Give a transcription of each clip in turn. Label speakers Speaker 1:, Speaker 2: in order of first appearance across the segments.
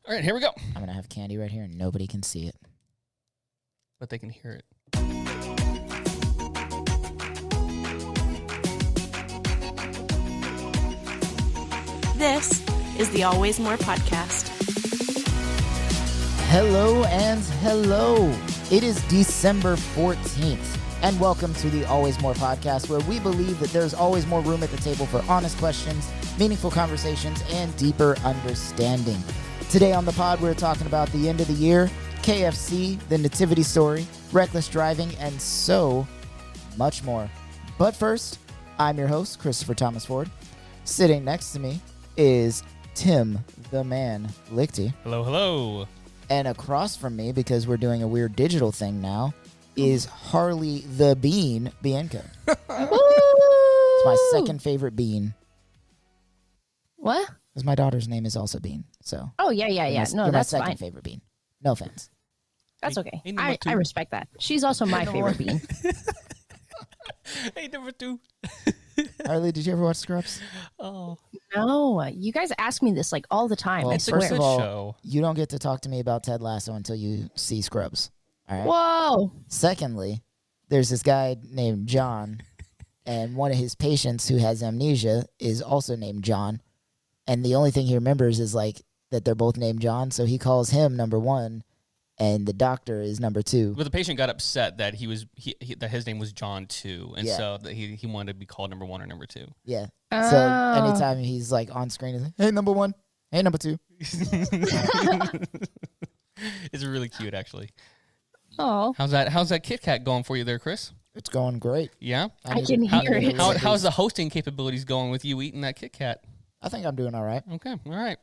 Speaker 1: All right, here we go.
Speaker 2: I'm going to have candy right here and nobody can see it.
Speaker 1: But they can hear it.
Speaker 3: This is the Always More podcast.
Speaker 2: Hello and hello. It is December 14th, and welcome to the Always More podcast, where we believe that there's always more room at the table for honest questions, meaningful conversations, and deeper understanding. Today on the pod, we're talking about the end of the year, KFC, the nativity story, reckless driving, and so much more. But first, I'm your host, Christopher Thomas Ford. Sitting next to me is Tim the Man Lichty.
Speaker 1: Hello, hello.
Speaker 2: And across from me, because we're doing a weird digital thing now, is Harley the Bean Bianca. It's my second favorite bean.
Speaker 4: What?
Speaker 2: Because my daughter's name is also Bean. So.
Speaker 4: Oh, yeah. No,
Speaker 2: you're
Speaker 4: that's
Speaker 2: my second
Speaker 4: fine.
Speaker 2: favorite bean. No offense.
Speaker 4: That's okay.
Speaker 1: Hey, number two.
Speaker 4: I respect that. She's also my favorite bean.
Speaker 1: Hey, number 2.
Speaker 2: Harley, did you ever watch Scrubs?
Speaker 1: Oh,
Speaker 4: No, you guys ask me this like all the time.
Speaker 2: Well,
Speaker 4: I
Speaker 1: it's a
Speaker 4: swear.
Speaker 2: first
Speaker 1: good
Speaker 2: of all,
Speaker 1: show.
Speaker 2: you don't get to talk to me about Ted Lasso until you see Scrubs. All right?
Speaker 4: Whoa.
Speaker 2: Secondly, there's this guy named John, and one of his patients who has amnesia is also named John. And the only thing he remembers is like that they're both named John, so he calls him number 1, and the doctor is number 2.
Speaker 1: But the patient got upset that that his name was John too, and
Speaker 2: Yeah.
Speaker 1: so that he wanted to be called number 1 or number 2.
Speaker 2: Yeah.
Speaker 4: Oh.
Speaker 2: So anytime he's like on screen, he's like, hey, number 1. Hey, number 2.
Speaker 1: It's really cute, actually.
Speaker 4: Oh,
Speaker 1: How's that Kit Kat going for you there, Chris?
Speaker 2: It's going great.
Speaker 1: Yeah.
Speaker 4: I can hear it.
Speaker 1: How's the hosting capabilities going with you eating that Kit Kat?
Speaker 2: I think I'm doing all right.
Speaker 1: Okay. All right.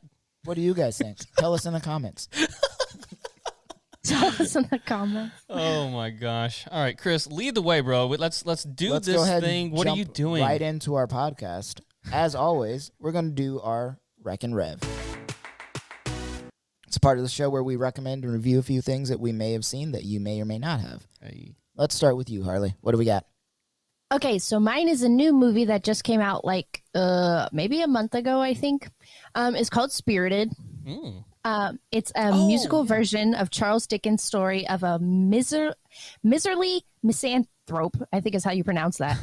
Speaker 2: What do you guys think? Tell us in the comments.
Speaker 4: tell us in the comments.
Speaker 1: Oh my gosh! All right, Chris, lead the way, bro. Let's do
Speaker 2: Let's
Speaker 1: this
Speaker 2: go ahead
Speaker 1: thing.
Speaker 2: and
Speaker 1: What are
Speaker 2: jump
Speaker 1: you doing?
Speaker 2: right into our podcast. As always, we're going to do our Rec and Rev. It's a part of the show where we recommend and review a few things that we may have seen that you may or may not have.
Speaker 1: Hey.
Speaker 2: Let's start with you, Harley. What do we got?
Speaker 4: Okay, so mine is a new movie that just came out like maybe a month ago, I think. It's called Spirited.
Speaker 1: Mm.
Speaker 4: It's a musical version of Charles Dickens' story of a miserly misanthrope, I think is how you pronounce that,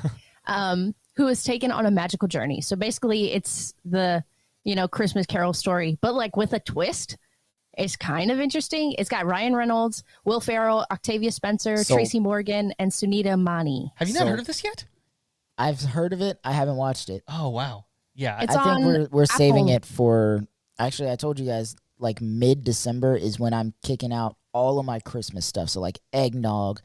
Speaker 4: who is taken on a magical journey. So basically it's the, Christmas Carol story, but like with a twist. It's kind of interesting. It's got Ryan Reynolds, Will Ferrell, Octavia Spencer, Tracy Morgan, and Sunita Mani.
Speaker 1: Have you not heard of this yet?
Speaker 2: I've heard of it. I haven't watched it.
Speaker 1: Oh wow! Yeah,
Speaker 4: It's
Speaker 2: I think
Speaker 4: on
Speaker 2: we're saving
Speaker 4: Apple.
Speaker 2: it for... Actually, I told you guys, like mid-December is when I'm kicking out all of my Christmas stuff. So like eggnog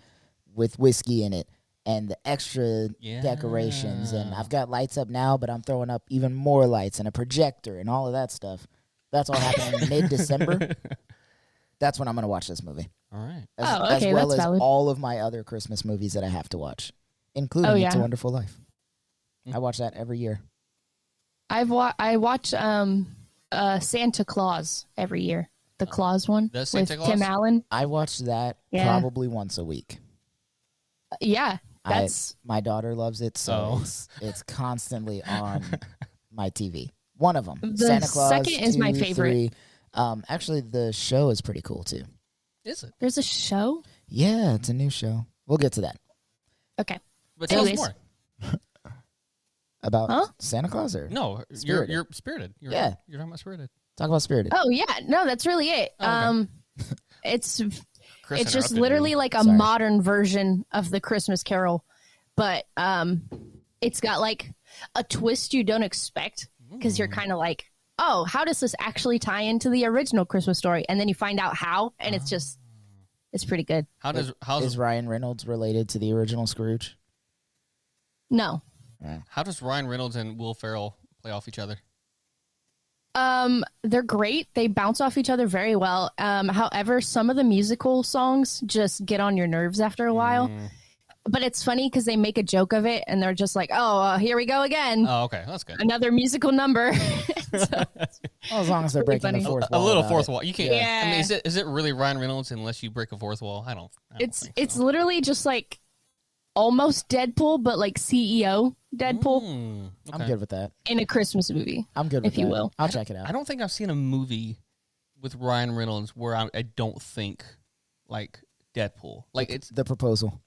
Speaker 2: with whiskey in it and the extra decorations. And I've got lights up now, but I'm throwing up even more lights and a projector and all of that stuff. That's all happening mid-December. That's when I'm going to watch this movie.
Speaker 1: all right.
Speaker 2: As
Speaker 4: okay,
Speaker 2: well
Speaker 4: that's
Speaker 2: as
Speaker 4: valid.
Speaker 2: all of my other Christmas movies that I have to watch, including It's a
Speaker 4: yeah.
Speaker 2: Wonderful Life. I watch that every year.
Speaker 4: I watch Santa Claus every year. The Claus one
Speaker 1: The
Speaker 4: with
Speaker 1: Santa Claus?
Speaker 4: Tim Allen.
Speaker 2: I watch that
Speaker 4: Yeah.
Speaker 2: probably once a week.
Speaker 4: Yeah, that's
Speaker 2: My daughter loves it, so
Speaker 1: Oh.
Speaker 2: it's constantly on my TV. One of them.
Speaker 4: The
Speaker 2: Santa Claus,
Speaker 4: second is my
Speaker 2: 2,
Speaker 4: favorite.
Speaker 2: 3. Actually, the show is pretty cool, too.
Speaker 1: Is it?
Speaker 4: there's a show.
Speaker 2: Yeah, it's a new show. We'll get to that.
Speaker 4: Okay.
Speaker 1: But tell us
Speaker 4: Anyways.
Speaker 1: more.
Speaker 2: About
Speaker 4: Huh?
Speaker 2: Santa Claus? Or
Speaker 1: No,
Speaker 2: Spirited.
Speaker 1: you're Spirited. You're talking about Spirited.
Speaker 2: Talk about Spirited.
Speaker 4: Oh yeah, no, that's really it.
Speaker 1: Oh, okay.
Speaker 4: It's
Speaker 1: Chris
Speaker 4: just
Speaker 1: interrupted
Speaker 4: literally
Speaker 1: you.
Speaker 4: like a
Speaker 2: Sorry.
Speaker 4: modern version of the Christmas Carol, but it's got like a twist you don't expect because you're kind of like, oh, how does this actually tie into the original Christmas story? And then you find out how, and it's pretty good.
Speaker 2: Is Ryan Reynolds related to the original Scrooge?
Speaker 4: No,
Speaker 1: how does Ryan Reynolds and Will Ferrell play off each other?
Speaker 4: they're great. They bounce off each other very well. However, some of the musical songs just get on your nerves after a while. But it's funny because they make a joke of it, and they're just like, "Oh, here we go again,
Speaker 1: Oh, okay, that's good.
Speaker 4: another musical number."
Speaker 2: Well, as long as they're breaking
Speaker 4: funny.
Speaker 2: the fourth
Speaker 1: A
Speaker 2: wall.
Speaker 1: little
Speaker 2: about
Speaker 1: fourth
Speaker 2: it.
Speaker 1: wall. You can't. I
Speaker 4: Yeah.
Speaker 1: mean, is it really Ryan Reynolds unless you break a fourth wall? I don't think
Speaker 4: It's
Speaker 1: so.
Speaker 4: literally just like almost Deadpool, but like CEO Deadpool
Speaker 2: I'm good with that.
Speaker 4: in a Christmas movie.
Speaker 2: I'm good with
Speaker 4: If you
Speaker 2: that.
Speaker 4: will.
Speaker 2: I'll check it out.
Speaker 1: I don't think I've seen a movie with Ryan Reynolds where I don't think like Deadpool. Like it's
Speaker 2: The Proposal.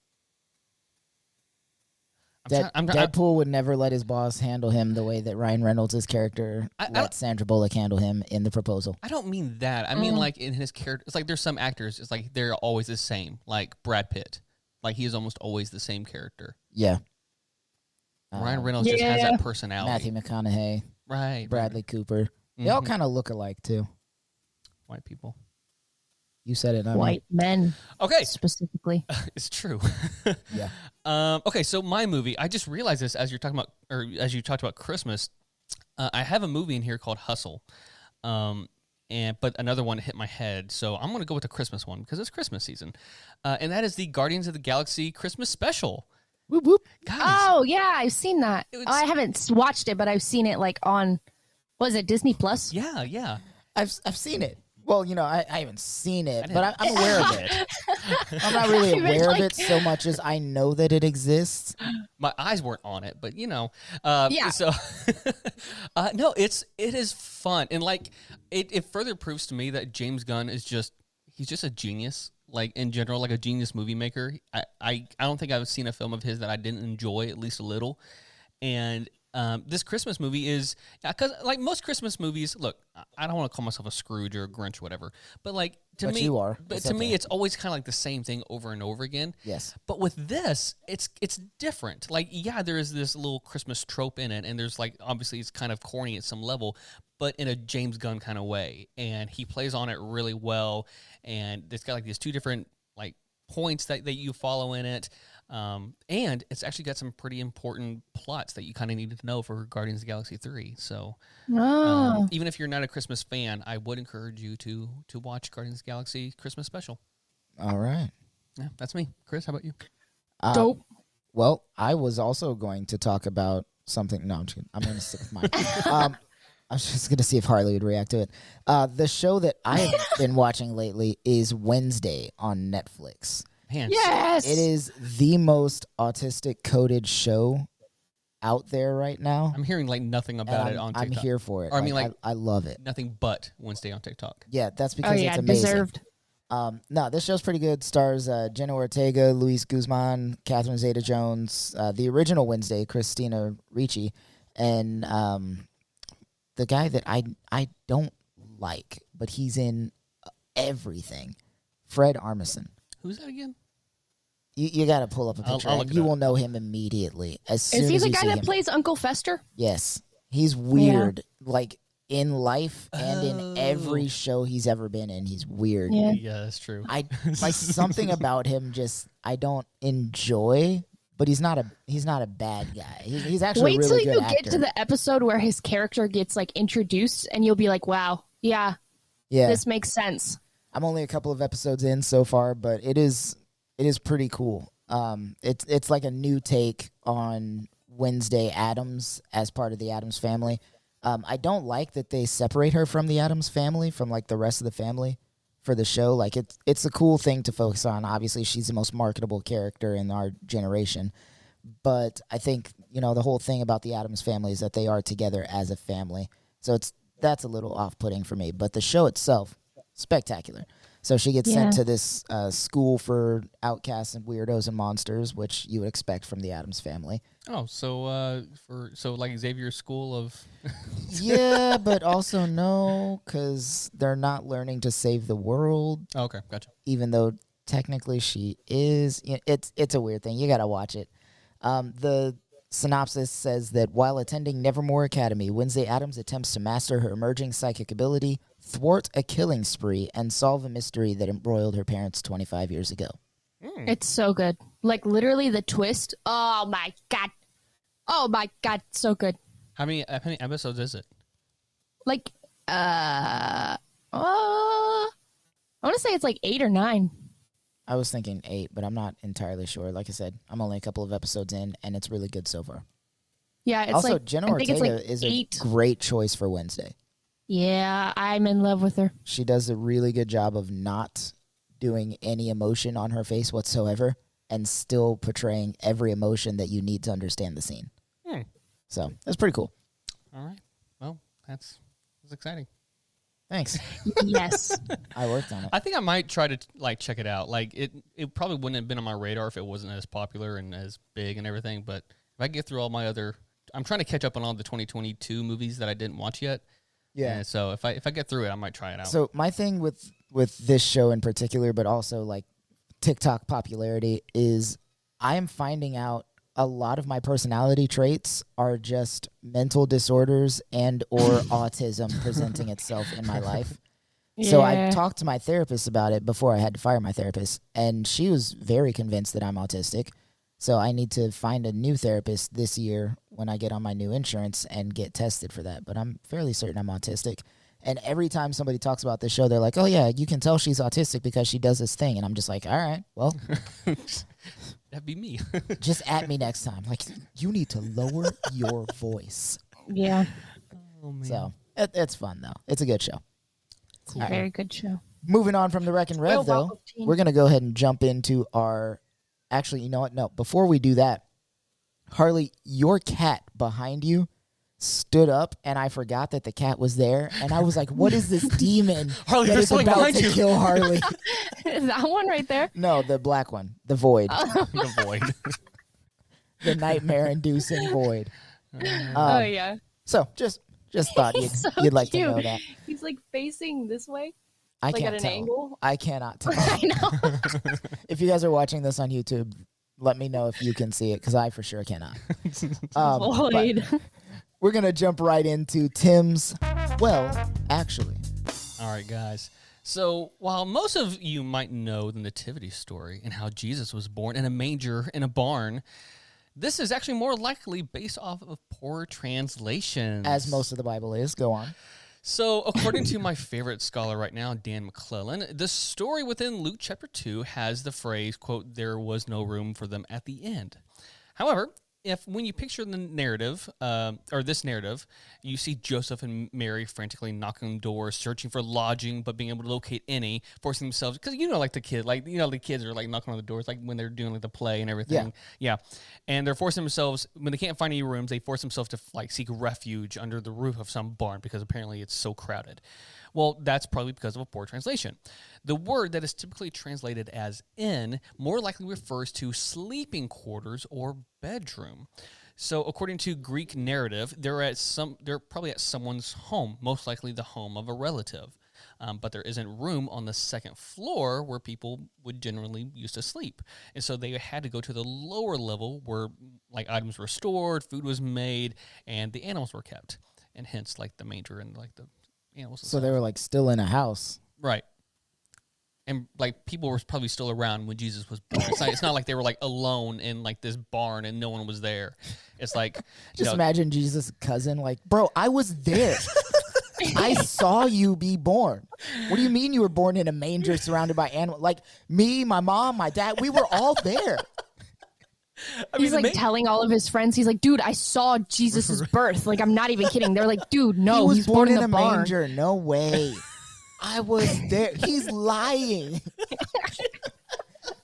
Speaker 1: I'm
Speaker 2: Deadpool would never let his boss handle him the way that Ryan Reynolds' character let Sandra Bullock handle him in The Proposal.
Speaker 1: I don't mean that. I mean like in his character. It's like there's some actors. It's like they're always the same. Like Brad Pitt. Like he is almost always the same character.
Speaker 2: Yeah.
Speaker 1: Ryan Reynolds just has that personality.
Speaker 2: Matthew McConaughey.
Speaker 1: Right.
Speaker 2: Bradley Cooper. They all kind of look alike too.
Speaker 1: White people.
Speaker 2: You said it.
Speaker 4: White men.
Speaker 1: Okay.
Speaker 4: Specifically.
Speaker 1: It's true.
Speaker 2: Yeah.
Speaker 1: Okay, so my movie, I just realized this as you're talking about, or as you talked about Christmas. I have a movie in here called Hustle, but another one hit my head, so I'm going to go with the Christmas one because it's Christmas season, and that is the Guardians of the Galaxy Christmas special.
Speaker 2: Whoop whoop.
Speaker 1: Guys,
Speaker 4: Oh yeah, I've seen that. I haven't watched it, but I've seen it like on, what is it, Disney Plus?
Speaker 1: yeah.
Speaker 2: I've seen it. Well, I haven't seen it, but I'm aware of it. I'm not really aware of it so much as I know that it exists.
Speaker 1: My eyes weren't on it, but yeah. So, no, it is fun, and like it further proves to me that James Gunn is he's just a genius. Like in general, like a genius movie maker. I don't think I've seen a film of his that I didn't enjoy at least a little, and. This Christmas movie is, because like most Christmas movies, look, I don't want to call myself a Scrooge or a Grinch or whatever, but like to me,
Speaker 2: you are.
Speaker 1: But to me, it's always kind of like the same thing over and over again.
Speaker 2: Yes.
Speaker 1: But with this, it's different. Like, yeah, there is this little Christmas trope in it, and there's like obviously it's kind of corny at some level, but in a James Gunn kind of way, and he plays on it really well, and it's got like these two different like points that you follow in it. And it's actually got some pretty important plots that you kind of need to know for Guardians of the Galaxy 3. So even if you're not a Christmas fan, I would encourage you to watch Guardians of the Galaxy Christmas special.
Speaker 2: All right.
Speaker 1: Yeah, that's me. Chris, how about you?
Speaker 4: Dope.
Speaker 2: Well, I was also going to talk about something. No, I'm going to stick with mine. I was just going to see if Harley would react to it. The show that I've been watching lately is Wednesday on Netflix.
Speaker 1: Man,
Speaker 4: Yes.
Speaker 2: It is the most autistic coded show out there right now.
Speaker 1: I'm hearing like nothing about
Speaker 2: and
Speaker 1: it on
Speaker 2: I'm
Speaker 1: TikTok.
Speaker 2: here for it.
Speaker 1: Or, I mean, like,
Speaker 2: I love it.
Speaker 1: nothing but Wednesday on TikTok.
Speaker 2: Yeah, that's because it's amazing.
Speaker 4: Deserved.
Speaker 2: No, this show's pretty good. Stars Jenna Ortega, Luis Guzman, Catherine Zeta-Jones, the original Wednesday, Christina Ricci, and the guy that I don't like, but he's in everything, Fred Armisen.
Speaker 1: Who's that again?
Speaker 2: You got to pull up a picture,
Speaker 1: I'll
Speaker 2: and
Speaker 1: look it
Speaker 2: you
Speaker 1: up.
Speaker 2: will know him immediately as soon
Speaker 4: Is he
Speaker 2: as
Speaker 4: the
Speaker 2: you
Speaker 4: guy
Speaker 2: see
Speaker 4: that
Speaker 2: him.
Speaker 4: plays Uncle Fester?
Speaker 2: Yes, he's weird, like in life and in every show he's ever been in. He's weird.
Speaker 4: Yeah.
Speaker 1: Yeah, that's true.
Speaker 2: I like something about him. Just I don't enjoy, but he's not a bad guy. He's actually
Speaker 4: Wait
Speaker 2: a
Speaker 4: till
Speaker 2: really good
Speaker 4: you
Speaker 2: actor.
Speaker 4: get to the episode where his character gets like introduced, and you'll be like, "Wow, yeah,
Speaker 2: yeah,
Speaker 4: this makes sense."
Speaker 2: I'm only a couple of episodes in so far, but it is pretty cool. It's like a new take on Wednesday Addams as part of the Addams family. I don't like that they separate her from the Addams family from like the rest of the family for the show. Like it's a cool thing to focus on. Obviously, she's the most marketable character in our generation. But I think, the whole thing about the Addams family is that they are together as a family. So that's a little off-putting for me. But the show itself, spectacular. So she gets sent to this school for outcasts and weirdos and monsters, which you would expect from the Addams family.
Speaker 1: Oh, so like Xavier's school of
Speaker 2: Yeah, but also no, because they're not learning to save the world,
Speaker 1: Oh, okay, gotcha.
Speaker 2: even though technically she is. It's a weird thing. You got to watch it. The synopsis says that while attending Nevermore Academy, Wednesday Addams attempts to master her emerging psychic ability, thwart a killing spree, and solve a mystery that embroiled her parents 25 years ago.
Speaker 4: It's so good. Like literally the twist. Oh my god, so good.
Speaker 1: How many episodes is it?
Speaker 4: Like I want to say it's like 8 or 9.
Speaker 2: I was thinking 8, but I'm not entirely sure. Like I said, I'm only a couple of episodes in, and it's really good so far.
Speaker 4: Yeah, it's
Speaker 2: Also,
Speaker 4: like
Speaker 2: Jenna
Speaker 4: I think it's
Speaker 2: Ortega
Speaker 4: like
Speaker 2: is
Speaker 4: 8.
Speaker 2: a great choice for Wednesday.
Speaker 4: Yeah, I'm in love with her.
Speaker 2: She does a really good job of not doing any emotion on her face whatsoever and still portraying every emotion that you need to understand the scene. So that's pretty cool.
Speaker 1: All right. Well, that's exciting.
Speaker 2: Thanks.
Speaker 4: Yes.
Speaker 2: I worked on it.
Speaker 1: I think I might try to like check it out. Like it probably wouldn't have been on my radar if it wasn't as popular and as big and everything. But if I get through all my other, I'm trying to catch up on all the 2022 movies that I didn't watch yet.
Speaker 2: Yeah.
Speaker 1: And so if I get through it, I might try it out.
Speaker 2: So my thing with this show in particular, but also like TikTok popularity, is I am finding out a lot of my personality traits are just mental disorders and or autism presenting itself in my life. So I talked to my therapist about it before I had to fire my therapist, and she was very convinced that I'm autistic. So I need to find a new therapist this year when I get on my new insurance and get tested for that. But I'm fairly certain I'm autistic. And every time somebody talks about this show, they're like, oh, yeah, you can tell she's autistic because she does this thing. And I'm just like, all right, well.
Speaker 1: That'd be me.
Speaker 2: Just at me next time. Like, you need to lower your voice.
Speaker 4: Yeah.
Speaker 1: Oh, man.
Speaker 2: So it's fun, though. It's a good show.
Speaker 4: It's a very good show.
Speaker 2: Moving on from the Wreck and Rev, though, we're going to go ahead and jump into our... Actually, you know what? No, before we do that, Harley, your cat behind you stood up, and I forgot that the cat was there, and I was like, what is this demon
Speaker 1: Harley,
Speaker 2: that
Speaker 1: there's
Speaker 2: is
Speaker 1: something
Speaker 2: about
Speaker 1: behind
Speaker 2: to
Speaker 1: you.
Speaker 2: kill Harley?
Speaker 4: Is that one right there?
Speaker 2: No, the black one, the void,
Speaker 1: The void.
Speaker 2: the nightmare-inducing void.
Speaker 4: Oh, yeah.
Speaker 2: So just thought
Speaker 4: He's so
Speaker 2: you'd like to
Speaker 4: cute.
Speaker 2: know that.
Speaker 4: He's like facing this way.
Speaker 2: I
Speaker 4: Like
Speaker 2: can't
Speaker 4: at an
Speaker 2: tell.
Speaker 4: angle?
Speaker 2: I cannot tell.
Speaker 4: I know.
Speaker 2: If you guys are watching this on YouTube, let me know if you can see it, because I for sure cannot. But
Speaker 4: Void.
Speaker 2: we're going to jump right into Tim's, well, actually.
Speaker 1: All right, guys. So while most of you might know the nativity story and how Jesus was born in a manger in a barn, this is actually more likely based off of poor translations.
Speaker 2: As most of the Bible is. Go on.
Speaker 1: So, according to my favorite scholar right now, Dan McClellan, the story within Luke chapter 2 has the phrase, quote, there was no room for them at the end. However, when you picture the narrative, or this narrative, you see Joseph and Mary frantically knocking on doors, searching for lodging, but being able to locate any, forcing themselves, because like the kids are like knocking on the doors, like when they're doing like the play and everything. Yeah. And they're forcing themselves, when they can't find any rooms, they force themselves to like seek refuge under the roof of some barn because apparently it's so crowded. Well, that's probably because of a poor translation. The word that is typically translated as inn more likely refers to sleeping quarters or bedroom. So, according to Greek narrative, they're probably at someone's home, most likely the home of a relative. But there isn't room on the second floor where people would generally used to sleep. And so they had to go to the lower level where like items were stored, food was made, and the animals were kept. And hence like the manger and like the animals.
Speaker 2: So they were like still in a house.
Speaker 1: Right. And like people were probably still around when Jesus was born. It's not like they were like alone in like this barn and no one was there. It's like
Speaker 2: Just imagine Jesus' cousin, like, bro, I was there. I saw you be born. What do you mean you were born in a manger surrounded by animals? Like me, my mom, my dad, we were all there.
Speaker 4: He's like telling all of his friends, he's like, dude, I saw Jesus' birth. Like, I'm not even kidding. They're like, dude, no,
Speaker 2: he was
Speaker 4: born in
Speaker 2: a
Speaker 4: a barn.
Speaker 2: manger. No way. I was there. He's lying.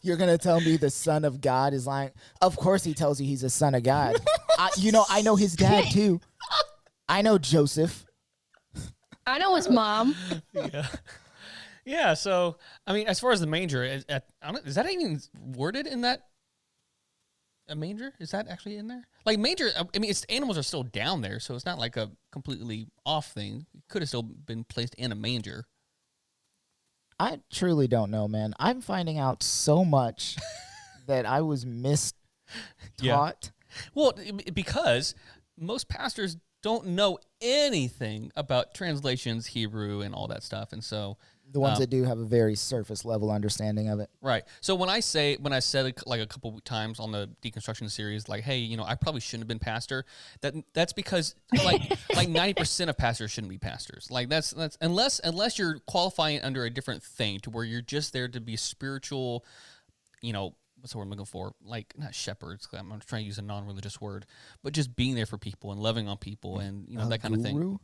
Speaker 2: You're going to tell me the Son of God is lying? Of course he tells you he's a son of God. I know his dad too. I know Joseph.
Speaker 4: I know his mom.
Speaker 1: Yeah. So, I mean, as far as the manger, is that even worded in that? A manger? Is that actually in there? Like manger, I mean, animals are still down there, so it's not like a completely off thing. It could have still been placed in a manger.
Speaker 2: I truly don't know, man. I'm finding out so much that I was mistaught.
Speaker 1: Yeah. Well, because most pastors don't know anything about translations, Hebrew, and all that stuff, and so
Speaker 2: the ones that do have a very surface level understanding of it.
Speaker 1: Right. So when I said like a couple times on the deconstruction series, like, hey, I probably shouldn't have been pastor. That's because like 90% of pastors shouldn't be pastors. Like that's unless you're qualifying under a different thing to where you're just there to be spiritual, what's the word I'm looking for? Like not shepherds. I'm trying to use a non-religious word, but just being there for people and loving on people and that kind of thing.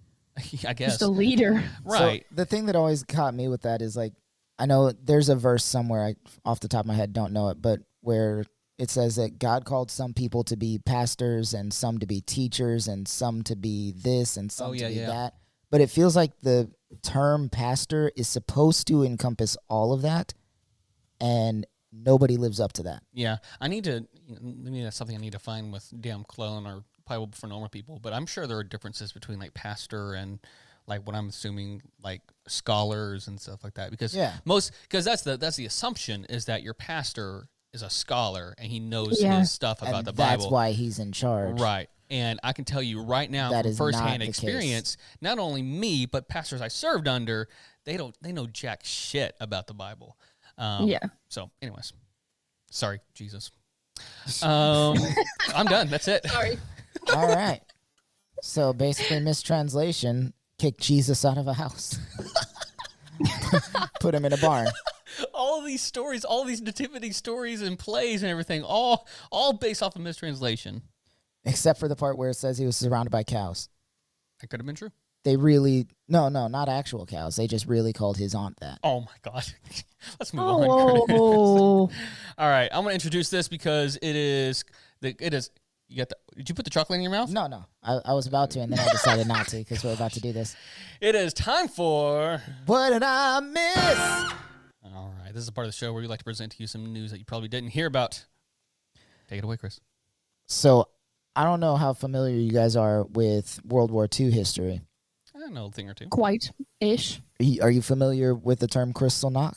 Speaker 1: I guess.
Speaker 4: Just a leader.
Speaker 1: Right.
Speaker 2: So the thing that always caught me with that is like, I know there's a verse somewhere, I off the top of my head don't know it, but where it says that God called some people to be pastors and some to be teachers and some to be this and some to be that. but it feels like the term pastor is supposed to encompass all of that, and nobody lives up to that.
Speaker 1: Yeah, I need to. Maybe that's something I need to find with damn Clone or Bible for Normal People. But I'm sure there are differences between like pastor and like what I'm assuming like scholars and stuff like that. Because that's the assumption is that your pastor is a scholar and he knows his stuff about the Bible.
Speaker 2: That's why he's in charge,
Speaker 1: right? And I can tell you right now
Speaker 2: that
Speaker 1: from
Speaker 2: is
Speaker 1: firsthand
Speaker 2: not
Speaker 1: experience, not only me but pastors I served under, they know jack shit about the Bible. So, anyways, sorry, Jesus. I'm done. That's it.
Speaker 4: Sorry.
Speaker 2: All right. So basically, mistranslation: kick Jesus out of a house, put him in a barn.
Speaker 1: All these stories, all these nativity stories and plays and everything, all based off of mistranslation.
Speaker 2: Except for the part where it says he was surrounded by cows.
Speaker 1: That could have been true.
Speaker 2: They really no, not actual cows. They just really called his aunt that.
Speaker 1: Oh my God. Let's move on. All right, I'm gonna introduce this because it is. You got the? Did you put the chocolate in your mouth?
Speaker 2: No. I was about to, and then I decided not to because we're about to do this.
Speaker 1: It is time for
Speaker 2: What Did I Miss?
Speaker 1: All right, this is a part of the show where we like to present to you some news that you probably didn't hear about. Take it away, Chris.
Speaker 2: So, I don't know how familiar you guys are with World War II history.
Speaker 1: I know a thing or two.
Speaker 4: Quite-ish.
Speaker 2: Are you familiar with the term crystal knock?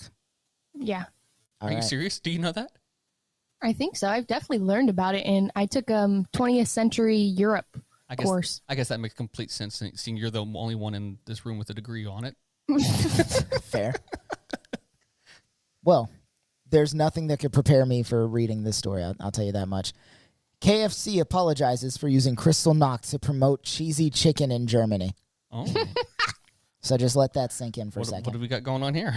Speaker 4: Yeah.
Speaker 1: Are you serious? Do you know that?
Speaker 4: I think so. I've definitely learned about it, and I took 20th century Europe course.
Speaker 1: I guess that makes complete sense, seeing you're the only one in this room with a degree on it.
Speaker 2: Fair. Well, there's nothing that could prepare me for reading this story. I'll tell you that much. KFC apologizes for using crystal knock to promote cheesy chicken in Germany.
Speaker 1: Oh.
Speaker 2: So just let that sink in for a second.
Speaker 1: What do we got going on here?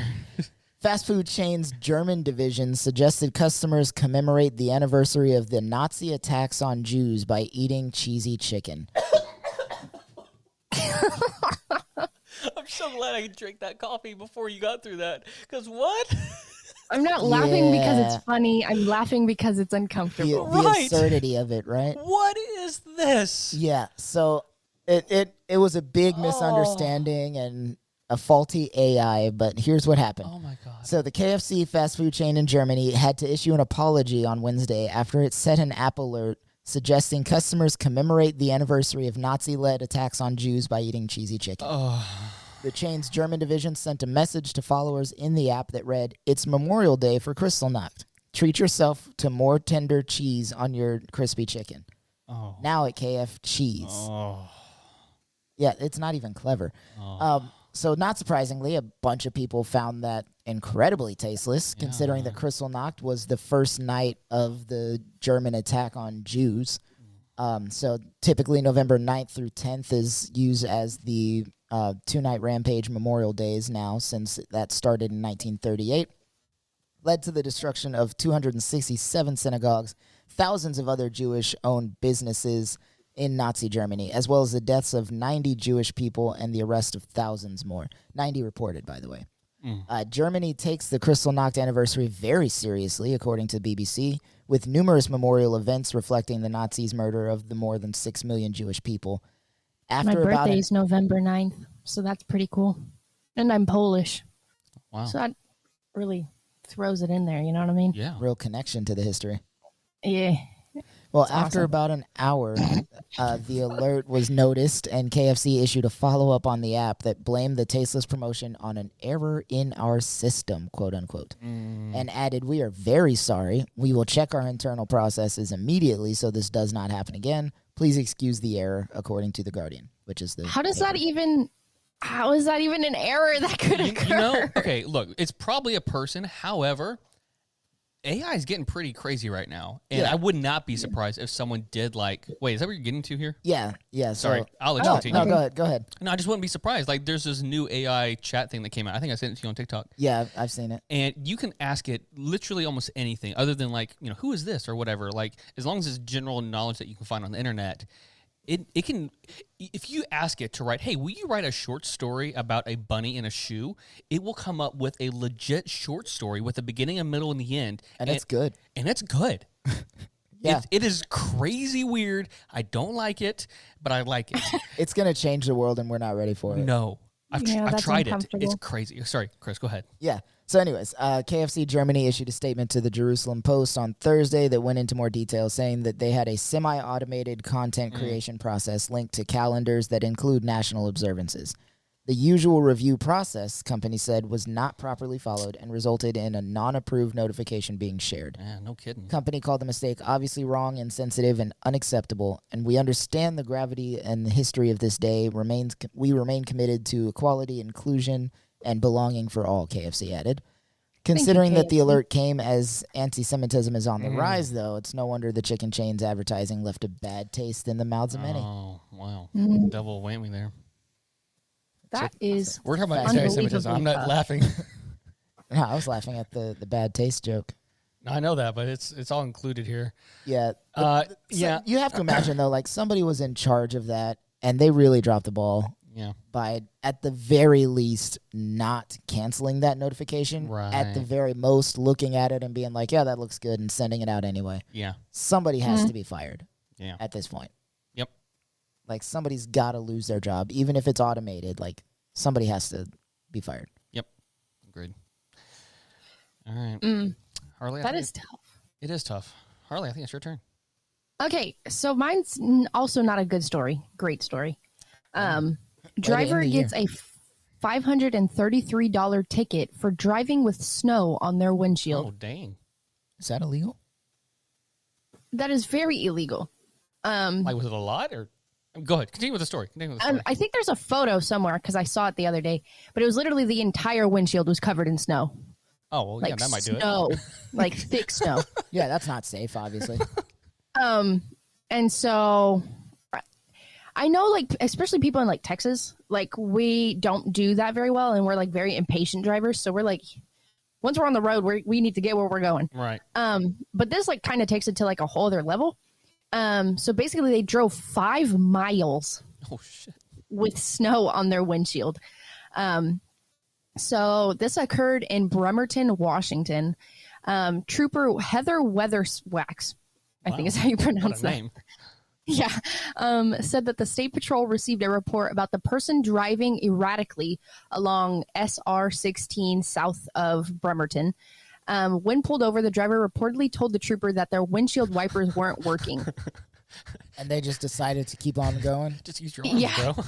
Speaker 2: Fast food chain's German division suggested customers commemorate the anniversary of the Nazi attacks on Jews by eating cheesy chicken.
Speaker 1: I'm so glad I drank that coffee before you got through that. Because what?
Speaker 4: I'm not laughing because it's funny. I'm laughing because it's uncomfortable.
Speaker 2: The absurdity of it, right?
Speaker 1: What is this?
Speaker 2: Yeah, so it was a big misunderstanding and a faulty AI, but here's what happened.
Speaker 1: Oh, my God.
Speaker 2: So the KFC fast food chain in Germany had to issue an apology on Wednesday after it set an app alert suggesting customers commemorate the anniversary of Nazi-led attacks on Jews by eating cheesy chicken. The chain's German division sent a message to followers in the app that read, "It's Memorial Day for Kristallnacht. Treat yourself to more tender cheese on your crispy chicken."
Speaker 1: Oh.
Speaker 2: Now at KF cheese.
Speaker 1: Oh.
Speaker 2: Yeah, it's not even clever. So not surprisingly, a bunch of people found that incredibly tasteless, considering that Kristallnacht was the first night of the German attack on Jews. So typically November 9th through 10th is used as the two-night rampage Memorial Days now, since that started in 1938. Led to the destruction of 267 synagogues, thousands of other Jewish-owned businesses in Nazi Germany, as well as the deaths of 90 Jewish people and the arrest of thousands more. 90 reported, by the way. Germany takes the Kristallnacht anniversary very seriously, according to the BBC, with numerous memorial events reflecting the Nazis' murder of the more than 6 million Jewish people.
Speaker 4: My birthday is November 9th, so that's pretty cool. And I'm Polish.
Speaker 1: Wow.
Speaker 4: So that really throws it in there, you know what I mean?
Speaker 1: Yeah.
Speaker 2: Real connection to the history.
Speaker 4: Yeah.
Speaker 2: Well, after about an hour, the alert was noticed, and KFC issued a follow-up on the app that blamed the tasteless promotion on an error in our system, quote unquote, and added, "We are very sorry. We will check our internal processes immediately so this does not happen again. Please excuse the error," according to The Guardian, which is the
Speaker 4: How is that even an error that could occur?
Speaker 1: Okay, look, it's probably a person. However, AI is getting pretty crazy right now, and I would not be surprised if someone did wait, is that what you're getting to here?
Speaker 2: Yeah.
Speaker 1: Sorry,
Speaker 2: So,
Speaker 1: I'll let you continue.
Speaker 2: No, go ahead.
Speaker 1: No, I just wouldn't be surprised. Like, there's this new AI chat thing that came out. I think I sent it to you on TikTok.
Speaker 2: Yeah, I've seen it.
Speaker 1: And you can ask it literally almost anything other than who is this or whatever. Like, as long as it's general knowledge that you can find on the internet, it can, if you ask it to write, "Hey, will you write a short story about a bunny in a shoe?" It will come up with a legit short story with a beginning, a middle, and the end.
Speaker 2: And it's good.
Speaker 1: And it's good.
Speaker 2: Yeah.
Speaker 1: It is crazy weird. I don't like it, but I like it.
Speaker 2: It's going to change the world, and we're not ready for it.
Speaker 1: No. I've
Speaker 4: that's
Speaker 1: tried it.
Speaker 4: uncomfortable.
Speaker 1: It's crazy. Sorry, Chris, go ahead.
Speaker 2: Yeah. So anyways, KFC Germany issued a statement to the Jerusalem Post on Thursday that went into more detail, saying that they had a semi-automated content creation process linked to calendars that include national observances. The usual review process, company said, was not properly followed and resulted in a non-approved notification being shared.
Speaker 1: Yeah, no kidding.
Speaker 2: Company called the mistake obviously wrong, insensitive, and unacceptable, and we understand the gravity and the history of this day. We remain committed to equality, inclusion, and belonging for all, KFC added. Considering that the
Speaker 4: KFC.
Speaker 2: alert came as anti-Semitism is on the rise, though, it's no wonder the chicken chain's advertising left a bad taste in the mouths of many.
Speaker 1: Oh, wow. Double whammy there.
Speaker 4: That is
Speaker 1: We're talking about
Speaker 4: Unbelievably
Speaker 1: anti-Semitism. I'm not
Speaker 4: tough.
Speaker 1: laughing.
Speaker 2: No, I was laughing at the bad taste joke.
Speaker 1: I know that, but it's all included here.
Speaker 2: Yeah.
Speaker 1: Yeah.
Speaker 2: You have to imagine, though, like somebody was in charge of that, and they really dropped the ball
Speaker 1: Yeah.
Speaker 2: by, at the very least, not canceling that notification.
Speaker 1: Right.
Speaker 2: At the very most, looking at it and being like, yeah, that looks good, and sending it out anyway.
Speaker 1: Yeah.
Speaker 2: Somebody has to be fired
Speaker 1: Yeah.
Speaker 2: at this point.
Speaker 1: Yep.
Speaker 2: Like, somebody's got to lose their job, even if it's automated. Like, somebody has to be fired.
Speaker 1: Yep. Agreed. All right. Harley,
Speaker 4: that is tough.
Speaker 1: It is tough. Harley, I think it's your turn.
Speaker 4: Okay, so mine's also not a good story. Great story. Driver
Speaker 2: the
Speaker 4: gets a $533 ticket for driving with snow on their windshield.
Speaker 1: Oh, dang.
Speaker 2: Is that illegal?
Speaker 4: That is very illegal.
Speaker 1: Like, was it a lot or? Go ahead. Continue with the story.
Speaker 4: I think there's a photo somewhere because I saw it the other day, but it was literally the entire windshield was covered in snow.
Speaker 1: Oh, well,
Speaker 4: Like
Speaker 1: yeah, that might do it.
Speaker 4: snow, like thick snow.
Speaker 2: Yeah, that's not safe, obviously.
Speaker 4: And so I know, like, especially people in like Texas, like we don't do that very well, and we're like very impatient drivers. So we're like, once we're on the road, we need to get where we're going.
Speaker 1: Right.
Speaker 4: But this like kind of takes it to like a whole other level. So basically, they drove 5 miles
Speaker 1: Oh, shit.
Speaker 4: with snow on their windshield. So this occurred in Bremerton, Washington. Trooper Heather Weatherswax, I think is how you pronounce
Speaker 1: What a
Speaker 4: that.
Speaker 1: name.
Speaker 4: Yeah. Said that the State Patrol received a report about the person driving erratically along SR 16 south of Bremerton. When pulled over, the driver reportedly told the trooper that their windshield wipers weren't working.
Speaker 2: And they just decided to keep on going?
Speaker 1: Just use your arms,
Speaker 4: Yeah.
Speaker 1: bro.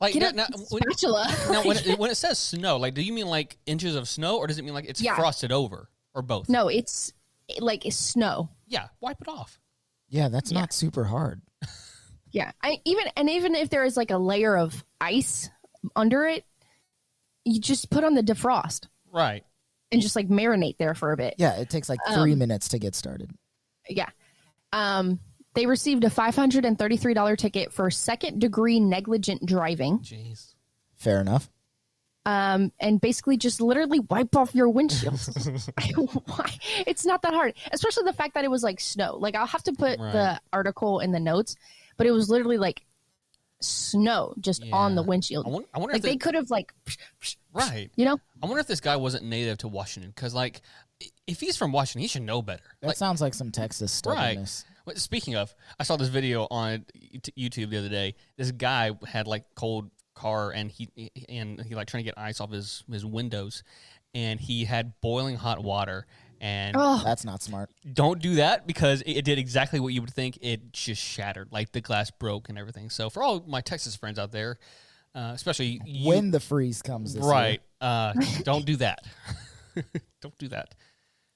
Speaker 1: Like,
Speaker 4: Get
Speaker 1: now,
Speaker 4: a spatula.
Speaker 1: now when it says snow, like, do you mean like inches of snow, or does it mean like it's
Speaker 4: Yeah.
Speaker 1: frosted over, or both?
Speaker 4: No, it's like it's snow.
Speaker 1: Yeah, wipe it off.
Speaker 2: Yeah, that's not super hard.
Speaker 4: Yeah. Even if there is like a layer of ice under it, you just put on the defrost
Speaker 1: Right.
Speaker 4: and just like marinate there for a bit.
Speaker 2: Yeah, it takes like 3 minutes to get started.
Speaker 4: Yeah. They received a $533 ticket for second-degree negligent driving.
Speaker 1: Jeez.
Speaker 2: Fair enough.
Speaker 4: And basically just literally wipe off your windshield. Why? It's not that hard, especially the fact that it was like snow. Like I'll have to put
Speaker 1: Right.
Speaker 4: the article in the notes, but it was literally like snow just on the
Speaker 1: Yeah.
Speaker 4: windshield.
Speaker 1: I wonder
Speaker 4: Like
Speaker 1: if
Speaker 4: they could have like,
Speaker 1: right.
Speaker 4: you know?
Speaker 1: I wonder if this guy wasn't native to Washington, because like, if he's from Washington, he should know better.
Speaker 2: That
Speaker 1: Like,
Speaker 2: sounds like some Texas stubbornness.
Speaker 1: Well, speaking of, I saw this video on YouTube the other day. This guy had like cold car, and he like trying to get ice off his windows, and he had boiling hot water. And
Speaker 4: Oh,
Speaker 2: That's not smart.
Speaker 1: don't do that, because it did exactly what you would think. It just shattered, like the glass broke and everything. So for all my Texas friends out there, especially you,
Speaker 2: When the freeze comes this
Speaker 1: right, don't do that. Don't do that.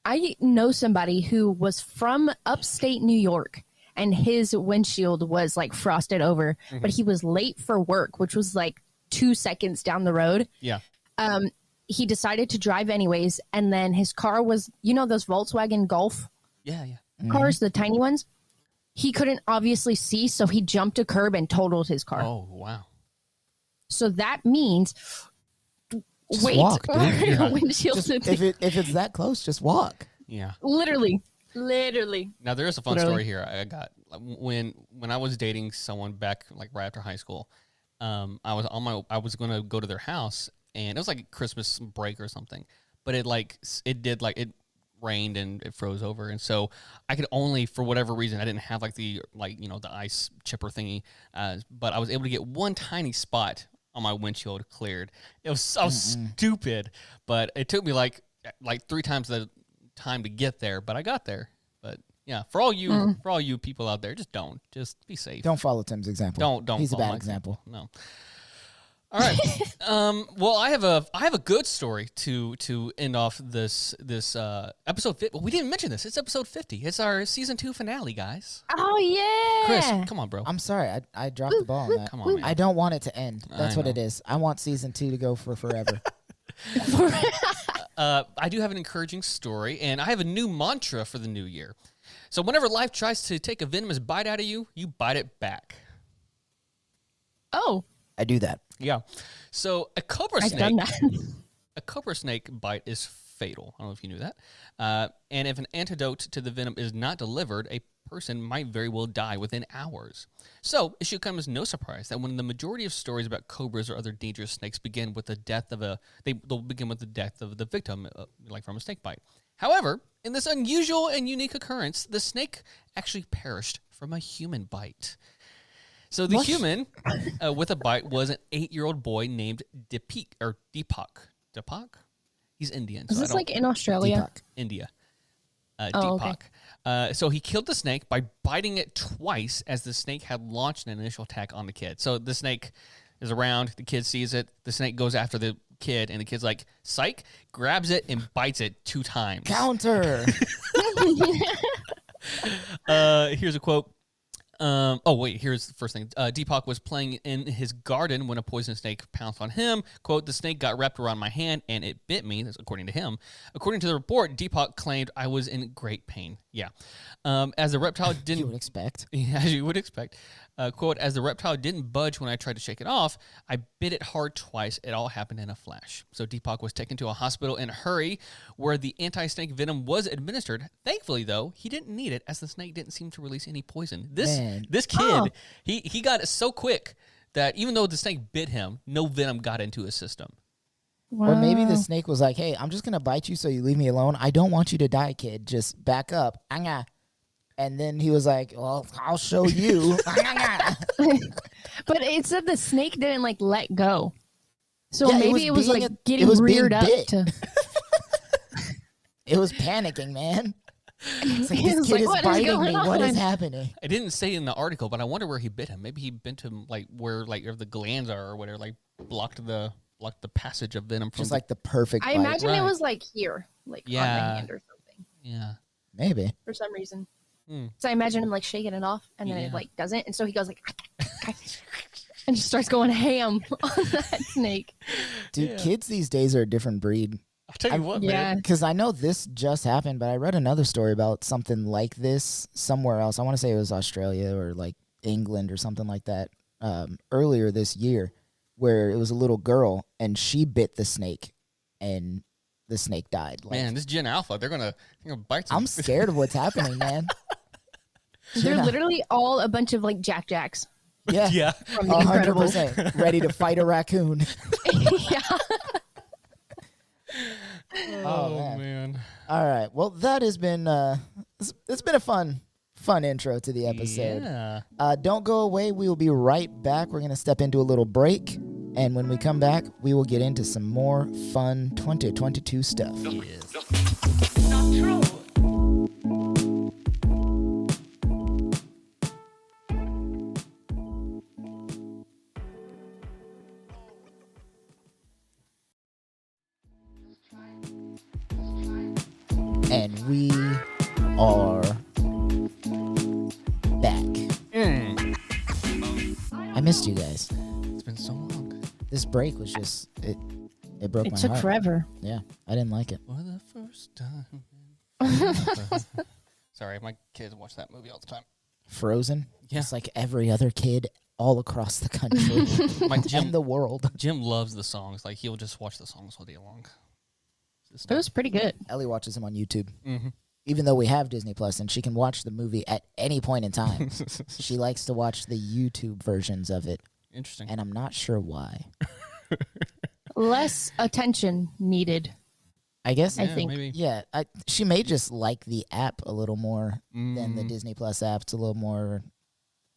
Speaker 4: I know somebody who was from upstate New York, and his windshield was like frosted over, but he was late for work, which was like 2 seconds down the road.
Speaker 1: Yeah.
Speaker 4: He decided to drive anyways, and then his car was, you know, those Volkswagen Golf
Speaker 1: Yeah. Yeah.
Speaker 4: cars, the tiny ones. He couldn't obviously see, so he jumped a curb and totaled his car.
Speaker 1: Oh wow.
Speaker 4: So that means wait,
Speaker 2: walk, dude.
Speaker 4: your
Speaker 1: Yeah.
Speaker 4: windshield
Speaker 2: Just,
Speaker 4: is
Speaker 2: if it's that close, just walk.
Speaker 1: Yeah.
Speaker 4: literally.
Speaker 1: Now there is a fun
Speaker 4: Literally.
Speaker 1: story here I got. When I was dating someone back like right after high school, I was going to go to their house, and it was like Christmas break or something. But it rained and it froze over, and so I could only, for whatever reason, I didn't have the ice chipper thingy, but I was able to get one tiny spot on my windshield cleared. It was so stupid, but it took me like 3 times the time to get there, but I got there. But yeah, for all you people out there, just be safe.
Speaker 2: Don't follow Tim's example.
Speaker 1: Don't.
Speaker 2: He's a
Speaker 1: follow
Speaker 2: bad
Speaker 1: my
Speaker 2: example.
Speaker 1: No. All right. Well, I have a good story to end off this episode 50. Well, we didn't mention this. It's episode 50. It's our season 2 finale, guys.
Speaker 4: Oh yeah,
Speaker 1: Chris, come on, bro.
Speaker 2: I'm sorry, I dropped the ball on that.
Speaker 1: Come on, man.
Speaker 2: I don't want it to end. That's
Speaker 1: I
Speaker 2: what
Speaker 1: know.
Speaker 2: it is. I want season 2 to go for forever.
Speaker 1: I do have an encouraging story, and I have a new mantra for the new year. So whenever life tries to take a venomous bite out of you, you bite it back.
Speaker 4: Oh,
Speaker 2: I do that.
Speaker 1: Yeah. So a cobra
Speaker 4: I've
Speaker 1: snake.
Speaker 4: done that.
Speaker 1: A cobra snake bite is fatal. I don't know if you knew that. And if an antidote to the venom is not delivered, a person might very well die within hours. So it should come as no surprise that when the majority of stories about cobras or other dangerous snakes begin with the death of they'll begin with the death of the victim, like from a snake bite. However, in this unusual and unique occurrence, the snake actually perished from a human bite. So the human with a bite was an 8-year-old boy named Deepak. Deepak? He's Indian.
Speaker 4: Is
Speaker 1: so
Speaker 4: this like in Australia?
Speaker 2: Deepak.
Speaker 1: India?
Speaker 4: Oh, okay.
Speaker 1: Deepak. So he killed the snake by biting it twice as the snake had launched an initial attack on the kid. So the snake is around, the kid sees it, the snake goes after the kid, and the kid's like, psych, grabs it and bites it 2 times.
Speaker 2: Counter.
Speaker 1: Here's a quote. Here's the first thing. Deepak was playing in his garden when a poisonous snake pounced on him. Quote, the snake got wrapped around my hand and it bit me. That's according to him. According to the report, Deepak claimed I was in great pain. Yeah. As the reptile didn't...
Speaker 2: You would expect.
Speaker 1: As you would expect. Quote, as the reptile didn't budge when I tried to shake it off, I bit it hard twice. It all happened in a flash. So Deepak was taken to a hospital in a hurry where the anti-snake venom was administered. Thankfully, though, he didn't need it as the snake didn't seem to release any poison. This kid, he got it so quick that even though the snake bit him, no venom got into his system.
Speaker 4: Wow.
Speaker 2: Or maybe the snake was like, hey, I'm just going to bite you so you leave me alone. I don't want you to die, kid. Just back up. And then he was like, well, I'll show you.
Speaker 4: But it said the snake didn't like let go. So
Speaker 2: Yeah,
Speaker 4: maybe it was
Speaker 2: being
Speaker 4: like
Speaker 2: a-
Speaker 4: getting
Speaker 2: it was being
Speaker 4: reared up
Speaker 2: bit.
Speaker 4: to.
Speaker 2: It was panicking, man. It's like,
Speaker 4: He
Speaker 2: this
Speaker 4: was
Speaker 2: kid
Speaker 4: like,
Speaker 2: is
Speaker 4: "What is
Speaker 2: biting
Speaker 4: going
Speaker 2: me. What is
Speaker 4: on?"
Speaker 2: happening?
Speaker 1: I didn't say in the article, but I wonder where he bit him. Maybe he bit him like where the glands are or whatever, like blocked the passage of venom from
Speaker 2: Just like the perfect
Speaker 4: I
Speaker 2: bite.
Speaker 4: imagine
Speaker 1: Right.
Speaker 4: it was like here, like on the hand or something
Speaker 1: yeah.
Speaker 2: Maybe.
Speaker 4: for some reason.
Speaker 1: Hmm.
Speaker 4: So I imagine him like shaking it off, and then
Speaker 1: Yeah.
Speaker 4: it like doesn't, and so he goes like, and just starts going ham on that snake.
Speaker 2: Dude,
Speaker 1: Yeah.
Speaker 2: kids these days are a different breed.
Speaker 1: I'll tell you what,
Speaker 4: Yeah.
Speaker 1: man.
Speaker 2: Because I know this just happened, but I read another story about something like this somewhere else. I want to say it was Australia or like England or something like that earlier this year, where it was a little girl and she bit the snake and the snake died. Like,
Speaker 1: Man, this Gen Alpha, they're gonna bite some.
Speaker 2: I'm scared of what's happening, man.
Speaker 4: They're
Speaker 2: Yeah.
Speaker 4: literally all a bunch of like Jacks
Speaker 2: Yeah.
Speaker 1: Yeah.
Speaker 4: from the Incredibles.
Speaker 2: 100% ready to fight a raccoon.
Speaker 4: Yeah.
Speaker 2: Oh, man. All right. Well, that has been it's been a fun intro to the episode.
Speaker 1: Yeah.
Speaker 2: Don't go away. We will be right back. We're going to step into a little break. And when we come back, we will get into some more fun 2022 stuff.
Speaker 5: Not true.
Speaker 2: And we are back. I missed you guys.
Speaker 1: It's been so long.
Speaker 2: This break was just it broke
Speaker 4: It
Speaker 2: my
Speaker 4: took
Speaker 2: heart.
Speaker 4: forever.
Speaker 2: Yeah, I didn't like it.
Speaker 1: For the first time. Sorry, my kids watch that movie all the time.
Speaker 2: Frozen.
Speaker 1: Yeah.
Speaker 2: Just like every other kid all across the country
Speaker 1: My Jim,
Speaker 2: and the world.
Speaker 1: Jim loves the songs. Like he'll just watch the songs all day long.
Speaker 4: It was pretty good.
Speaker 2: Ellie watches them on YouTube.
Speaker 1: Mm-hmm.
Speaker 2: Even though we have Disney Plus and she can watch the movie at any point in time, she likes to watch the YouTube versions of it,
Speaker 1: Interesting.
Speaker 2: and I'm not sure why.
Speaker 4: Less attention needed.
Speaker 2: I guess.
Speaker 4: I think.
Speaker 1: maybe.
Speaker 2: Yeah, she may just like the app a little more than the
Speaker 1: Mm.
Speaker 2: Disney Plus app. It's a little more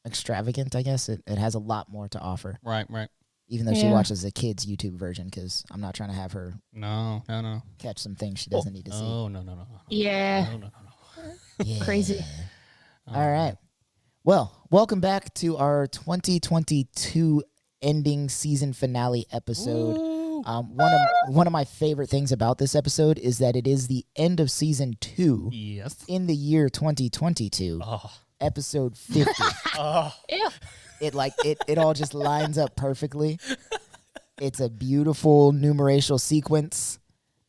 Speaker 2: extravagant, I guess. It has a lot more to offer,
Speaker 1: Right, right.
Speaker 2: even though she
Speaker 4: Yeah.
Speaker 2: watches the kids' YouTube version, because I'm not trying to have her
Speaker 1: No.
Speaker 2: catch some things she doesn't need to see.
Speaker 1: Oh, no.
Speaker 4: Yeah.
Speaker 1: No.
Speaker 2: Yeah.
Speaker 4: Crazy.
Speaker 2: All right. Well, welcome back to our 2022 ending season finale episode.
Speaker 1: Ooh.
Speaker 2: One of my favorite things about this episode is that it is the end of season 2
Speaker 1: Yes.
Speaker 2: in the year 2022,
Speaker 1: Oh.
Speaker 2: episode 50.
Speaker 4: Ew.
Speaker 2: It all just lines up perfectly. It's a beautiful numerational sequence,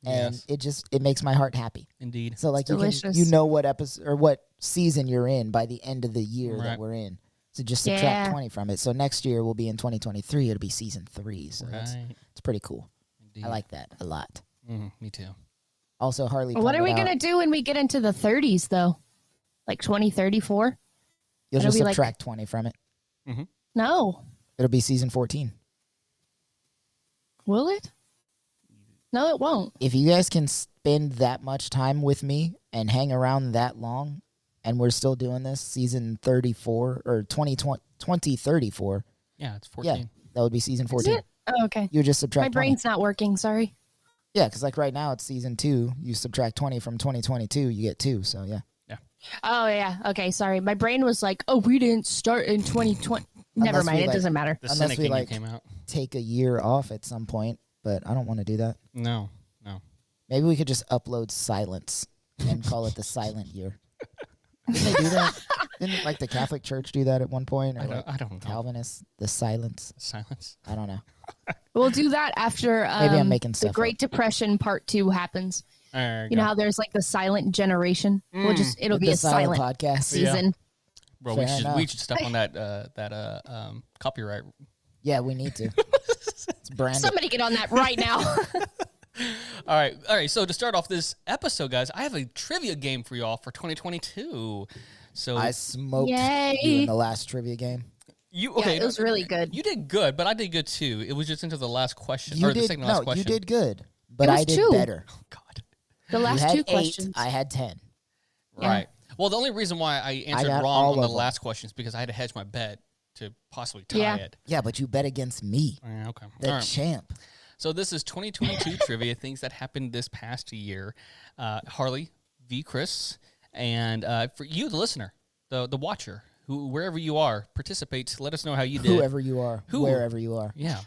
Speaker 2: and
Speaker 1: Yes.
Speaker 2: it makes my heart happy.
Speaker 1: Indeed.
Speaker 2: So like
Speaker 4: Delicious.
Speaker 2: you know what episode or what season you're in by the end of the year
Speaker 1: Right.
Speaker 2: that we're in. So just subtract
Speaker 4: Yeah.
Speaker 2: 20 from it. So next year we'll be in 2023. It'll be season 3. So
Speaker 1: Right.
Speaker 2: it's pretty cool.
Speaker 1: Indeed.
Speaker 2: I like that a lot.
Speaker 1: Me too.
Speaker 2: Also, Harley.
Speaker 4: What are we
Speaker 2: pointed
Speaker 4: gonna
Speaker 2: out,
Speaker 4: do when we get into the 30s though? Like 2034?
Speaker 2: You'll
Speaker 4: It'll
Speaker 2: just
Speaker 4: be like-
Speaker 2: subtract 20 from it.
Speaker 4: No.
Speaker 2: It'll be season 14.
Speaker 4: Will it? No, it won't.
Speaker 2: If you guys can spend that much time with me and hang around that long, and we're still doing this, season 34 or 2034,
Speaker 1: Yeah, it's 14.
Speaker 2: yeah, that would be season
Speaker 4: Is
Speaker 2: 14.
Speaker 4: it? Oh, okay.
Speaker 2: You would just
Speaker 4: My
Speaker 2: subtract 20.
Speaker 4: brain's not working. Sorry.
Speaker 2: Yeah, because like right now it's season 2. You subtract 20 from 2022, you get 2. So yeah.
Speaker 4: Oh yeah. Okay. Sorry. My brain was like, oh, we didn't start in 2020. Never
Speaker 2: Unless
Speaker 4: mind.
Speaker 2: we,
Speaker 4: It
Speaker 2: like-
Speaker 4: doesn't matter.
Speaker 1: The
Speaker 2: Unless
Speaker 1: Cynic
Speaker 2: we,
Speaker 1: King
Speaker 2: like-
Speaker 1: came out.
Speaker 2: Take a year off at some point, but I don't want to do that.
Speaker 1: No.
Speaker 2: Maybe we could just upload silence and call it the silent year. Didn't they do that? Didn't like the Catholic Church do that at one point? Or like
Speaker 1: I don't know.
Speaker 2: Calvinists, the silence.
Speaker 1: Silence.
Speaker 2: I don't know.
Speaker 4: We'll do that after
Speaker 2: Maybe I'm making
Speaker 4: the
Speaker 2: stuff
Speaker 4: Great
Speaker 2: up.
Speaker 4: Depression Part 2 happens.
Speaker 1: There
Speaker 4: You know how there's like the silent generation? It'll be
Speaker 2: The
Speaker 4: a silent
Speaker 2: podcast.
Speaker 4: season.
Speaker 1: Bro,
Speaker 2: Fair
Speaker 1: we
Speaker 2: enough.
Speaker 1: should step on that copyright.
Speaker 2: Yeah, we need to. It's branded.
Speaker 4: Somebody get on that right now.
Speaker 1: All right. So to start off this episode, guys, I have a trivia game for y'all for 2022. So
Speaker 2: I smoked
Speaker 4: Yay.
Speaker 2: you in the last trivia game.
Speaker 1: you
Speaker 4: Yeah,
Speaker 1: okay?
Speaker 4: it was really good.
Speaker 1: You did good, but I did good too. It was just into the last question
Speaker 2: You
Speaker 1: or the
Speaker 2: did
Speaker 1: second to last
Speaker 2: no,
Speaker 1: question.
Speaker 2: you did good, but
Speaker 4: It was
Speaker 2: I did
Speaker 4: 2.
Speaker 2: better.
Speaker 1: Oh God.
Speaker 4: The
Speaker 2: You
Speaker 4: last
Speaker 2: had
Speaker 4: 2
Speaker 2: 8,
Speaker 4: questions.
Speaker 2: I had 10.
Speaker 4: Yeah.
Speaker 1: Right. Well, the only reason why I answered
Speaker 2: got
Speaker 1: wrong
Speaker 2: all
Speaker 1: on the
Speaker 2: of them.
Speaker 1: last question is because I had to hedge my bet to possibly tie
Speaker 4: Yeah.
Speaker 1: it.
Speaker 2: Yeah, but you bet against me,
Speaker 1: Yeah, okay.
Speaker 2: the
Speaker 1: All right.
Speaker 2: champ.
Speaker 1: So this is 2022 trivia, things that happened this past year. Harley v. Chris, and for you, the listener, the watcher, wherever you are, participate. Let us know how you did.
Speaker 2: Whoever you are, wherever you are,
Speaker 1: Yeah,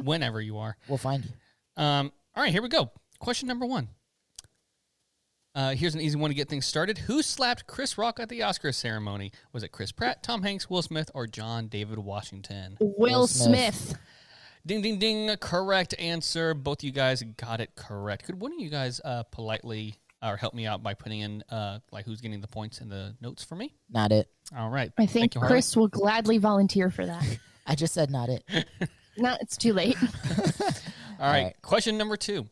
Speaker 1: whenever you are.
Speaker 2: we'll find you.
Speaker 1: All right, here we go. Question number 1. Here's an easy one to get things started. Who slapped Chris Rock at the Oscar ceremony? Was it Chris Pratt, Tom Hanks, Will Smith, or John David Washington?
Speaker 4: Will
Speaker 2: Smith.
Speaker 4: Smith.
Speaker 1: Ding, ding, ding. Correct answer. Both of you guys got it correct. Could one of you guys politely or help me out by putting in like who's getting the points in the notes for me?
Speaker 2: Not it.
Speaker 1: All right.
Speaker 4: I think
Speaker 1: Thank you, Harley.
Speaker 4: Chris will gladly volunteer for that.
Speaker 2: I just said not it.
Speaker 4: No, it's too late.
Speaker 1: All right.
Speaker 2: right.
Speaker 1: Question number 2.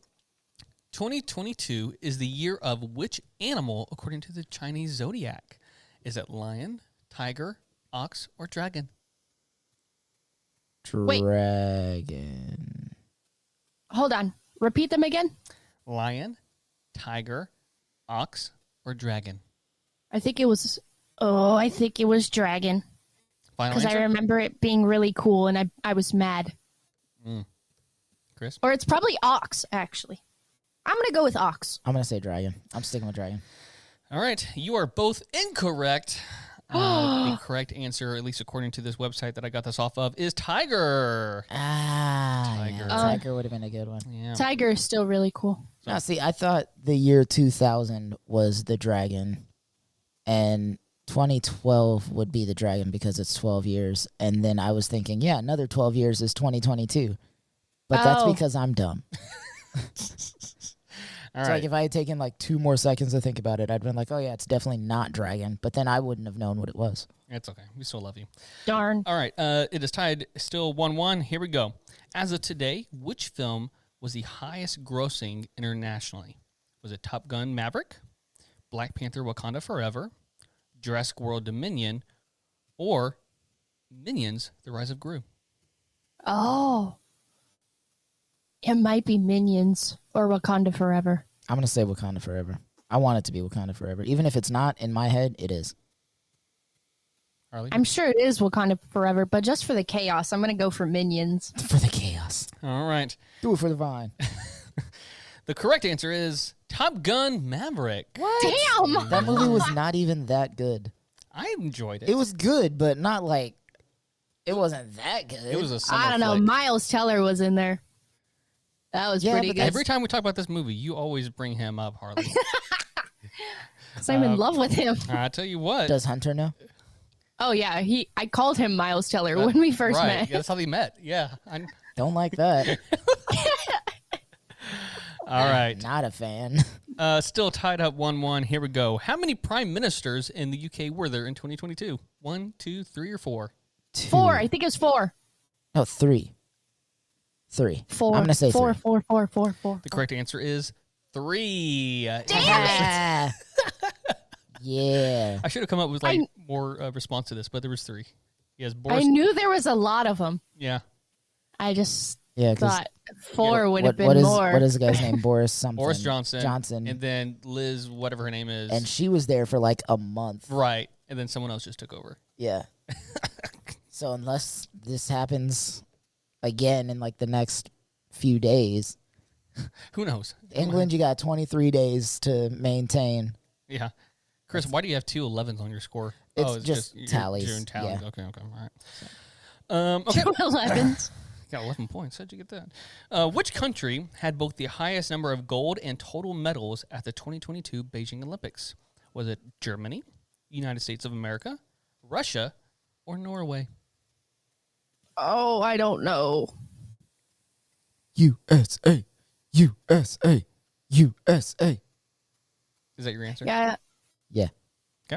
Speaker 1: 2022 is the year of which animal according to the Chinese zodiac? Is it lion, tiger, ox, or dragon?
Speaker 4: Wait.
Speaker 2: Dragon.
Speaker 4: Hold on. Repeat them again.
Speaker 1: Lion, tiger, ox, or dragon?
Speaker 4: I think it was. Oh, I think it was dragon
Speaker 1: Final
Speaker 4: because I
Speaker 1: answer?
Speaker 4: remember it being really cool, and I was mad.
Speaker 1: Chris?
Speaker 4: Or it's probably ox. Actually, I'm gonna go with ox.
Speaker 2: I'm gonna say dragon. I'm sticking with dragon.
Speaker 1: All right, you are both incorrect. The correct answer, at least according to this website that I got this off of, is tiger.
Speaker 2: Yeah,
Speaker 1: Tiger.
Speaker 2: tiger would have been a good one.
Speaker 1: Yeah.
Speaker 4: Tiger is still really cool.
Speaker 2: Now, see, I thought the year 2000 was the dragon, and 2012 would be the dragon because it's 12 years. And then I was thinking, yeah, another 12 years is 2022. But that's
Speaker 4: Oh.
Speaker 2: because I'm dumb.
Speaker 1: All
Speaker 2: It's
Speaker 1: right.
Speaker 2: like if I had taken like 2 more seconds to think about it, I'd been like, oh, yeah, it's definitely not dragon. But then I wouldn't have known what it was.
Speaker 1: It's okay. We still love you.
Speaker 4: Darn.
Speaker 1: All right. It is tied still 1-1. Here we go. As of today, which film was the highest grossing internationally? Was it Top Gun Maverick, Black Panther Wakanda Forever, Jurassic World Dominion, or Minions The Rise of Gru?
Speaker 4: Oh. It might be Minions or Wakanda Forever.
Speaker 2: I'm going to say Wakanda Forever. I want it to be Wakanda Forever. Even if it's not, in my head, it is.
Speaker 1: Harley?
Speaker 4: I'm sure it is Wakanda Forever, but just for the chaos, I'm going to go for Minions.
Speaker 2: For the chaos.
Speaker 1: All right.
Speaker 2: Do it for the vine.
Speaker 1: The correct answer is Top Gun Maverick.
Speaker 2: What?
Speaker 4: Damn!
Speaker 2: That movie was not even that good.
Speaker 1: I enjoyed it.
Speaker 2: It was good, but not like... It wasn't that good.
Speaker 1: It was a summer
Speaker 4: I don't know.
Speaker 1: flick.
Speaker 4: Miles Teller was in there. That was
Speaker 2: Yeah,
Speaker 4: pretty
Speaker 2: but
Speaker 4: good.
Speaker 1: Every time we talk about this movie, you always bring him up, Harley.
Speaker 4: 'Cause I'm in love with him.
Speaker 1: I tell you what.
Speaker 2: Does Hunter know?
Speaker 4: Oh yeah, I called him Miles Teller when we first
Speaker 1: right.
Speaker 4: met.
Speaker 1: Yeah, that's how they met. Yeah.
Speaker 2: Don't like that.
Speaker 1: All right.
Speaker 2: Not a fan.
Speaker 1: Still tied up 1-1. Here we go. How many prime ministers in the UK were there in 2022? 1, 2, 3, or 4?
Speaker 4: 4. I think it was 4.
Speaker 2: No, 3. 3.
Speaker 4: 4.
Speaker 2: I'm going to say
Speaker 4: 4.
Speaker 2: 3.
Speaker 4: 4. 4. 4. 4.
Speaker 1: The correct answer is 3.
Speaker 2: Damn it! Yeah.
Speaker 1: I should have come up with more response to this, but there was 3. Yes,
Speaker 4: I
Speaker 1: Boris.
Speaker 4: knew there was a lot of them.
Speaker 1: Yeah,
Speaker 4: I just
Speaker 2: Yeah, 'cause
Speaker 4: thought 4 would have been
Speaker 2: what is,
Speaker 4: more.
Speaker 2: What is the guy's name? Boris something.
Speaker 1: Boris Johnson.
Speaker 2: Johnson.
Speaker 1: And then Liz, whatever her name is.
Speaker 2: And she was there for like a month.
Speaker 1: Right. And then someone else just took over.
Speaker 2: Yeah. So unless this happens again in like the next few days,
Speaker 1: Who knows?
Speaker 2: England, you got 23 days to maintain.
Speaker 1: Yeah. Chris, why do you have 2 11s on your score?
Speaker 2: It's just
Speaker 1: you're
Speaker 2: tallies,
Speaker 1: doing tallies.
Speaker 2: yeah.
Speaker 1: Okay. All right. Okay.
Speaker 4: 11s.
Speaker 1: Got 11 points. How'd you get that? Which country had both the highest number of gold and total medals at the 2022 Beijing Olympics? Was it Germany, United States of America, Russia, or Norway?
Speaker 4: Oh, I don't know.
Speaker 2: USA. USA. USA.
Speaker 1: Is that your answer?
Speaker 4: Yeah,
Speaker 2: Yeah.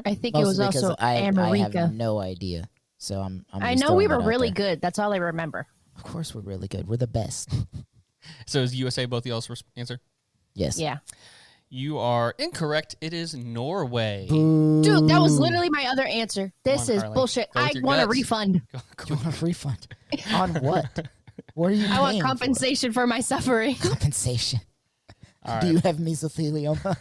Speaker 4: I think it was
Speaker 2: Mostly because
Speaker 4: also
Speaker 2: I
Speaker 4: America.
Speaker 2: have no idea. So I'm
Speaker 4: I
Speaker 2: just
Speaker 4: know we
Speaker 2: throwing
Speaker 4: were
Speaker 2: that out
Speaker 4: really
Speaker 2: there.
Speaker 4: good. That's all I remember.
Speaker 2: Of course we're really good. We're the best.
Speaker 1: So is USA both y'all's answer?
Speaker 2: Yes.
Speaker 4: Yeah.
Speaker 1: You are incorrect. It is Norway.
Speaker 4: Dude, that was literally my other answer. This
Speaker 1: on,
Speaker 4: is
Speaker 1: Harley.
Speaker 4: bullshit.
Speaker 1: Go with
Speaker 4: I
Speaker 1: your
Speaker 4: want a
Speaker 1: guts.
Speaker 4: refund.
Speaker 2: You want a refund? On what? What are you
Speaker 4: I want
Speaker 2: paying for?
Speaker 4: compensation for my suffering.
Speaker 2: Compensation.
Speaker 1: All
Speaker 2: Do
Speaker 1: right.
Speaker 2: you have mesothelioma?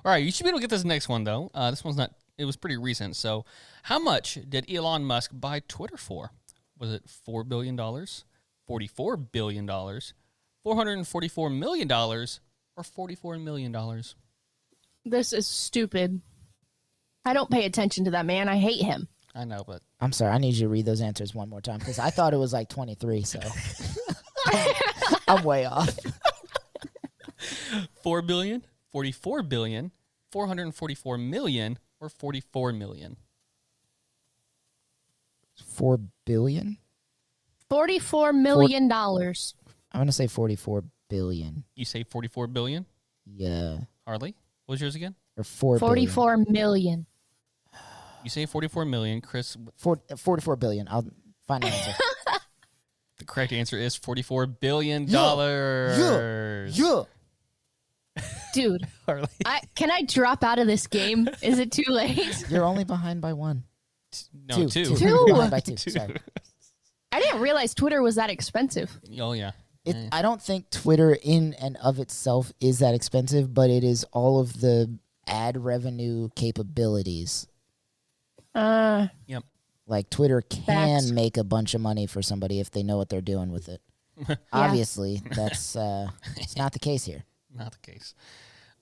Speaker 1: All right, you should be able to get this next one, though. This one's not, it was pretty recent. So, how much did Elon Musk buy Twitter for? Was it $4 billion, $44 billion, $444 million, or $44 million?
Speaker 4: This is stupid. I don't pay attention to that man. I hate him.
Speaker 1: I know, but
Speaker 2: I'm sorry. I need you to read those answers one more time because I thought it was like 23. So I'm way off.
Speaker 1: $4 billion, $44 billion, $444 million, or $44 million?
Speaker 2: 4 billion.
Speaker 4: $44 million.
Speaker 2: I'm gonna say 44 billion.
Speaker 1: You say $44 billion?
Speaker 2: Yeah,
Speaker 1: Harley, what was yours again?
Speaker 2: or 4 billion.
Speaker 4: 44 million.
Speaker 1: You say $44 million. Chris,
Speaker 2: 44 billion. I'll find an answer.
Speaker 1: the correct answer is $44 billion.
Speaker 2: Yeah.
Speaker 4: Dude,
Speaker 1: Harley.
Speaker 4: can I drop out of this game? Is it too late?
Speaker 2: You're only behind by 1.
Speaker 1: No, two.
Speaker 4: Two.
Speaker 2: You're behind by 2. Sorry.
Speaker 4: I didn't realize Twitter was that expensive.
Speaker 1: Oh, yeah.
Speaker 2: I don't think Twitter in and of itself is that expensive, but it is all of the ad revenue capabilities.
Speaker 1: Yep.
Speaker 2: Like Twitter can
Speaker 4: Facts.
Speaker 2: make a bunch of money for somebody if they know what they're doing with it. Obviously, that's it's not the case here.
Speaker 1: Not the case.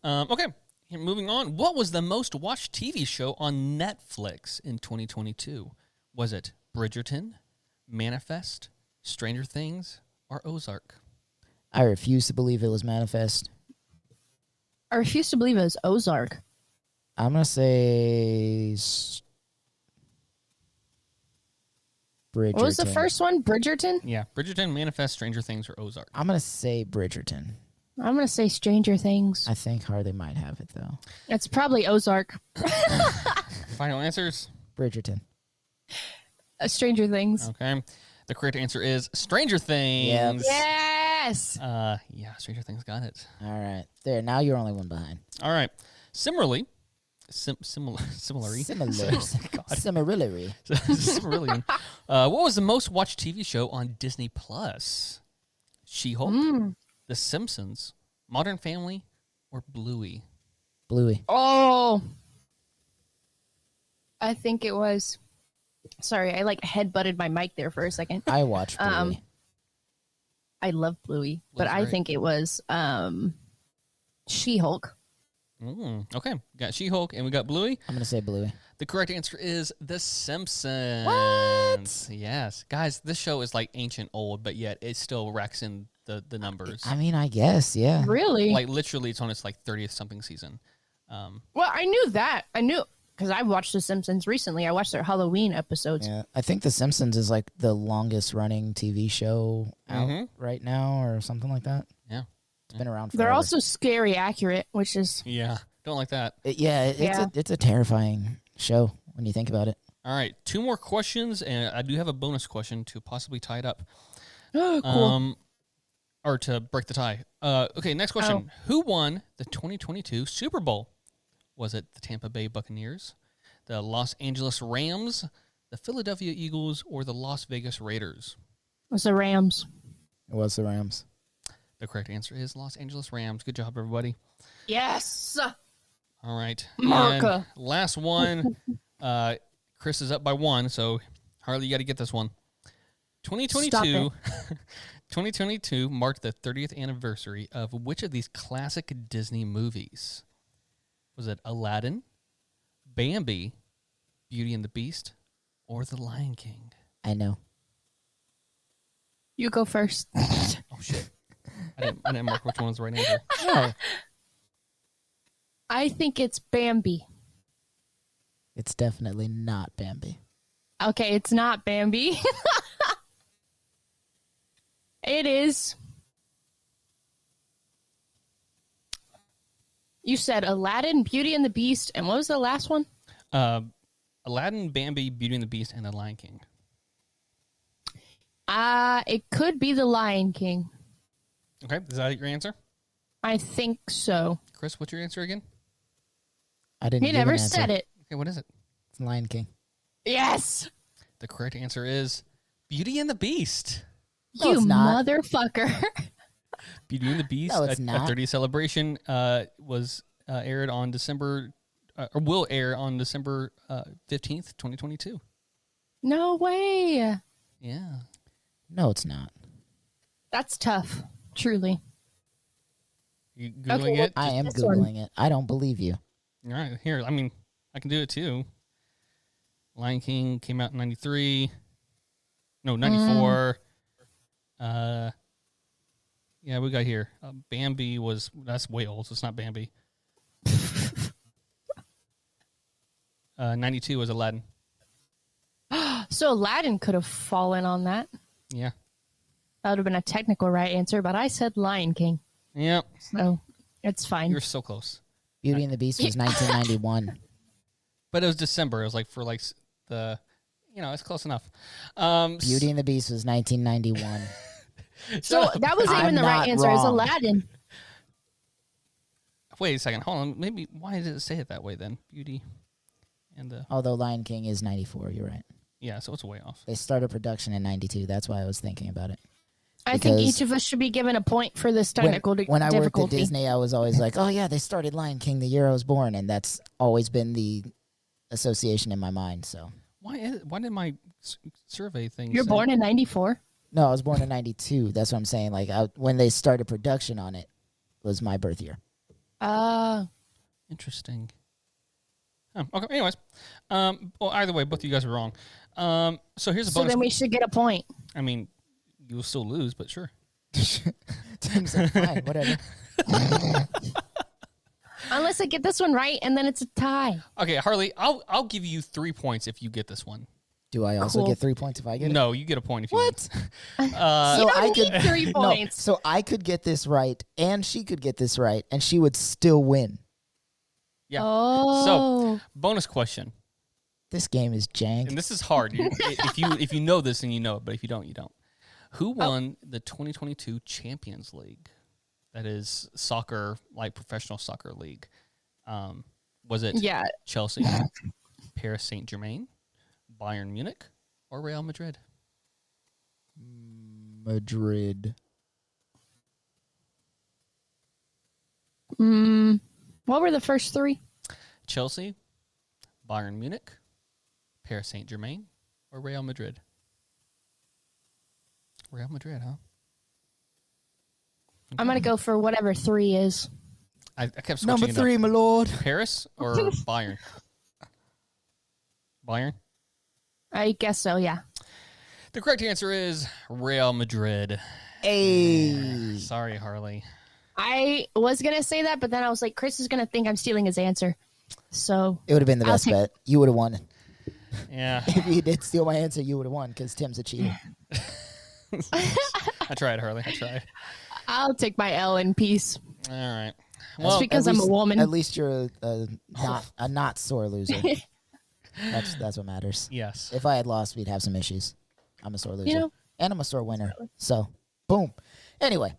Speaker 1: Okay, moving on. What was the most watched TV show on Netflix in 2022? Was it Bridgerton, Manifest, Stranger Things, or Ozark?
Speaker 2: I refuse to believe it was Manifest.
Speaker 4: I refuse to believe it was Ozark.
Speaker 2: I'm gonna say Bridgerton.
Speaker 4: What was the first one? Bridgerton?
Speaker 1: Yeah, Bridgerton, Manifest, Stranger Things, or Ozark.
Speaker 2: I'm gonna say Bridgerton.
Speaker 4: I'm going to say Stranger Things.
Speaker 2: I think Harley might have it though.
Speaker 4: It's probably Ozark.
Speaker 1: Final answers?
Speaker 2: Bridgerton.
Speaker 4: Stranger Things.
Speaker 1: Okay. The correct answer is Stranger Things.
Speaker 4: Yes.
Speaker 1: Yeah, Stranger Things got it.
Speaker 2: All right, there. Now you're only one behind.
Speaker 1: All right. Similarly, similarly.
Speaker 2: Similarly.
Speaker 1: Similarly. What was the most watched TV show on Disney Plus? She-Hulk, The Simpsons, Modern Family or Bluey?
Speaker 2: Bluey.
Speaker 4: Oh, I think it was. Sorry, I like headbutted my mic there for a second.
Speaker 2: I watched Bluey.
Speaker 4: I love Bluey, but
Speaker 1: Bluey's
Speaker 4: I
Speaker 1: great.
Speaker 4: think it was She-Hulk.
Speaker 1: Okay, got She-Hulk and we got Bluey.
Speaker 2: I'm gonna say Bluey.
Speaker 1: The correct answer is The Simpsons.
Speaker 2: What?
Speaker 1: Yes. Guys, this show is like ancient old, but yet it still racks in the numbers.
Speaker 2: I mean, I guess, yeah.
Speaker 4: Really?
Speaker 1: Like literally it's on its like 30th something season.
Speaker 4: Well, I knew that. I knew because I watched The Simpsons recently. I watched their Halloween episodes.
Speaker 2: Yeah, I think The Simpsons is like the longest running TV show out right now, or something like that.
Speaker 1: Yeah.
Speaker 2: It's been around forever.
Speaker 4: They're also scary accurate, which is
Speaker 1: Yeah. Don't like that.
Speaker 2: It's a terrifying show when you think about it.
Speaker 1: All right. 2 more questions, and I do have a bonus question to possibly tie it up.
Speaker 4: cool.
Speaker 1: Or to break the tie. Okay, next question. Who won the 2022 Super Bowl? Was it the Tampa Bay Buccaneers, the Los Angeles Rams, the Philadelphia Eagles, or the Las Vegas Raiders?
Speaker 4: It was the Rams.
Speaker 2: It was the Rams.
Speaker 1: The correct answer is Los Angeles Rams. Good job, everybody.
Speaker 4: Yes.
Speaker 1: All right.
Speaker 4: America.
Speaker 1: And last one. Chris is up by 1, so Harley, you got to get this one. 2022, 2022 marked the 30th anniversary of which of these classic Disney movies? Was it Aladdin, Bambi, Beauty and the Beast, or The Lion King?
Speaker 2: I know.
Speaker 4: You go first.
Speaker 1: Oh, shit. I didn't mark which one was the right answer.
Speaker 2: No,
Speaker 4: I think it's Bambi.
Speaker 2: it's definitely not Bambi.
Speaker 4: Okay, it's not Bambi. It is. You said Aladdin, Beauty and the Beast, and what was the last one?
Speaker 1: Aladdin, Bambi, Beauty and the Beast, and The Lion King.
Speaker 4: It could be The Lion King.
Speaker 1: Okay, is that your answer?
Speaker 4: I think so.
Speaker 1: Chris, what's your answer again?
Speaker 2: I didn't.
Speaker 4: He
Speaker 2: give
Speaker 4: never
Speaker 2: an answer.
Speaker 4: said it.
Speaker 1: Okay, what is it?
Speaker 2: It's Lion King.
Speaker 4: Yes.
Speaker 1: The correct answer is Beauty and the Beast.
Speaker 2: No,
Speaker 4: You
Speaker 2: it's not.
Speaker 4: motherfucker.
Speaker 1: Beauty and the Beast,
Speaker 2: No, it's
Speaker 1: a
Speaker 2: not.
Speaker 1: 30th celebration, was aired on December, or will air on December 15th, 2022.
Speaker 4: No way.
Speaker 1: Yeah.
Speaker 2: No, it's not.
Speaker 4: That's tough. Truly.
Speaker 1: You Googling
Speaker 4: well,
Speaker 1: it?
Speaker 2: I am
Speaker 4: this one.
Speaker 2: Googling it. I don't believe you.
Speaker 1: All right, here. I mean, I can do it too. Lion King came out in 93. No, 94. Yeah, we got here. Bambi that's way old, so it's not Bambi. 92 was Aladdin.
Speaker 4: So Aladdin could have fallen on that.
Speaker 1: Yeah.
Speaker 4: That would have been a technical right answer, but I said Lion King.
Speaker 1: Yep.
Speaker 4: So it's fine.
Speaker 1: You're so close.
Speaker 2: Beauty and the Beast was 1991.
Speaker 1: But it was December. It was like for like the, it's close enough.
Speaker 2: Beauty and the Beast was 1991.
Speaker 4: So that wasn't even
Speaker 2: I'm
Speaker 4: the right
Speaker 2: not
Speaker 4: answer. It was
Speaker 2: wrong.
Speaker 4: Aladdin.
Speaker 1: Wait a second. Hold on. Maybe why did it say it that way then? Beauty and the
Speaker 2: Although Lion King is 94, you're right.
Speaker 1: yeah. So it's way off.
Speaker 2: They started production in 92. That's why I was thinking about it.
Speaker 4: I think
Speaker 2: Because
Speaker 4: each of us should be given a point for this technical
Speaker 2: when I worked at
Speaker 4: difficulty.
Speaker 2: Disney, I was always like, oh, yeah, they started Lion King the year I was born. And that's always been the association in my mind. So,
Speaker 1: Why did my survey thing?
Speaker 4: You're
Speaker 1: say-
Speaker 4: born in 94?
Speaker 2: no, I was born in 92. That's what I'm saying. Like, when they started production on it was my birth year.
Speaker 1: Interesting. Okay. Anyways, well, either way, both of you guys are wrong. So here's a
Speaker 4: So
Speaker 1: bonus.
Speaker 4: then we should get a point.
Speaker 1: I mean, you'll still lose, but sure.
Speaker 2: Tim's like, fine, whatever.
Speaker 4: Unless I get this one right, and then it's a tie.
Speaker 1: Okay, Harley, I'll give you 3 points if you get this one.
Speaker 2: Do I also
Speaker 4: Cool.
Speaker 2: get 3 points if I get it?
Speaker 1: No, you get a point if you
Speaker 2: What?
Speaker 4: You
Speaker 2: So
Speaker 4: don't
Speaker 2: I
Speaker 4: need
Speaker 2: could
Speaker 4: 3
Speaker 2: No,
Speaker 4: points.
Speaker 2: so I could get this right, and she could get this right, and she would still win.
Speaker 1: Yeah.
Speaker 4: Oh.
Speaker 1: Bonus question,
Speaker 2: This game is jank.
Speaker 1: and this is hard. If you know this, then you know it, but if you don't, you don't. Who won the 2022 Champions League? That is soccer, like professional soccer league. Was it
Speaker 4: Yeah.
Speaker 1: Chelsea, Paris Saint-Germain, Bayern Munich, or Real Madrid?
Speaker 2: Madrid.
Speaker 4: What were the first three?
Speaker 1: Chelsea, Bayern Munich, Paris Saint-Germain, or Real Madrid? Real Madrid, huh?
Speaker 4: I'm going to go for whatever 3 is.
Speaker 1: I kept switching
Speaker 2: Number
Speaker 1: it up.
Speaker 2: 3, my lord.
Speaker 1: Paris or Bayern? Bayern?
Speaker 4: I guess so, yeah.
Speaker 1: The correct answer is Real Madrid.
Speaker 2: Hey.
Speaker 1: Sorry, Harley.
Speaker 4: I was going to say that, but then I was like, Chris is going to think I'm stealing his answer. So
Speaker 2: It would have been the
Speaker 4: I'll
Speaker 2: best
Speaker 4: take-
Speaker 2: bet. You would have won.
Speaker 1: Yeah.
Speaker 2: If you did steal my answer, you would have won because Tim's a cheater.
Speaker 1: I tried, Harley. I tried.
Speaker 4: I'll take my L in peace.
Speaker 1: All right.
Speaker 4: Well,
Speaker 1: Well,
Speaker 4: because
Speaker 2: At
Speaker 4: I'm a
Speaker 2: least-
Speaker 4: woman.
Speaker 2: At least you're a not sore loser. That's what matters.
Speaker 1: yes.
Speaker 2: If I had lost, we'd have some issues. I'm a sore loser.
Speaker 4: You know-
Speaker 2: And I'm a sore winner. So, boom. Anyway,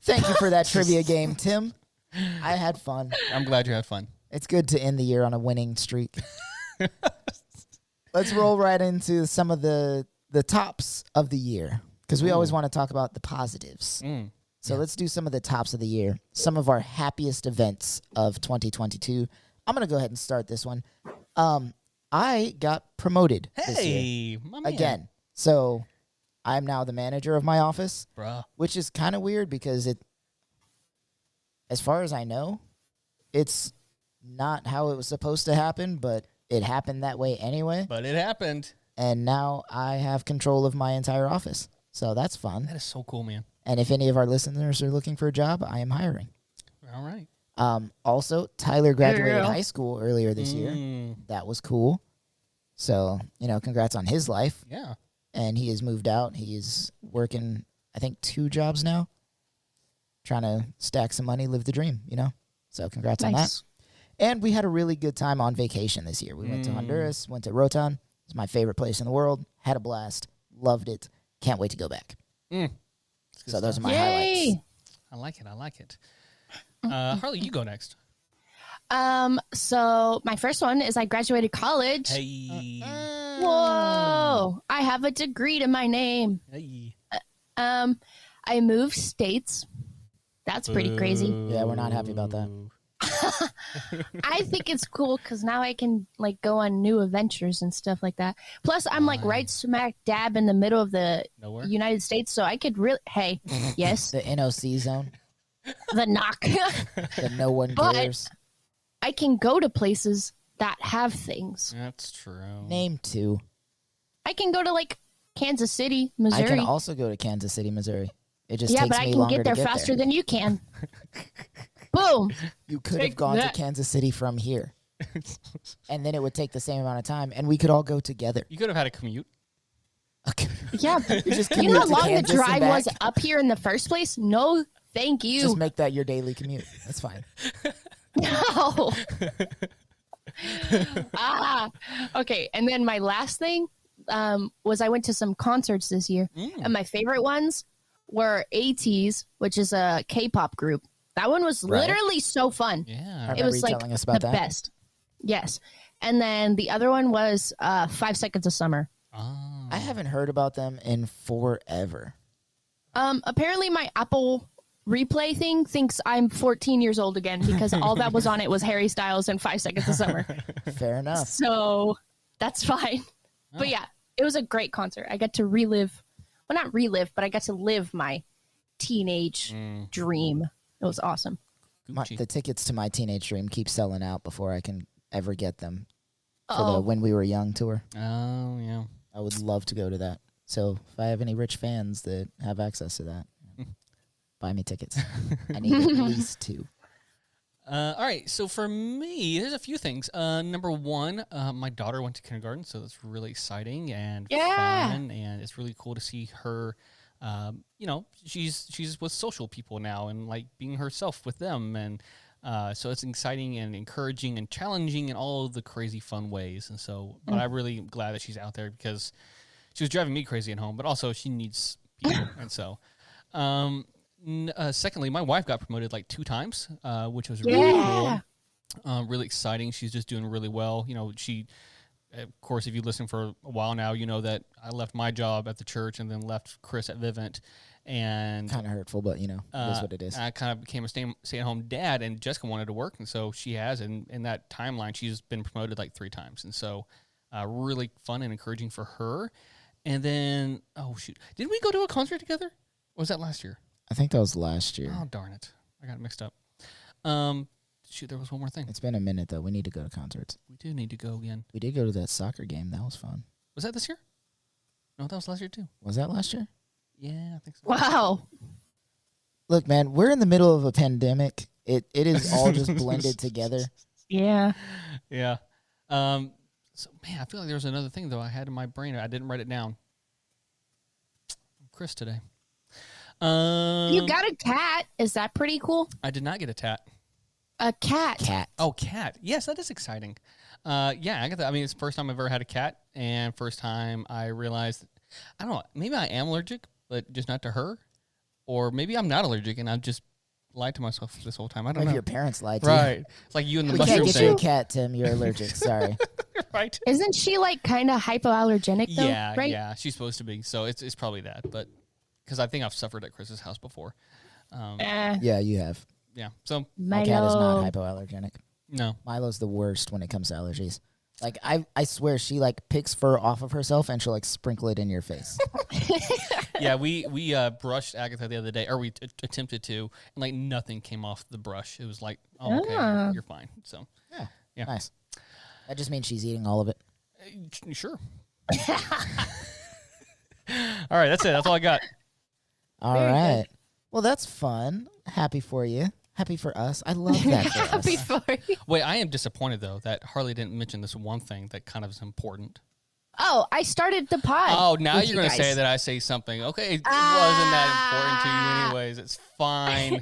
Speaker 2: thank you for that trivia game, Tim. I had fun.
Speaker 1: I'm glad you had fun.
Speaker 2: It's good to end the year on a winning streak. Let's roll right into some of the tops of the year because we always want to talk about the positives. So let's do some of the tops of the year, some of our happiest events of 2022. I'm going to go ahead and start this one. I got promoted this year
Speaker 1: Hey, my man.
Speaker 2: again. So I'm now the manager of my office,
Speaker 1: Bruh.
Speaker 2: which is kind of weird because as far as I know, it's not how it was supposed to happen, but it happened that way anyway.
Speaker 1: But it happened.
Speaker 2: And now I have control of my entire office. So that's fun.
Speaker 1: That is so cool, man.
Speaker 2: And if any of our listeners are looking for a job, I am hiring.
Speaker 1: All right.
Speaker 2: Also, Tyler graduated
Speaker 4: Yeah.
Speaker 2: high school earlier this year. That was cool. So, congrats on his life.
Speaker 1: Yeah.
Speaker 2: And he has moved out. He is working, I think, 2 jobs now. Trying to stack some money, live the dream, So congrats on that.
Speaker 4: Nice.
Speaker 2: And we had a really good time on vacation this year. We went to Honduras, went to Rotan. It's my favorite place in the world. Had a blast. Loved it. Can't wait to go back. So those are my highlights.
Speaker 4: Yay!
Speaker 1: I like it. I like it. Harley, you go next.
Speaker 4: So my first one is I graduated college.
Speaker 1: Hey.
Speaker 4: Whoa! I have a degree to my name.
Speaker 1: Hey.
Speaker 4: I moved states. That's pretty crazy.
Speaker 2: Yeah, we're not happy about that.
Speaker 4: I think it's cool because now I can go on new adventures and stuff like that. Plus, I'm right smack dab in the middle of the
Speaker 1: Nowhere?
Speaker 4: United States, so I could really. Hey, yes,
Speaker 2: The NOC zone
Speaker 4: the knock.
Speaker 2: that no one
Speaker 4: But-
Speaker 2: cares.
Speaker 4: I can go to places that have things.
Speaker 1: That's true.
Speaker 2: Name 2.
Speaker 4: I can go to Kansas City,
Speaker 2: I
Speaker 4: Missouri.
Speaker 2: can also go to Kansas City, Missouri. It just
Speaker 4: Yeah,
Speaker 2: takes
Speaker 4: but I
Speaker 2: me
Speaker 4: can
Speaker 2: longer
Speaker 4: get there
Speaker 2: to get
Speaker 4: faster
Speaker 2: there.
Speaker 4: than you can. Boom.
Speaker 2: You could have
Speaker 4: Take
Speaker 2: gone
Speaker 4: that.
Speaker 2: to Kansas City from here. And then it would take the same amount of time, and we could all go together.
Speaker 1: You could have had a commute.
Speaker 2: Okay.
Speaker 4: Yeah, but
Speaker 2: You just
Speaker 4: you know how
Speaker 2: commute to
Speaker 4: long the
Speaker 2: Kansas and
Speaker 4: drive
Speaker 2: back.
Speaker 4: was up here in the first place? No, thank you.
Speaker 2: Just make that your daily commute. That's fine.
Speaker 4: No. Okay. And then my last thing was I went to some concerts this year, and my favorite ones were ATEEZ, which is a K-pop group. That one was
Speaker 2: Right.
Speaker 4: literally so fun.
Speaker 1: Yeah.
Speaker 2: I
Speaker 4: It
Speaker 2: remember
Speaker 4: was
Speaker 2: you
Speaker 4: like
Speaker 2: telling us about
Speaker 4: the
Speaker 2: that.
Speaker 4: best. Yes. And then the other one was 5 Seconds of Summer.
Speaker 1: Oh.
Speaker 2: I haven't heard about them in forever.
Speaker 4: Apparently my Apple replay thing thinks I'm 14 years old again because all that was on it was Harry Styles and 5 Seconds of Summer.
Speaker 2: Fair enough.
Speaker 4: So that's fine. But yeah, it was a great concert. I got to relive, well, not relive, but I got to live my teenage dream. It was awesome.
Speaker 1: Gucci.
Speaker 2: The tickets to my teenage dream keep selling out before I can ever get them for the
Speaker 4: Oh,
Speaker 2: When We Were Young tour.
Speaker 1: Oh, yeah.
Speaker 2: I would love to go to that. So if I have any rich fans that have access to that, buy me tickets. I need at least 2.
Speaker 1: All right. So for me, there's a few things. Number one, my daughter went to kindergarten, so that's really exciting and
Speaker 4: Yeah.
Speaker 1: fun, and it's really cool to see her. She's with social people now and being herself with them, and so it's exciting and encouraging and challenging in all of the crazy fun ways. And so, but I'm really glad that she's out there because she was driving me crazy at home, but also she needs people, and so. Secondly, my wife got promoted 2 times, which was really
Speaker 4: Yeah.
Speaker 1: cool. Really exciting. She's just doing really well. She, of course, if you listen for a while now, you know that I left my job at the church and then left Chris at Vivint. and
Speaker 2: Kind of hurtful, but it is what it is.
Speaker 1: I kind of became a stay-at-home dad, and Jessica wanted to work, and so she has. And in that timeline, she's been promoted like 3 times, and so really fun and encouraging for her. And then, oh shoot, didn't we go to a concert together? Or was that last year?
Speaker 2: I think that was last year.
Speaker 1: Oh darn it, I got it mixed up. Shoot, there was one more thing.
Speaker 2: It's been a minute though. We need to go to concerts.
Speaker 1: We do need to go again.
Speaker 2: We did go to that soccer game. That was fun.
Speaker 1: Was that this year? No, that was last year too.
Speaker 2: Was that last year?
Speaker 1: Yeah, I think so.
Speaker 4: Wow.
Speaker 2: Look, man, we're in the middle of a pandemic. It is all just blended together.
Speaker 4: Yeah.
Speaker 1: Yeah. So man, I feel like there was another thing though I had in my brain. I didn't write it down. Chris today.
Speaker 4: You got a cat. Is that pretty cool?
Speaker 1: I did not get a tat.
Speaker 4: A cat.
Speaker 2: Cat.
Speaker 1: Oh, cat. Yes, that is exciting. Yeah, I got that. I mean, it's the first time I've ever had a cat, and first time I realized, I don't know, maybe I am allergic, but just not to her, or maybe I'm not allergic and I've just lied to myself this whole time. I don't
Speaker 2: Maybe
Speaker 1: know.
Speaker 2: your parents lied to you.
Speaker 1: Right. It's like you and the
Speaker 2: We can't
Speaker 1: mushroom
Speaker 2: get
Speaker 1: thing.
Speaker 2: you a cat, Tim. You're allergic. Sorry.
Speaker 1: Right.
Speaker 4: Isn't she like kind of hypoallergenic though?
Speaker 1: Yeah,
Speaker 4: right?
Speaker 1: yeah. She's supposed to be, so it's probably that, but because I think I've suffered at Chris's house before.
Speaker 2: Yeah, you have.
Speaker 1: Yeah. So
Speaker 2: My cat is not
Speaker 4: Milo.
Speaker 2: hypoallergenic.
Speaker 1: no.
Speaker 2: Milo's the worst when it comes to allergies. Like I swear she like picks fur off of herself and she'll like sprinkle it in your face.
Speaker 1: Yeah, we brushed Agatha the other day, or we attempted to, and like nothing came off the brush. It was like, oh, okay, you're fine. So Yeah.
Speaker 2: Nice. That just means she's eating all of it.
Speaker 1: sure. All right, that's it. That's all I got.
Speaker 2: All right. Well, that's fun. Happy for you. Happy for us. I love that for us.
Speaker 4: Happy for you.
Speaker 1: Wait, I am disappointed though that Harley didn't mention this one thing that kind of is important.
Speaker 4: Oh, I started the pod.
Speaker 1: Oh, now
Speaker 4: with
Speaker 1: you're
Speaker 4: you
Speaker 1: going to
Speaker 4: guys.
Speaker 1: say that I say something. Okay, it wasn't that important to you anyways. It's fine.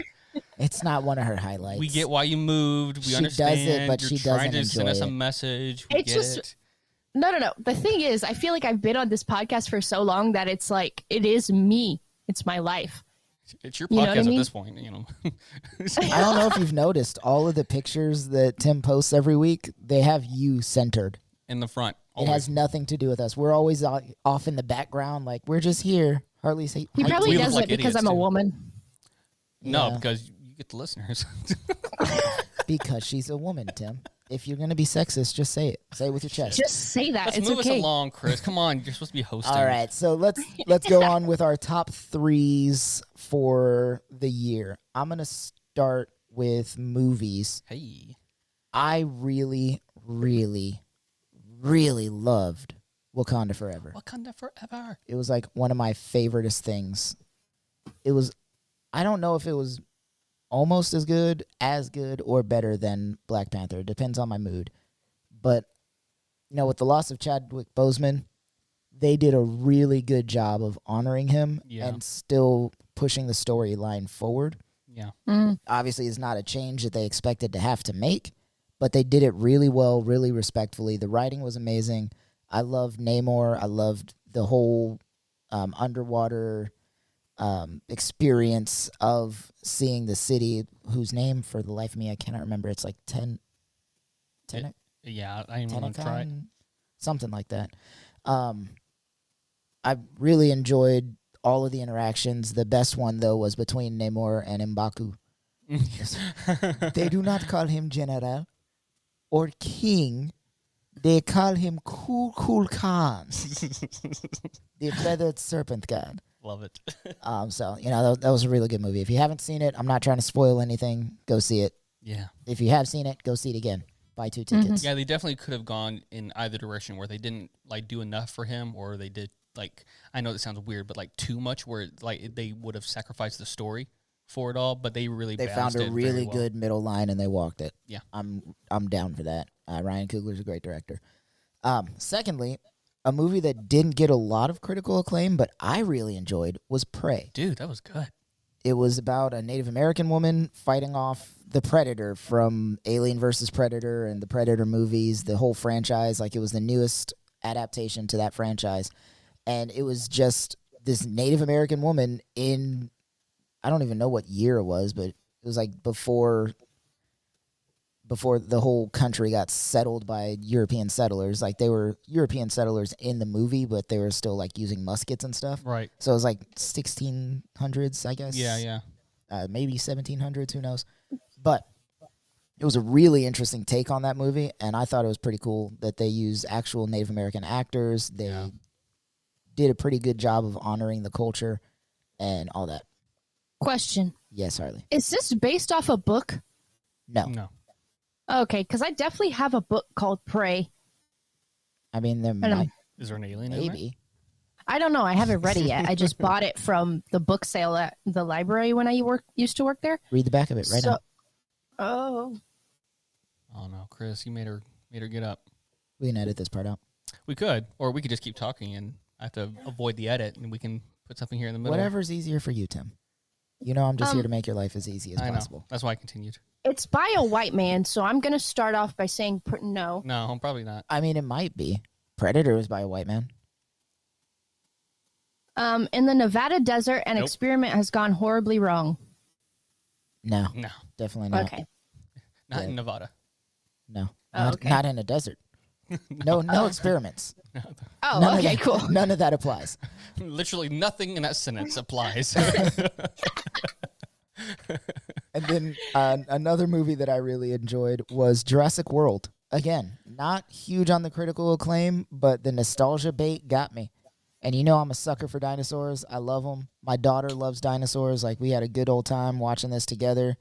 Speaker 2: It's not one of her highlights.
Speaker 1: We get why you moved. We
Speaker 2: She
Speaker 1: understand.
Speaker 2: does it, but
Speaker 1: you're
Speaker 2: she
Speaker 1: trying
Speaker 2: doesn't
Speaker 1: to send us
Speaker 2: enjoy
Speaker 1: a
Speaker 2: it.
Speaker 1: message. We
Speaker 4: It's
Speaker 1: get
Speaker 4: just-
Speaker 1: it.
Speaker 4: No. The thing is, I feel like I've been on this podcast for so long that it's like, it is me. It's my life.
Speaker 1: It's your
Speaker 4: You know
Speaker 1: podcast
Speaker 4: what I
Speaker 1: at
Speaker 4: mean?
Speaker 1: this point,
Speaker 2: I don't know if you've noticed all of the pictures that Tim posts every week, they have you centered.
Speaker 1: in the front.
Speaker 2: It
Speaker 1: always.
Speaker 2: has nothing to do with us. We're always off in the background, like we're just here. Harley's
Speaker 4: He probably
Speaker 1: We look
Speaker 4: does
Speaker 1: like
Speaker 4: it because
Speaker 1: idiots,
Speaker 4: I'm a
Speaker 1: too.
Speaker 4: woman.
Speaker 1: No,
Speaker 2: Yeah.
Speaker 1: because you get the listeners.
Speaker 2: because she's a woman, Tim. If you're gonna be sexist, just say it. Say it with your chest.
Speaker 4: Just say that.
Speaker 1: Let's
Speaker 4: it's
Speaker 1: move
Speaker 4: okay.
Speaker 1: us along, Chris. Come on, you're supposed to be hosting.
Speaker 2: All right, so let's go on with our top threes for the year. I'm gonna start with movies.
Speaker 1: Hey.
Speaker 2: I really, really, really loved Wakanda Forever.
Speaker 1: Wakanda forever.
Speaker 2: It was like one of my favoriteest things. It was, I don't know if it was almost as good, or better than Black Panther. It depends on my mood. But, with the loss of Chadwick Boseman, they did a really good job of honoring him
Speaker 1: Yeah.
Speaker 2: and still pushing the storyline forward.
Speaker 1: Yeah.
Speaker 2: Obviously, it's not a change that they expected to have to make, but they did it really well, really respectfully. The writing was amazing. I loved Namor. I loved the whole underwater experience of seeing the city, whose name, for the life of me, I cannot remember. It's like
Speaker 1: Yeah, I didn't want to try it.
Speaker 2: something like that. I really enjoyed all of the interactions. The best one, though, was between Namor and M'Baku. They do not call him General or King. They call him Cool Khan, the feathered serpent god.
Speaker 1: Love it.
Speaker 2: So, that was a really good movie. If you haven't seen it, I'm not trying to spoil anything. Go see it.
Speaker 1: Yeah.
Speaker 2: If you have seen it, go see it again. Buy 2 tickets.
Speaker 1: Yeah, they definitely could have gone in either direction where they didn't like do enough for him, or they did like, I know that sounds weird, but like too much where like they would have sacrificed the story for it all, but they really
Speaker 2: They
Speaker 1: balanced
Speaker 2: found a
Speaker 1: it very
Speaker 2: really
Speaker 1: well.
Speaker 2: good middle line and they walked it.
Speaker 1: Yeah.
Speaker 2: I'm down for that. Ryan Coogler's a great director. Secondly, a movie that didn't get a lot of critical acclaim, but I really enjoyed, was Prey.
Speaker 1: Dude, that was good.
Speaker 2: It was about a Native American woman fighting off the Predator from Alien vs. Predator and the Predator movies, the whole franchise. Like, it was the newest adaptation to that franchise. And it was just this Native American woman in, I don't even know what year it was, but it was like before before the whole country got settled by European settlers. Like, they were European settlers in the movie, but they were still, like, using muskets and stuff.
Speaker 1: Right.
Speaker 2: So it was, like, 1600s, I guess.
Speaker 1: Yeah.
Speaker 2: Maybe 1700s, who knows. But it was a really interesting take on that movie, and I thought it was pretty cool that they used actual Native American actors. They did a pretty good job of honoring the culture and all that.
Speaker 4: Question.
Speaker 2: Yes, Harley.
Speaker 4: Is this based off a book?
Speaker 2: No.
Speaker 4: Okay, because I definitely have a book called Prey.
Speaker 2: I mean, there
Speaker 4: I don't-
Speaker 2: might,
Speaker 1: Is there an alien in it?
Speaker 2: maybe.
Speaker 4: I don't know. I haven't read it yet. I just bought it from the book sale at the library when I used to work there.
Speaker 2: Read the back of it right now.
Speaker 4: Oh.
Speaker 1: Oh no, Chris, you made her get up.
Speaker 2: We can edit this part out.
Speaker 1: We could, or we could just keep talking and I have to avoid the edit, and we can put something here in the middle.
Speaker 2: Whatever's easier for you, Tim. You know I'm just here to make your life as easy as
Speaker 1: I know.
Speaker 2: possible.
Speaker 1: That's why I continued.
Speaker 4: It's by a white man, so I'm going to start off by saying no.
Speaker 1: No, probably not.
Speaker 2: I mean, it might be. Predator is by a white man.
Speaker 4: In the Nevada desert, an
Speaker 1: Nope.
Speaker 4: experiment has gone horribly wrong.
Speaker 2: No,
Speaker 1: No,
Speaker 2: definitely not.
Speaker 4: Okay.
Speaker 1: not
Speaker 2: Yeah.
Speaker 1: in Nevada.
Speaker 2: No,
Speaker 4: Oh,
Speaker 2: not,
Speaker 4: okay.
Speaker 2: not in a desert. No experiments.
Speaker 4: Oh,
Speaker 2: None
Speaker 4: okay,
Speaker 2: of that,
Speaker 4: cool.
Speaker 2: None of that applies.
Speaker 1: Literally nothing in that sentence applies.
Speaker 2: And then another movie that I really enjoyed was Jurassic World. Again, not huge on the critical acclaim, but the nostalgia bait got me. And you know I'm a sucker for dinosaurs. I love them. My daughter loves dinosaurs. Like, we had a good old time watching this together.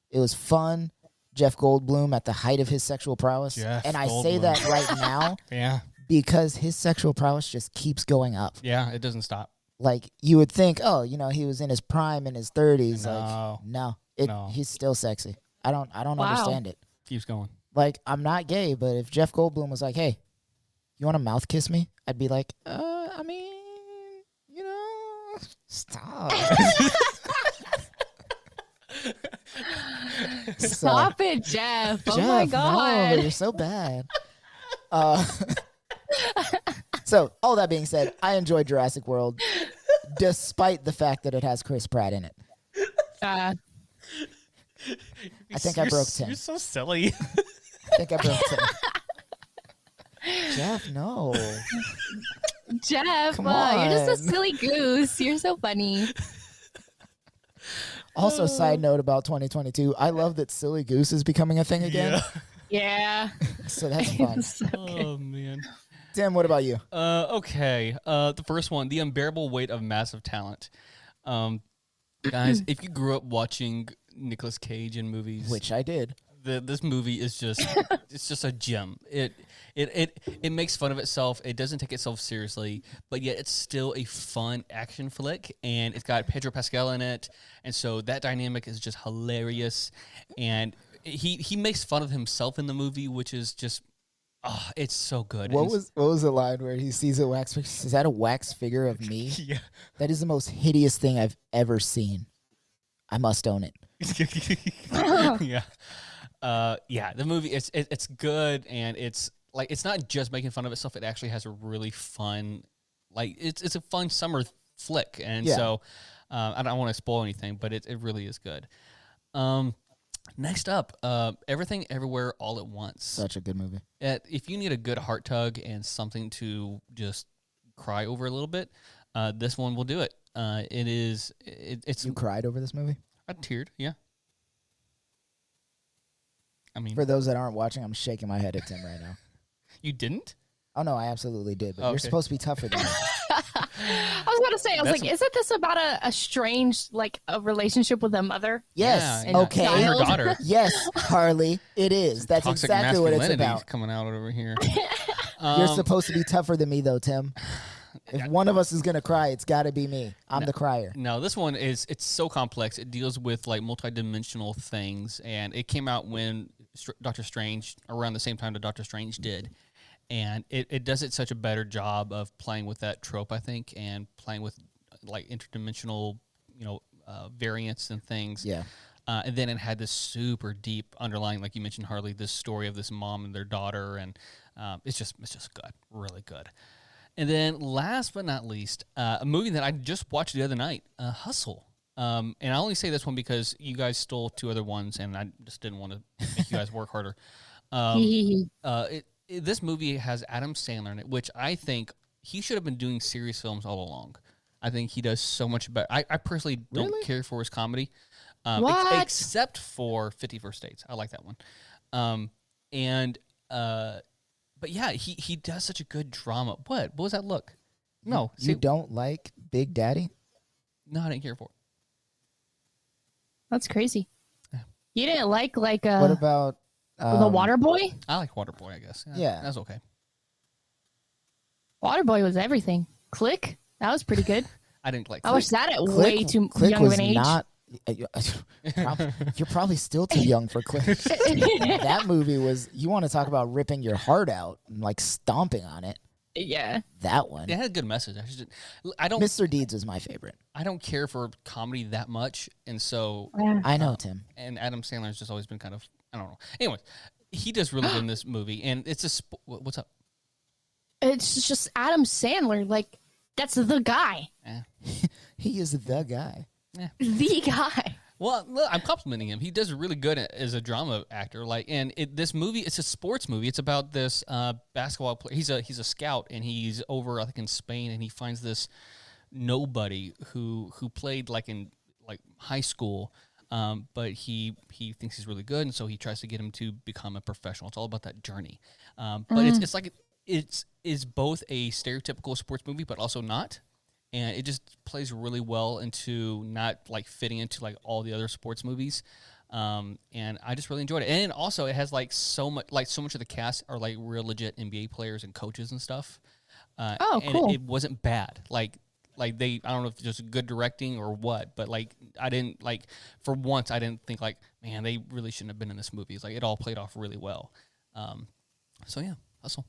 Speaker 2: It was fun. Jeff Goldblum at the height of his sexual prowess.
Speaker 1: Jeff
Speaker 2: And I say
Speaker 1: Goldblum.
Speaker 2: that right now
Speaker 1: Yeah,
Speaker 2: because his sexual prowess just keeps going up.
Speaker 1: yeah, it doesn't stop.
Speaker 2: Like, you would think, oh, you know, he was in his prime in his 30s.
Speaker 1: No.
Speaker 2: Like, no.
Speaker 1: No.
Speaker 2: He's still sexy. I don't
Speaker 4: Wow.
Speaker 2: understand it.
Speaker 1: Keeps going.
Speaker 2: Like, I'm not gay, but if Jeff Goldblum was like, hey, you want to mouth kiss me? I'd be like, I mean, you know, stop.
Speaker 4: Stop it, Jeff. Oh
Speaker 2: Jeff,
Speaker 4: my
Speaker 2: no,
Speaker 4: God.
Speaker 2: you're so bad. So, all that being said, I enjoyed Jurassic World, despite the fact that it has Chris Pratt in it. I think I broke Tim.
Speaker 1: You're so silly.
Speaker 2: I think I broke Tim. Jeff, no.
Speaker 4: Jeff,
Speaker 2: Come
Speaker 4: you're just a
Speaker 2: on.
Speaker 4: silly goose. You're so funny.
Speaker 2: Also, side note about 2022, I love that Silly Goose is becoming a thing again.
Speaker 4: Yeah.
Speaker 2: So that's fun.
Speaker 1: Oh man.
Speaker 2: Tim, what about you?
Speaker 1: Okay. The first one, The Unbearable Weight of Massive Talent. Guys, if you grew up watching Nicolas Cage in movies,
Speaker 2: Which I did.
Speaker 1: this movie is just it's just a gem. It makes fun of itself. It doesn't take itself seriously, but yet it's still a fun action flick, and it's got Pedro Pascal in it, and so that dynamic is just hilarious. And he makes fun of himself in the movie, which is just it's so good.
Speaker 2: What
Speaker 1: And
Speaker 2: was the line where he sees a wax figure? Is that a wax figure of me?
Speaker 1: yeah.
Speaker 2: That is the most hideous thing I've ever seen. I must own it.
Speaker 1: Yeah. Yeah, the movie it's good, and it's like it's not just making fun of itself. It actually has a really fun, like it's a fun summer flick, and
Speaker 2: Yeah.
Speaker 1: so I don't want to spoil anything, but it really is good. Next up, Everything Everywhere All at Once.
Speaker 2: Such a good movie.
Speaker 1: If you need a good heart tug and something to just cry over a little bit, this one will do it. It's
Speaker 2: You cried over this movie?
Speaker 1: I teared, yeah. I mean,
Speaker 2: For those that aren't watching, I'm shaking my head at Tim right now.
Speaker 1: you didn't?
Speaker 2: Oh, no, I absolutely did. But you're
Speaker 1: Okay.
Speaker 2: supposed to be tougher than me.
Speaker 4: I was going to say,
Speaker 1: That's
Speaker 4: like, isn't this about a strange, like, a relationship with a mother?
Speaker 2: Yes.
Speaker 1: Yeah,
Speaker 2: Okay.
Speaker 1: and her
Speaker 4: Child.
Speaker 1: daughter.
Speaker 2: Yes, Harley, it is. That's
Speaker 1: Toxic
Speaker 2: exactly what it's
Speaker 1: masculinity
Speaker 2: about.
Speaker 1: coming out over here.
Speaker 2: You're supposed to be tougher than me, though, Tim. If one of us is going to cry, it's got to be me. I'm the crier.
Speaker 1: No, this one it's so complex. It deals with like multidimensional things, and it came out when Doctor Strange, around the same time that Doctor Strange did, and it does it such a better job of playing with that trope, I think, and playing with like interdimensional, variants and things.
Speaker 2: Yeah.
Speaker 1: And then it had this super deep underlying, like you mentioned, Harley, this story of this mom and their daughter, and it's just good, really good. And then last but not least, a movie that I just watched the other night, Hustle. And I only say this one because you guys stole two other ones, and I just didn't want to make you guys work harder. This movie has Adam Sandler in it, which I think he should have been doing serious films all along. I think he does so much better. I personally don't care for his comedy, except for 50 First Dates. I like that one. But yeah, he does such a good drama. What was that look? No.
Speaker 2: You don't like Big Daddy?
Speaker 1: No, I didn't care for it.
Speaker 4: That's crazy.
Speaker 1: Yeah.
Speaker 4: You didn't like
Speaker 2: what about
Speaker 4: The Water Boy?
Speaker 1: I like Waterboy, I guess.
Speaker 2: Yeah.
Speaker 1: That's okay.
Speaker 4: Waterboy was everything. Click? That was pretty good.
Speaker 1: I didn't like
Speaker 4: I
Speaker 1: Click.
Speaker 4: watched that at way too
Speaker 2: Click
Speaker 4: young of
Speaker 2: was
Speaker 4: an age.
Speaker 2: not. You're probably still too young for Click. That movie was. You want to talk about ripping your heart out and like stomping on it?
Speaker 4: Yeah.
Speaker 2: That one.
Speaker 1: It had a good message. I don't.
Speaker 2: Mr. Deeds was my favorite.
Speaker 1: I don't care for comedy that much, and so
Speaker 2: I know, Tim.
Speaker 1: And Adam Sandler's just always been kind of, I don't know. Anyways, he does really good in this movie, and it's what's up?
Speaker 4: It's just Adam Sandler. Like, that's the guy.
Speaker 2: He is the guy.
Speaker 4: The guy.
Speaker 1: Well, look, I'm complimenting him. He does really good as a drama actor. Like, and this movie, it's a sports movie. It's about this basketball player. He's a scout, and he's over, I think, in Spain, and he finds this nobody who played in high school, but he thinks he's really good, and so he tries to get him to become a professional. It's all about that journey. But it's both a stereotypical sports movie, but also not. And it just plays really well into not fitting into all the other sports movies, and I just really enjoyed it. And also, it has so much of the cast are real legit NBA players and coaches and stuff.
Speaker 4: Cool.
Speaker 1: And it wasn't bad. I don't know if it's just good directing or what, but I didn't for once I didn't think man, they really shouldn't have been in this movie. It's it all played off really well. So yeah, hustle.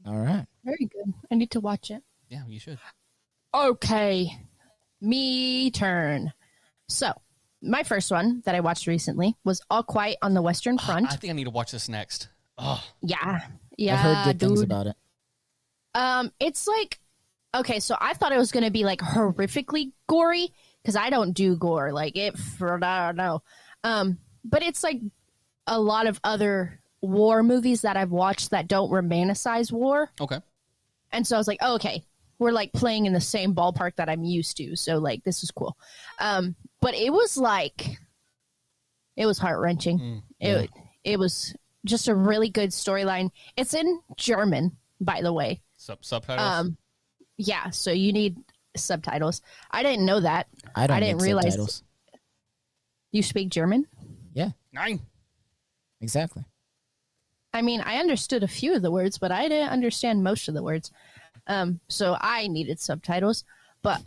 Speaker 2: All right.
Speaker 4: Very good. I need to watch it.
Speaker 1: Yeah, you should.
Speaker 4: Okay, me turn. So, my first one that I watched recently was All Quiet on the Western Front.
Speaker 1: I think I need to watch this next. Oh,
Speaker 4: yeah,
Speaker 2: I've heard good things about it.
Speaker 4: It's okay, so I thought it was going to be horrifically gory because I don't do gore. I don't know. But it's a lot of other war movies that I've watched that don't romanticize war.
Speaker 1: okay.
Speaker 4: And so I was like, oh, okay, we're playing in the same ballpark that I'm used to. So this is cool. But it was it was heart wrenching.
Speaker 2: Yeah.
Speaker 4: It was just a really good storyline. It's in German, by the way.
Speaker 1: Subtitles.
Speaker 4: Yeah. So you need subtitles. I didn't know that.
Speaker 2: I
Speaker 4: didn't
Speaker 2: need
Speaker 4: realize
Speaker 2: subtitles.
Speaker 4: you speak German.
Speaker 2: Yeah.
Speaker 1: 9.
Speaker 2: Exactly.
Speaker 4: I mean, I understood a few of the words, but I didn't understand most of the words. So I needed subtitles, but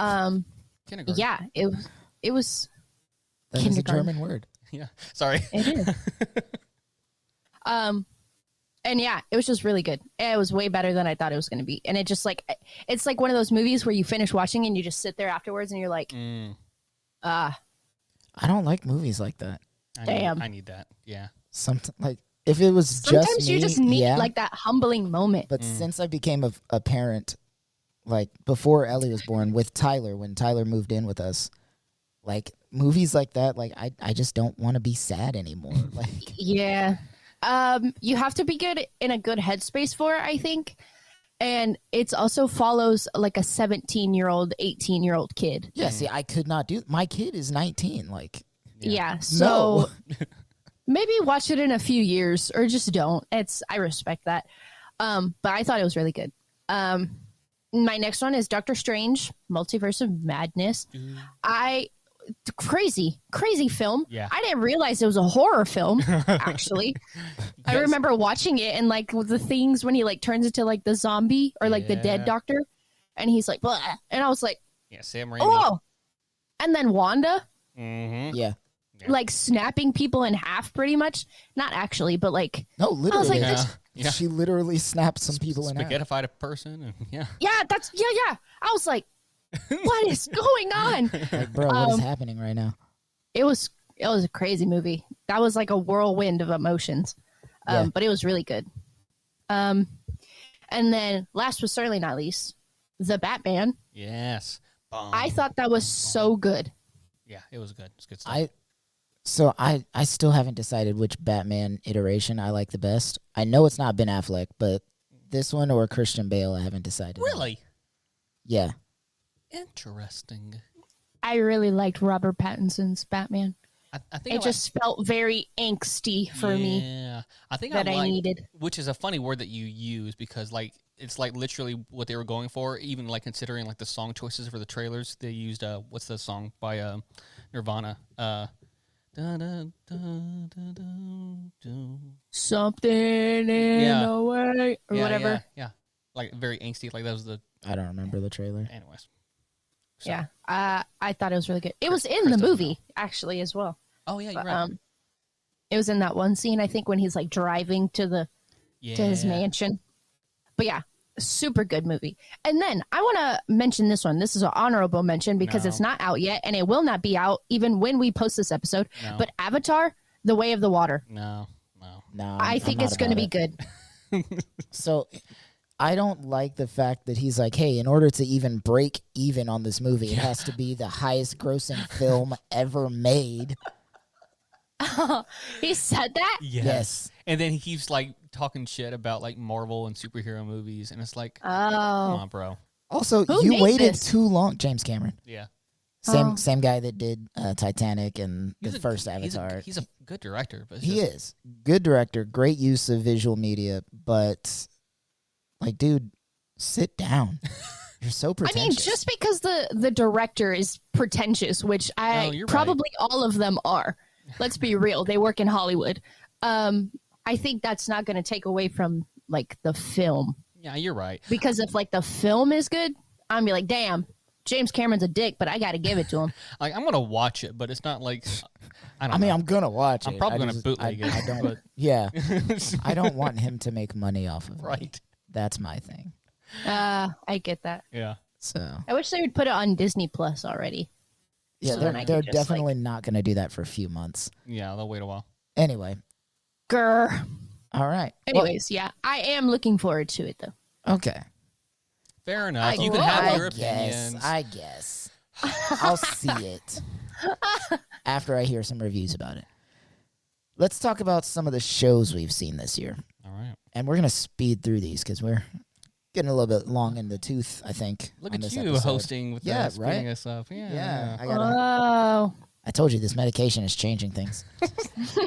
Speaker 1: Kindergarten.
Speaker 4: yeah, it was
Speaker 2: That is a
Speaker 4: kindergarten.
Speaker 2: German word.
Speaker 1: Yeah. Sorry.
Speaker 4: It is. And yeah, it was just really good. It was way better than I thought it was going to be. And it just it's one of those movies where you finish watching and you just sit there afterwards and you're like,
Speaker 2: I don't like movies like that.
Speaker 1: I need that. Yeah.
Speaker 2: If it was
Speaker 4: sometimes
Speaker 2: just me,
Speaker 4: you just need
Speaker 2: yeah,
Speaker 4: that humbling moment.
Speaker 2: But since I became a parent, before Ellie was born, with Tyler, when Tyler moved in with us, movies like that, I just don't want to be sad anymore.
Speaker 4: Yeah. You have to be in a good headspace for it, I think. And it also follows a 17-year-old, 18-year-old kid.
Speaker 2: Yeah, see, I could not do. My kid is 19.
Speaker 4: Yeah. So maybe watch it in a few years or just don't. I respect that. But I thought it was really good. My next one is Doctor Strange, Multiverse of Madness. Crazy film.
Speaker 1: Yeah.
Speaker 4: I didn't realize it was a horror film, actually. I remember watching it and the things when he turns into the zombie or the dead doctor and he's blah, and I was like,
Speaker 1: yeah, Sam Raimi.
Speaker 4: oh, and then Wanda,
Speaker 1: Mm-hmm.
Speaker 2: Yeah.
Speaker 4: snapping people in half pretty much. Not actually, but
Speaker 2: No, literally.
Speaker 1: Yeah.
Speaker 2: She literally snapped some people in half.
Speaker 1: Spaghettified a person. And, yeah.
Speaker 4: yeah, yeah. I was like, what is going on?
Speaker 2: Bro, what is happening right now?
Speaker 4: It was a crazy movie. That was a whirlwind of emotions.
Speaker 2: Yeah.
Speaker 4: But it was really good. And then last but certainly not least, The Batman.
Speaker 1: Yes.
Speaker 4: I thought that was so good.
Speaker 1: Yeah, it was good. It's good stuff.
Speaker 2: So I still haven't decided which Batman iteration I like the best. I know it's not Ben Affleck, but this one or Christian Bale, I haven't decided.
Speaker 1: Really
Speaker 2: Yeah.
Speaker 1: interesting.
Speaker 4: I really liked Robert Pattinson's Batman.
Speaker 1: I think
Speaker 4: It just felt very angsty for me
Speaker 1: Yeah, I think
Speaker 4: that I
Speaker 1: like,
Speaker 4: needed.
Speaker 1: which is a funny word that you use because like it's like literally what they were going for. Even like considering like the song choices for the trailers, they used what's the song by Nirvana? Da, da, da, da, da, da.
Speaker 4: Something in
Speaker 1: Yeah.
Speaker 4: the way or
Speaker 1: Yeah,
Speaker 4: whatever.
Speaker 1: yeah, like very angsty. Like that was the.
Speaker 2: I don't remember the trailer.
Speaker 1: Anyways. So-
Speaker 4: Yeah, I thought it was really good. It was in
Speaker 1: Chris
Speaker 4: the
Speaker 1: doesn't
Speaker 4: movie actually as well.
Speaker 1: Oh yeah, you're
Speaker 4: But,
Speaker 1: right.
Speaker 4: it was in that one scene I think when he's like driving to his
Speaker 1: Yeah.
Speaker 4: mansion. But yeah, super good movie. And then I want to mention this one. This is an honorable mention because
Speaker 1: No.
Speaker 4: it's not out yet and it will not be out even when we post this episode.
Speaker 1: No.
Speaker 4: But Avatar: The Way of the Water.
Speaker 1: No.
Speaker 2: No,
Speaker 4: I think it's going to be good.
Speaker 2: So I don't like the fact that he's like, hey, in order to even break even on this movie, it has to be the highest grossing film ever made.
Speaker 4: He said that?
Speaker 2: Yes.
Speaker 1: And then he keeps like talking shit about like Marvel and superhero movies, and it's like, come
Speaker 4: Oh.
Speaker 1: on, bro.
Speaker 2: Also,
Speaker 4: Who
Speaker 2: you
Speaker 4: made
Speaker 2: waited
Speaker 4: this?
Speaker 2: too long, James Cameron.
Speaker 1: Yeah.
Speaker 2: Same guy that did Titanic and the first
Speaker 1: he's
Speaker 2: Avatar.
Speaker 1: He's a good director, but it's
Speaker 2: He
Speaker 1: just,
Speaker 2: is. Good director, great use of visual media, but like, dude, sit down. You're so
Speaker 4: I
Speaker 2: pretentious.
Speaker 4: mean, just because the director is pretentious, which
Speaker 1: No, you're
Speaker 4: probably all of them are. Let's be real. They work in Hollywood. I think that's not going to take away from like the film,
Speaker 1: yeah, you're right.
Speaker 4: because if like the film is good, I'm gonna be like, damn, James Cameron's a dick, but I got to give it to him.
Speaker 1: Like I'm gonna watch it, but it's not like I don't.
Speaker 2: I mean,
Speaker 1: know.
Speaker 2: I'm gonna watch it.
Speaker 1: I'm probably
Speaker 2: I
Speaker 1: gonna
Speaker 2: just-
Speaker 1: bootleg it,
Speaker 2: I don't.
Speaker 1: but-
Speaker 2: Yeah, I don't want him to make money off of it.
Speaker 1: right.
Speaker 2: That's my thing.
Speaker 4: I get that.
Speaker 1: Yeah.
Speaker 2: So
Speaker 4: I wish they would put it on Disney Plus already.
Speaker 2: yeah,
Speaker 4: So then I
Speaker 2: they're
Speaker 4: could just,
Speaker 2: definitely not gonna do that for a few months.
Speaker 1: Yeah, they'll wait a while.
Speaker 2: Anyway,
Speaker 4: Grr.
Speaker 2: all right. Well,
Speaker 4: Anyways, yeah, I am looking forward to it though.
Speaker 2: okay.
Speaker 1: Fair enough.
Speaker 4: I
Speaker 1: You can have
Speaker 2: I
Speaker 1: your
Speaker 2: guess.
Speaker 1: opinions.
Speaker 2: I guess. I'll see it after I hear some reviews about it. Let's talk about some of the shows we've seen this year.
Speaker 1: All right.
Speaker 2: And we're going to speed through these because we're getting a little bit long in the tooth, I think.
Speaker 1: Look
Speaker 2: on
Speaker 1: at
Speaker 2: this
Speaker 1: you
Speaker 2: episode.
Speaker 1: hosting with
Speaker 2: Yeah,
Speaker 1: that, speeding
Speaker 2: right?
Speaker 1: us up. Yeah.
Speaker 2: Yeah.
Speaker 4: Oh,
Speaker 2: I told you this medication is changing things.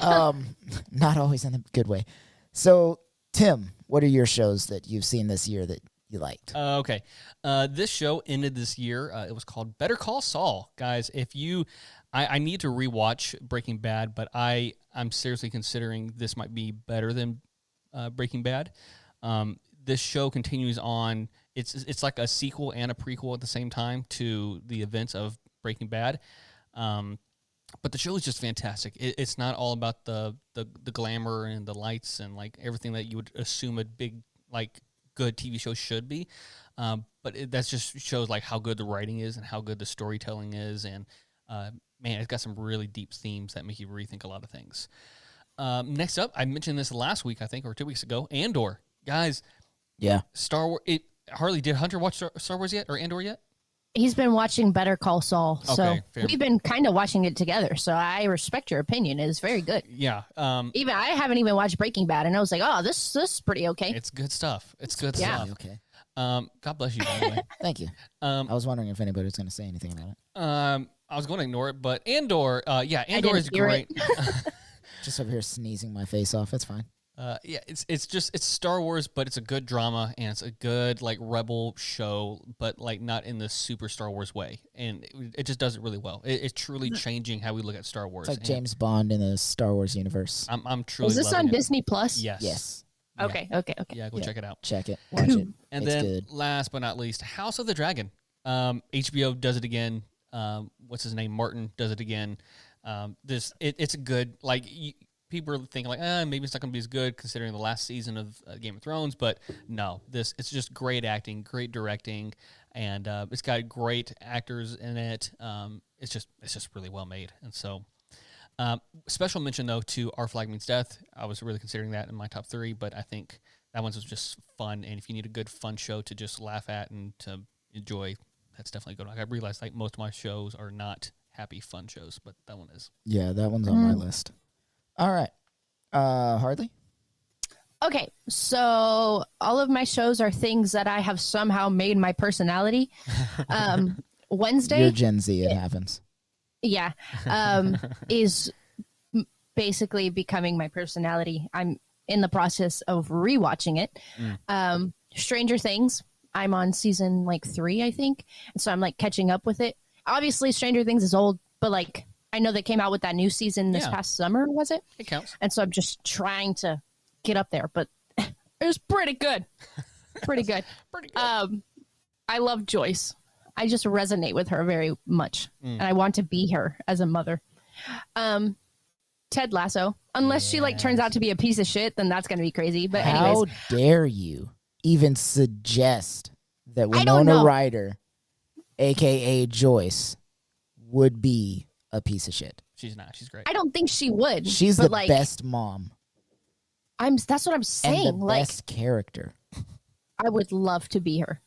Speaker 2: Not always in a good way. So, Tim, what are your shows that you've seen this year that you liked?
Speaker 1: Okay. This show ended this year. It was called Better Call Saul. Guys, if you... I need to rewatch Breaking Bad, but I'm seriously considering this might be better than Breaking Bad. This show continues on. It's like a sequel and a prequel at the same time to the events of Breaking Bad. But the show is just fantastic. It's not all about the glamour and the lights and like everything that you would assume a big like good TV show should be. But that just shows like how good the writing is and how good the storytelling is. And man, it's got some really deep themes that make you rethink a lot of things. Next up, I mentioned this last week, I think, or 2 weeks ago. Andor, guys.
Speaker 2: Yeah.
Speaker 1: Star Wars. Harley, did Hunter watch Star Wars yet or Andor yet?
Speaker 4: he's been watching Better Call Saul, so
Speaker 1: Okay, fair.
Speaker 4: we've been kind of watching it together. So I respect your opinion; it's very good.
Speaker 1: Yeah.
Speaker 4: Even I haven't even watched Breaking Bad, and I was like, "Oh, this is pretty okay."
Speaker 1: It's good stuff. It's good
Speaker 4: Yeah.
Speaker 1: stuff.
Speaker 2: Okay.
Speaker 1: God bless you, by the way.
Speaker 2: Thank you. I was wondering if anybody was going to say anything about it.
Speaker 1: I was going to ignore it, but Andor, yeah, Andor
Speaker 4: didn't
Speaker 1: is
Speaker 4: hear
Speaker 1: great.
Speaker 4: it.
Speaker 2: Just over here sneezing my face off. It's fine.
Speaker 1: Yeah, it's Star Wars, but it's a good drama and it's a good like rebel show, but like not in the super Star Wars way, and it just does it really well. It's truly changing how we look at Star Wars.
Speaker 2: It's like
Speaker 1: and
Speaker 2: James Bond in the Star Wars universe.
Speaker 1: I'm truly.
Speaker 4: Is this
Speaker 1: loving
Speaker 4: on
Speaker 1: it.
Speaker 4: Disney Plus?
Speaker 1: Yes.
Speaker 2: Yes.
Speaker 4: Okay. Okay.
Speaker 1: Yeah, go
Speaker 2: Yeah.
Speaker 1: check it out.
Speaker 2: Check it. Watch it.
Speaker 1: And
Speaker 2: it's
Speaker 1: then
Speaker 2: good.
Speaker 1: last but not least, House of the Dragon. HBO does it again. What's his name? Martin does it again. It's a good like. People are thinking like, maybe it's not going to be as good considering the last season of Game of Thrones, but no, it's just great acting, great directing, and it's got great actors in it. It's just really well made, and so special mention though to Our Flag Means Death. I was really considering that in my top 3, but I think that one was just fun, and if you need a good fun show to just laugh at and to enjoy, that's definitely a good one. I realized like most of my shows are not happy, fun shows, but that one is.
Speaker 2: Yeah, that one's on my list. All right. Harley?
Speaker 4: Okay, so all of my shows are things that I have somehow made my personality. Wednesday,
Speaker 2: You're Gen Z, it happens.
Speaker 4: yeah, is basically becoming my personality. I'm in the process of rewatching it. Stranger Things, I'm on season like 3, I think, and so I'm like catching up with it. Obviously, Stranger Things is old, but like I know they came out with that new season this past summer, was it?
Speaker 1: It counts.
Speaker 4: And so I'm just trying to get up there, but it was pretty good. Pretty good.
Speaker 1: Pretty good.
Speaker 4: I love Joyce. I just resonate with her very much, and I want to be her as a mother. Ted Lasso, unless she like turns out to be a piece of shit, then that's going to be crazy. But
Speaker 2: How
Speaker 4: anyways,
Speaker 2: dare you even suggest that
Speaker 4: I don't
Speaker 2: Winona
Speaker 4: know.
Speaker 2: Ryder, a.k.a. Joyce, would be a piece of shit?
Speaker 1: She's not. She's great.
Speaker 4: I don't think she would.
Speaker 2: She's
Speaker 4: but
Speaker 2: the
Speaker 4: like,
Speaker 2: best mom
Speaker 4: That's what I'm saying.
Speaker 2: and the
Speaker 4: Like,
Speaker 2: best character.
Speaker 4: I would love to be her.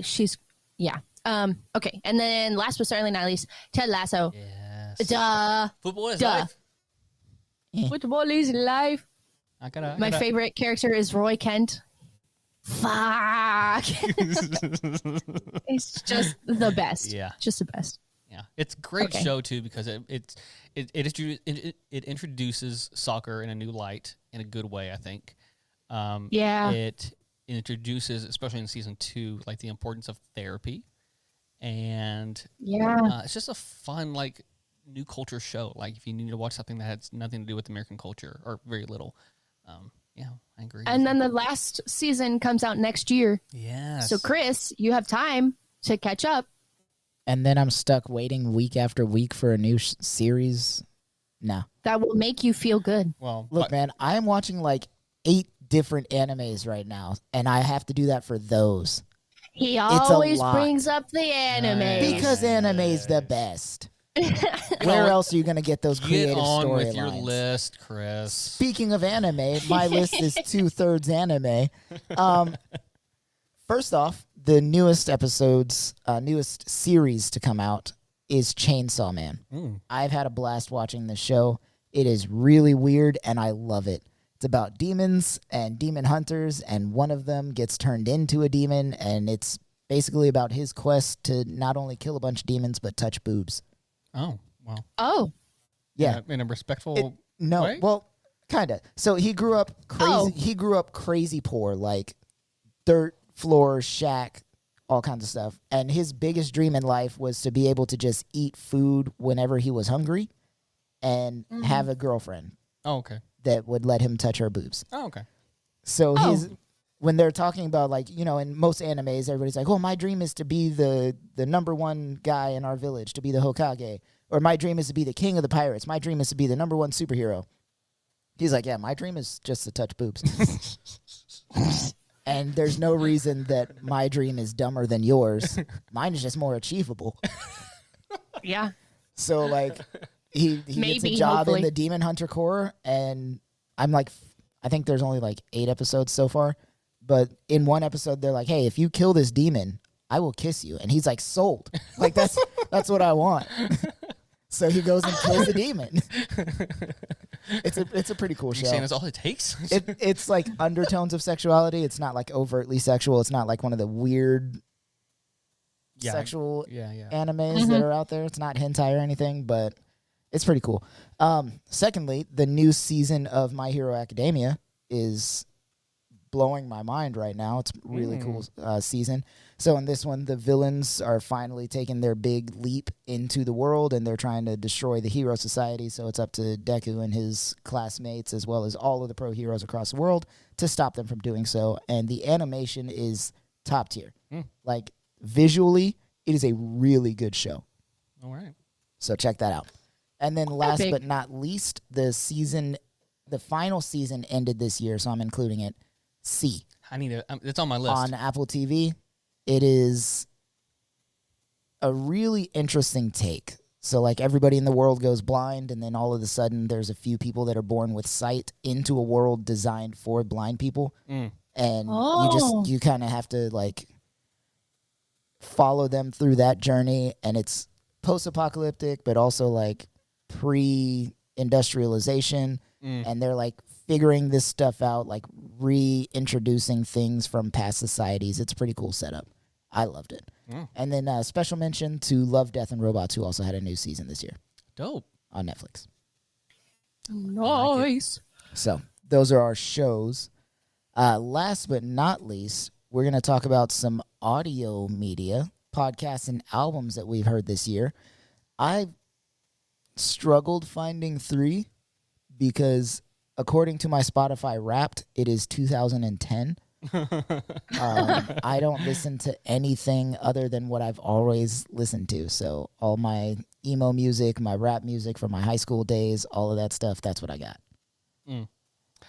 Speaker 4: She's yeah. Okay, and then last but certainly not least, Ted Lasso.
Speaker 1: Yes.
Speaker 4: Duh.
Speaker 1: Football is
Speaker 4: Duh.
Speaker 1: life.
Speaker 4: Football is life. My favorite character is Roy Kent. Fuck. It's just the best.
Speaker 1: Yeah.
Speaker 4: Just the best.
Speaker 1: Yeah, it's a great
Speaker 4: Okay.
Speaker 1: show too because it introduces soccer in a new light in a good way. I think.
Speaker 4: Yeah.
Speaker 1: It introduces, especially in season 2, like the importance of therapy, and
Speaker 4: Yeah.
Speaker 1: it's just a fun like new culture show. Like if you need to watch something that has nothing to do with American culture or very little, yeah, I agree.
Speaker 4: And then the last season comes out next year.
Speaker 1: yes,
Speaker 4: So, Chris, you have time to catch up.
Speaker 2: And then I'm stuck waiting week after week for a new series. No.
Speaker 4: That will make you feel good.
Speaker 1: well,
Speaker 2: Look,
Speaker 1: but-
Speaker 2: man, I am watching like 8 different animes right now, and I have to do that for those.
Speaker 4: He
Speaker 2: a
Speaker 4: always
Speaker 2: lot.
Speaker 4: brings up the anime.
Speaker 2: Because anime's the best. Where else are you going to get those
Speaker 1: get
Speaker 2: creative
Speaker 1: on with your
Speaker 2: storylines?
Speaker 1: list, Chris.
Speaker 2: Speaking of anime, my list is 2/3 anime. First off, the newest series to come out is Chainsaw Man. I've had a blast watching the show. It is really weird, and I love it. It's about demons and demon hunters, and one of them gets turned into a demon, and it's basically about his quest to not only kill a bunch of demons, but touch boobs.
Speaker 1: Oh, well,
Speaker 4: Oh,
Speaker 2: Yeah.
Speaker 1: in a respectful
Speaker 2: No,
Speaker 1: way?
Speaker 2: well, kind of. So he grew up crazy.
Speaker 4: Oh.
Speaker 2: He grew up crazy poor, like dirt floor, shack, all kinds of stuff. And his biggest dream in life was to be able to just eat food whenever he was hungry, and have a girlfriend
Speaker 1: Oh, okay.
Speaker 2: that would let him touch her boobs.
Speaker 1: Oh, okay.
Speaker 2: So
Speaker 4: Oh.
Speaker 2: when they're talking about, like, you know, in most animes, everybody's like, "Oh, my dream is to be the number one guy in our village, to be the Hokage," or "My dream is to be the king of the pirates. My dream is to be the number one superhero." He's like, "Yeah, my dream is just to touch boobs." And there's no reason that my dream is dumber than yours. Mine is just more achievable.
Speaker 4: yeah.
Speaker 2: So, like, he gets a
Speaker 4: Maybe,
Speaker 2: job
Speaker 4: hopefully.
Speaker 2: in the Demon Hunter Corps, and I'm like, I think there's only like 8 episodes so far. But in one episode, they're like, "Hey, if you kill this demon, I will kiss you." And he's like, "Sold." Like, that's what I want. So he goes and kills the demon. It's a pretty cool
Speaker 1: You
Speaker 2: show.
Speaker 1: saying that's all it takes?
Speaker 2: It's like undertones of sexuality. It's not like overtly sexual. It's not like one of the weird
Speaker 1: Yeah.
Speaker 2: sexual
Speaker 1: yeah.
Speaker 2: animes that are out there. It's not hentai or anything, but it's pretty cool. Secondly, the new season of My Hero Academia is blowing my mind right now. It's a really cool season. So in this one, the villains are finally taking their big leap into the world, and they're trying to destroy the hero society. So it's up to Deku and his classmates, as well as all of the pro heroes across the world, to stop them from doing so. And the animation is top tier. Like, visually, it is a really good show.
Speaker 1: All right.
Speaker 2: So check that out. And then last
Speaker 4: Epic.
Speaker 2: but not least, the final season ended this year, so I'm including it. C
Speaker 1: I need to. It's on my list.
Speaker 2: on Apple TV. It is a really interesting take. So, like, everybody in the world goes blind, and then all of a sudden there's a few people that are born with sight into a world designed for blind people. And
Speaker 4: Oh.
Speaker 2: you kind of have to, like, follow them through that journey, and it's post-apocalyptic, but also like pre-industrialization, and they're like figuring this stuff out, like reintroducing things from past societies. It's a pretty cool setup. I loved it. And then special mention to Love, Death, and Robots, who also had a new season this year.
Speaker 1: Dope.
Speaker 2: On Netflix.
Speaker 4: Nice.
Speaker 2: So those are our shows. Last but not least, we're going to talk about some audio media, podcasts, and albums that we've heard this year. I struggled finding 3 because according to my Spotify Wrapped, it is 2010. I don't listen to anything other than what I've always listened to. So all my emo music, my rap music from my high school days, all of that stuff, that's what I got.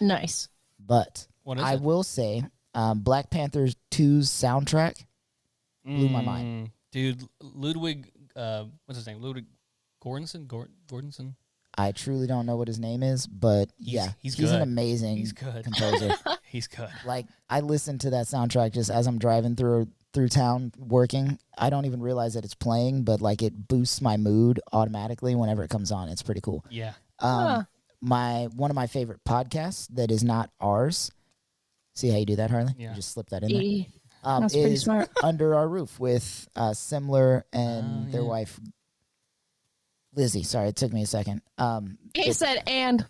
Speaker 4: Nice.
Speaker 2: But
Speaker 1: What is
Speaker 2: I
Speaker 1: it?
Speaker 2: will say Black Panther 2's soundtrack blew my mind.
Speaker 1: Dude, Ludwig, what's his name? Ludwig Göransson? Gordonson?
Speaker 2: I truly don't know what his name is, but
Speaker 1: he's
Speaker 2: an
Speaker 1: good.
Speaker 2: amazing
Speaker 1: He's good.
Speaker 2: composer.
Speaker 1: He's good.
Speaker 2: Like, I listen to that soundtrack just as I'm driving through town working. I don't even realize that it's playing, but like it boosts my mood automatically whenever it comes on. It's pretty cool.
Speaker 1: Yeah.
Speaker 2: One of my favorite podcasts that is not ours. See how you do that, Harley?
Speaker 1: Yeah.
Speaker 2: You just slip that in there.
Speaker 4: That's pretty
Speaker 2: Is
Speaker 4: smart.
Speaker 2: Under Our Roof with Simler and their wife Lizzie. Sorry, it took me a second.
Speaker 4: He said, and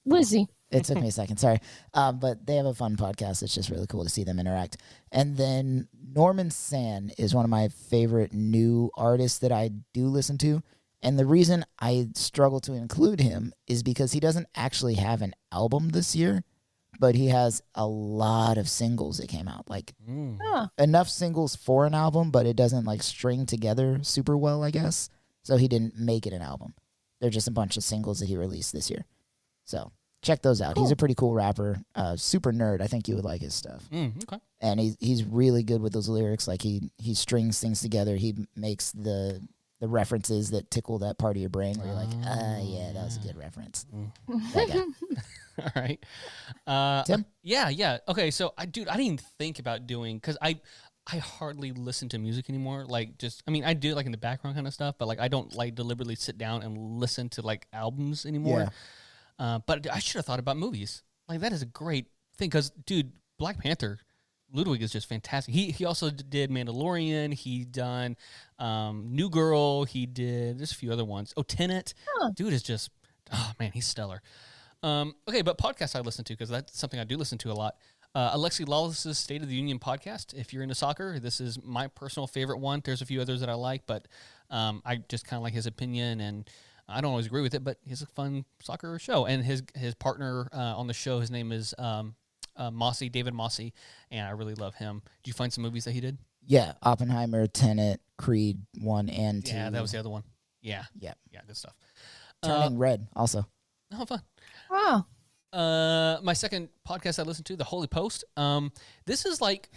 Speaker 4: Lizzie.
Speaker 2: It took me a second, sorry. But they have a fun podcast. It's just really cool to see them interact. And then Norman San is one of my favorite new artists that I do listen to. And the reason I struggle to include him is because he doesn't actually have an album this year, but he has a lot of singles that came out. Like enough singles for an album, but it doesn't like string together super well, I guess. So he didn't make it an album. They're just a bunch of singles that he released this year. So check those out. Cool. He's a pretty cool rapper, super nerd. I think you would like his stuff.
Speaker 1: Okay.
Speaker 2: And he's really good with those lyrics. Like he strings things together. He makes the references that tickle that part of your brain where you're like, yeah, that was a good reference. That guy.
Speaker 1: All right.
Speaker 2: Tim?
Speaker 1: Yeah. Okay, so I didn't even think about doing, because I hardly listen to music anymore. Like, I do like in the background kind of stuff, but like I don't like deliberately sit down and listen to like albums anymore.
Speaker 2: Yeah.
Speaker 1: But I should have thought about movies. Like, that is a great thing, because dude, Black Panther, Ludwig is just fantastic. He also did Mandalorian. He done New Girl. He did there's a few other ones. Oh, Tenet. Dude is just, oh man, he's stellar. Okay, but podcasts I listen to, because that's something I do listen to a lot. Alexi Lawless's State of the Union podcast. If you're into soccer, this is my personal favorite one. There's a few others that I like, but I just kind of like his opinion, and I don't always agree with it, but he's a fun soccer show. And his partner on the show, his name is David Mossy, and I really love him. Did you find some movies that he did?
Speaker 2: Yeah, Oppenheimer, Tenet, Creed 1 and 2.
Speaker 1: Yeah, that was the other one. Yeah, good stuff.
Speaker 2: Turning Red also.
Speaker 1: Oh, fun.
Speaker 4: Wow.
Speaker 1: My second podcast I listened to, The Holy Post. This is like,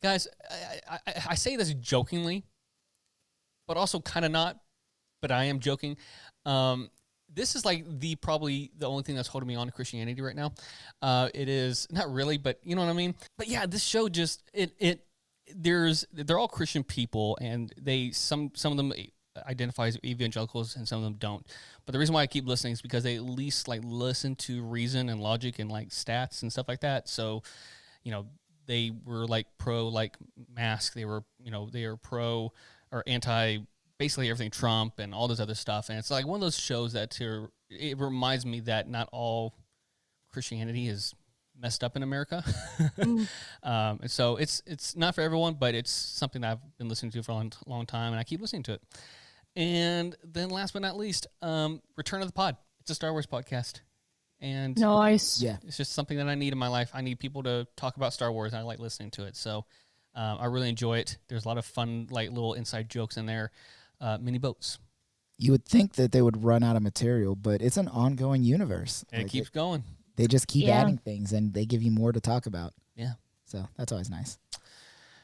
Speaker 1: guys, I say this jokingly, but also kind of not, but I am joking. This is like probably the only thing that's holding me on to Christianity right now. It is not really, but you know what I mean? But yeah, this show just, they're all Christian people, and some of them identify as evangelicals and some of them don't. But the reason why I keep listening is because they at least like listen to reason and logic and like stats and stuff like that. So, they were like pro like mask. They were pro or anti basically everything Trump and all this other stuff. And it's like one of those shows that it reminds me that not all Christianity is messed up in America. And so it's not for everyone, but it's something that I've been listening to for a long time, and I keep listening to it. And then last but not least, Return of the Pod. It's a Star Wars podcast. And
Speaker 4: nice.
Speaker 2: Yeah.
Speaker 1: It's just something that I need in my life. I need people to talk about Star Wars, and I like listening to it. So I really enjoy it. There's a lot of fun, like little inside jokes in there. Mini boats.
Speaker 2: You would think that they would run out of material, but it's an ongoing universe.
Speaker 1: And it keeps going.
Speaker 2: They just keep adding things, and they give you more to talk about.
Speaker 1: Yeah.
Speaker 2: So that's always nice.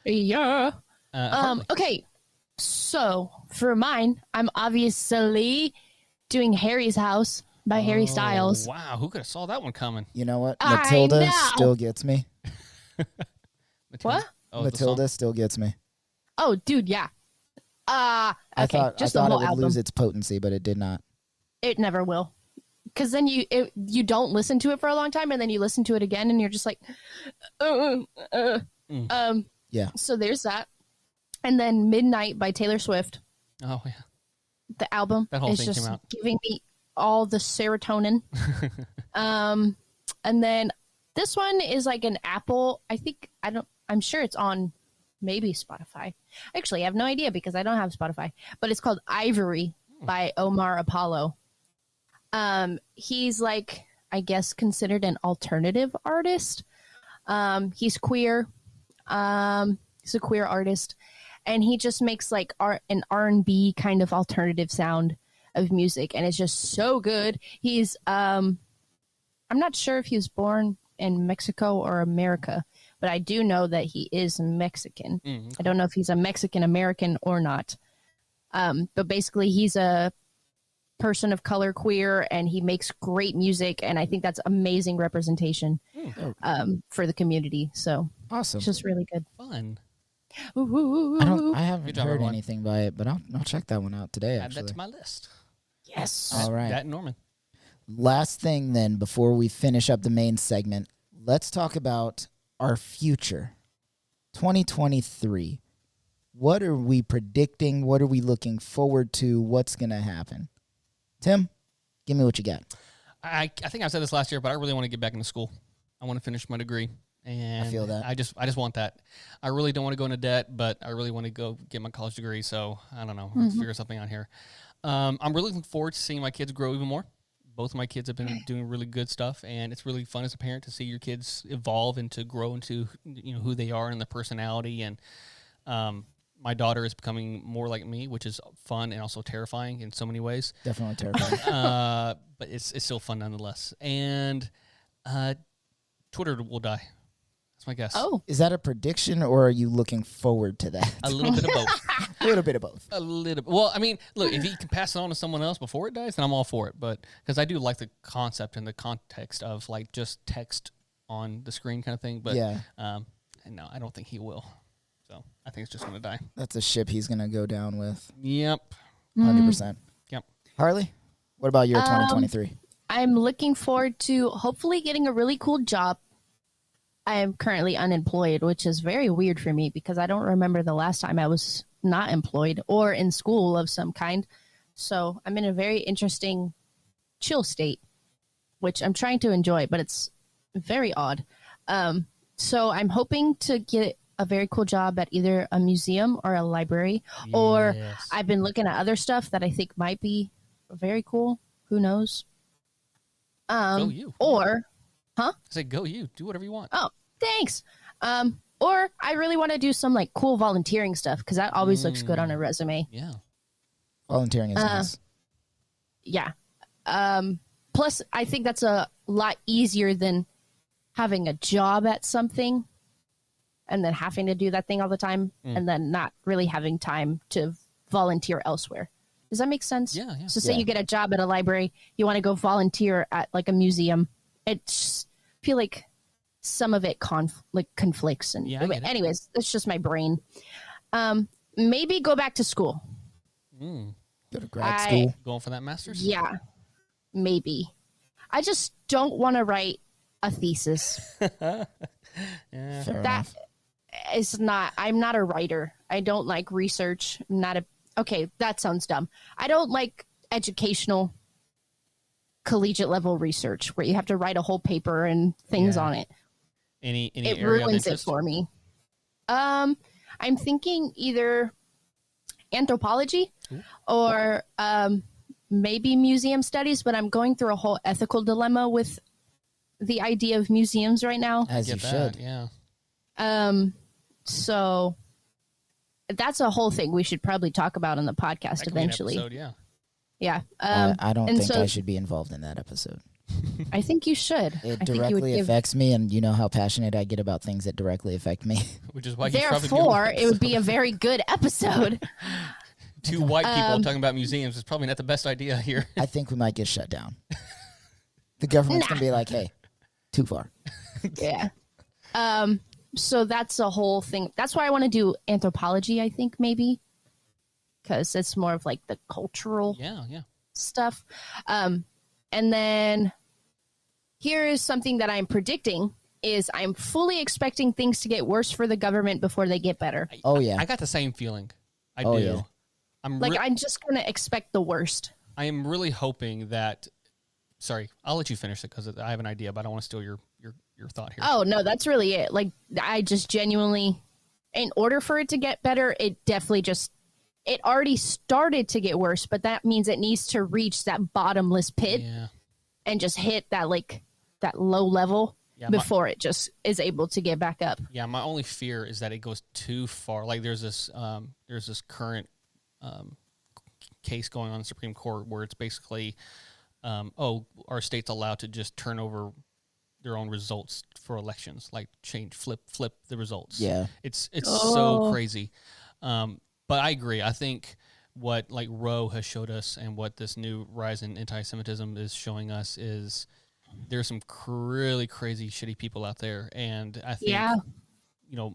Speaker 4: Yeah.
Speaker 1: Harley.
Speaker 4: Okay. So for mine, I'm obviously doing Harry's House by Harry Styles.
Speaker 1: Wow, who could have saw that one coming?
Speaker 2: You know what?
Speaker 4: I
Speaker 2: Matilda
Speaker 4: know.
Speaker 2: still gets me.
Speaker 4: What?
Speaker 1: Oh,
Speaker 2: Matilda still gets me.
Speaker 4: Oh, dude, yeah. Okay,
Speaker 2: I thought
Speaker 4: just the
Speaker 2: it
Speaker 4: whole
Speaker 2: would
Speaker 4: album.
Speaker 2: lose its potency, but it did not.
Speaker 4: It never will. Because then you don't listen to it for a long time, and then you listen to it again, and you're just like,
Speaker 2: Yeah.
Speaker 4: So there's that. And then Midnight by Taylor Swift,
Speaker 1: Oh yeah.
Speaker 4: the album,
Speaker 1: That whole
Speaker 4: is
Speaker 1: thing
Speaker 4: just
Speaker 1: came out.
Speaker 4: giving me all the serotonin. And then this one is like an Apple. I'm sure it's on maybe Spotify. Actually, I have no idea because I don't have Spotify. But it's called Ivory by Omar Apollo. He's like, I guess, considered an alternative artist. He's queer. He's a queer artist, and he just makes like an R&B kind of alternative sound of music, and it's just so good. He's I'm not sure if he was born in Mexico or America, but I do know that he is Mexican. I don't know if he's a Mexican American or not. But basically he's a person of color, queer, and he makes great music, and I think that's amazing representation for the community. So
Speaker 2: Awesome.
Speaker 4: it's just really good.
Speaker 1: Fun.
Speaker 2: I haven't
Speaker 1: Good job,
Speaker 2: heard
Speaker 1: everyone.
Speaker 2: anything by it, but I'll check that one out today,
Speaker 1: Add
Speaker 2: actually.
Speaker 1: that to my list.
Speaker 4: Yes.
Speaker 2: All right.
Speaker 1: That and Norman.
Speaker 2: Last thing then, before we finish up the main segment, let's talk about our future. 2023. What are we predicting? What are we looking forward to? What's going to happen? Tim, give me what you got.
Speaker 1: I think I said this last year, but I really want to get back into school. I want to finish my degree. And
Speaker 2: I feel that.
Speaker 1: I just want that. I really don't want to go into debt, but I really want to go get my college degree. So I don't know. Let's figure something out here. I'm really looking forward to seeing my kids grow even more. Both of my kids have been doing really good stuff, and it's really fun as a parent to see your kids evolve and to grow into who they are and their personality. And my daughter is becoming more like me, which is fun and also terrifying in so many ways.
Speaker 2: Definitely terrifying.
Speaker 1: But it's still fun nonetheless. And Twitter will die. That's my guess.
Speaker 4: Oh,
Speaker 2: Is that a prediction, or are you looking forward to that?
Speaker 1: A little bit of both.
Speaker 2: A little bit of both.
Speaker 1: A little. Well, I mean, look, if you can pass it on to someone else before it dies, then I'm all for it. But because I do like the concept and the context of like just text on the screen kind of thing. But
Speaker 2: Yeah.
Speaker 1: and no, I don't think he will. So I think it's just going to die.
Speaker 2: That's a ship he's going to go down with.
Speaker 1: Yep.
Speaker 2: 100%.
Speaker 1: Yep.
Speaker 2: Harley, what about your 2023?
Speaker 4: I'm looking forward to hopefully getting a really cool job. I am currently unemployed, which is very weird for me because I don't remember the last time I was not employed or in school of some kind. So I'm in a very interesting chill state, which I'm trying to enjoy, but it's very odd. So I'm hoping to get a very cool job at either a museum or a library, or
Speaker 1: Yes.
Speaker 4: I've been looking at other stuff that I think might be very cool. Who knows?
Speaker 1: Go you.
Speaker 4: Or
Speaker 1: I say go you. Do whatever you want.
Speaker 4: oh, thanks. Or I really want to do some like cool volunteering stuff because that always looks good on a resume.
Speaker 1: Yeah.
Speaker 2: Volunteering is nice.
Speaker 4: Yeah. Plus, I think that's a lot easier than having a job at something and then having to do that thing all the time and then not really having time to volunteer elsewhere. Does that make sense?
Speaker 1: Yeah, yeah.
Speaker 4: So say
Speaker 2: Yeah.
Speaker 4: you get a job at a library, you want to go volunteer at like a museum. It's I feel like some of it conflicts. And
Speaker 1: Yeah, I get it.
Speaker 4: anyways, it's just my brain. Maybe go back to school.
Speaker 2: Go to grad
Speaker 4: I-
Speaker 2: school.
Speaker 1: Going for that master's?
Speaker 4: Yeah, maybe. I just don't want to write a thesis.
Speaker 2: Fair
Speaker 4: That
Speaker 2: enough.
Speaker 4: is not, I'm not a writer. I don't like research. I'm not okay, that sounds dumb. I don't like educational collegiate level research where you have to write a whole paper and things
Speaker 1: Yeah.
Speaker 4: on it.
Speaker 1: Any
Speaker 4: It
Speaker 1: area of
Speaker 4: ruins it
Speaker 1: interest?
Speaker 4: for me. I'm thinking either anthropology or maybe museum studies, but I'm going through a whole ethical dilemma with the idea of museums right now.
Speaker 2: As you
Speaker 1: Get
Speaker 2: should.
Speaker 1: that, yeah.
Speaker 4: So that's a whole thing we should probably talk about on the podcast
Speaker 1: That could be an
Speaker 4: eventually.
Speaker 1: episode, yeah.
Speaker 4: Yeah.
Speaker 2: I don't
Speaker 4: and
Speaker 2: think
Speaker 4: so-
Speaker 2: I should be involved in that episode.
Speaker 4: I think you should.
Speaker 2: It
Speaker 4: I think you would
Speaker 2: directly
Speaker 4: give.
Speaker 2: affects me, and you know how passionate I get about things that directly affect me.
Speaker 1: Which is why he's probably
Speaker 4: Therefore, it would be a very good episode.
Speaker 1: two white people talking about museums is probably not the best idea here.
Speaker 2: I think we might get shut down. The government's going to be like, hey, too far.
Speaker 4: Yeah. So that's a whole thing. That's why I want to do anthropology, I think, maybe. because it's more of like the cultural
Speaker 1: Yeah.
Speaker 4: stuff. And then here is something that I'm predicting is I'm fully expecting things to get worse for the government before they get better.
Speaker 2: Oh, yeah.
Speaker 1: I got the same feeling. I
Speaker 2: Oh,
Speaker 1: do.
Speaker 2: yeah.
Speaker 4: I'm just going to expect the worst.
Speaker 1: I am really hoping that. Sorry, I'll let you finish it because I have an idea, but I don't want to steal your thought here.
Speaker 4: Oh, no, that's really it. Like, I just genuinely, in order for it to get better, it definitely it already started to get worse, but that means it needs to reach that bottomless pit and just hit that, like, that low level before it just is able to get back up.
Speaker 1: Yeah, my only fear is that it goes too far. Like, there's this current case going on in the Supreme Court where it's basically, our state's allowed to just turn over their own results for elections, like flip the results.
Speaker 2: Yeah.
Speaker 1: It's so crazy. But I agree. I think what like Roe has showed us and what this new rise in anti-Semitism is showing us is there's some really crazy, shitty people out there. And I think,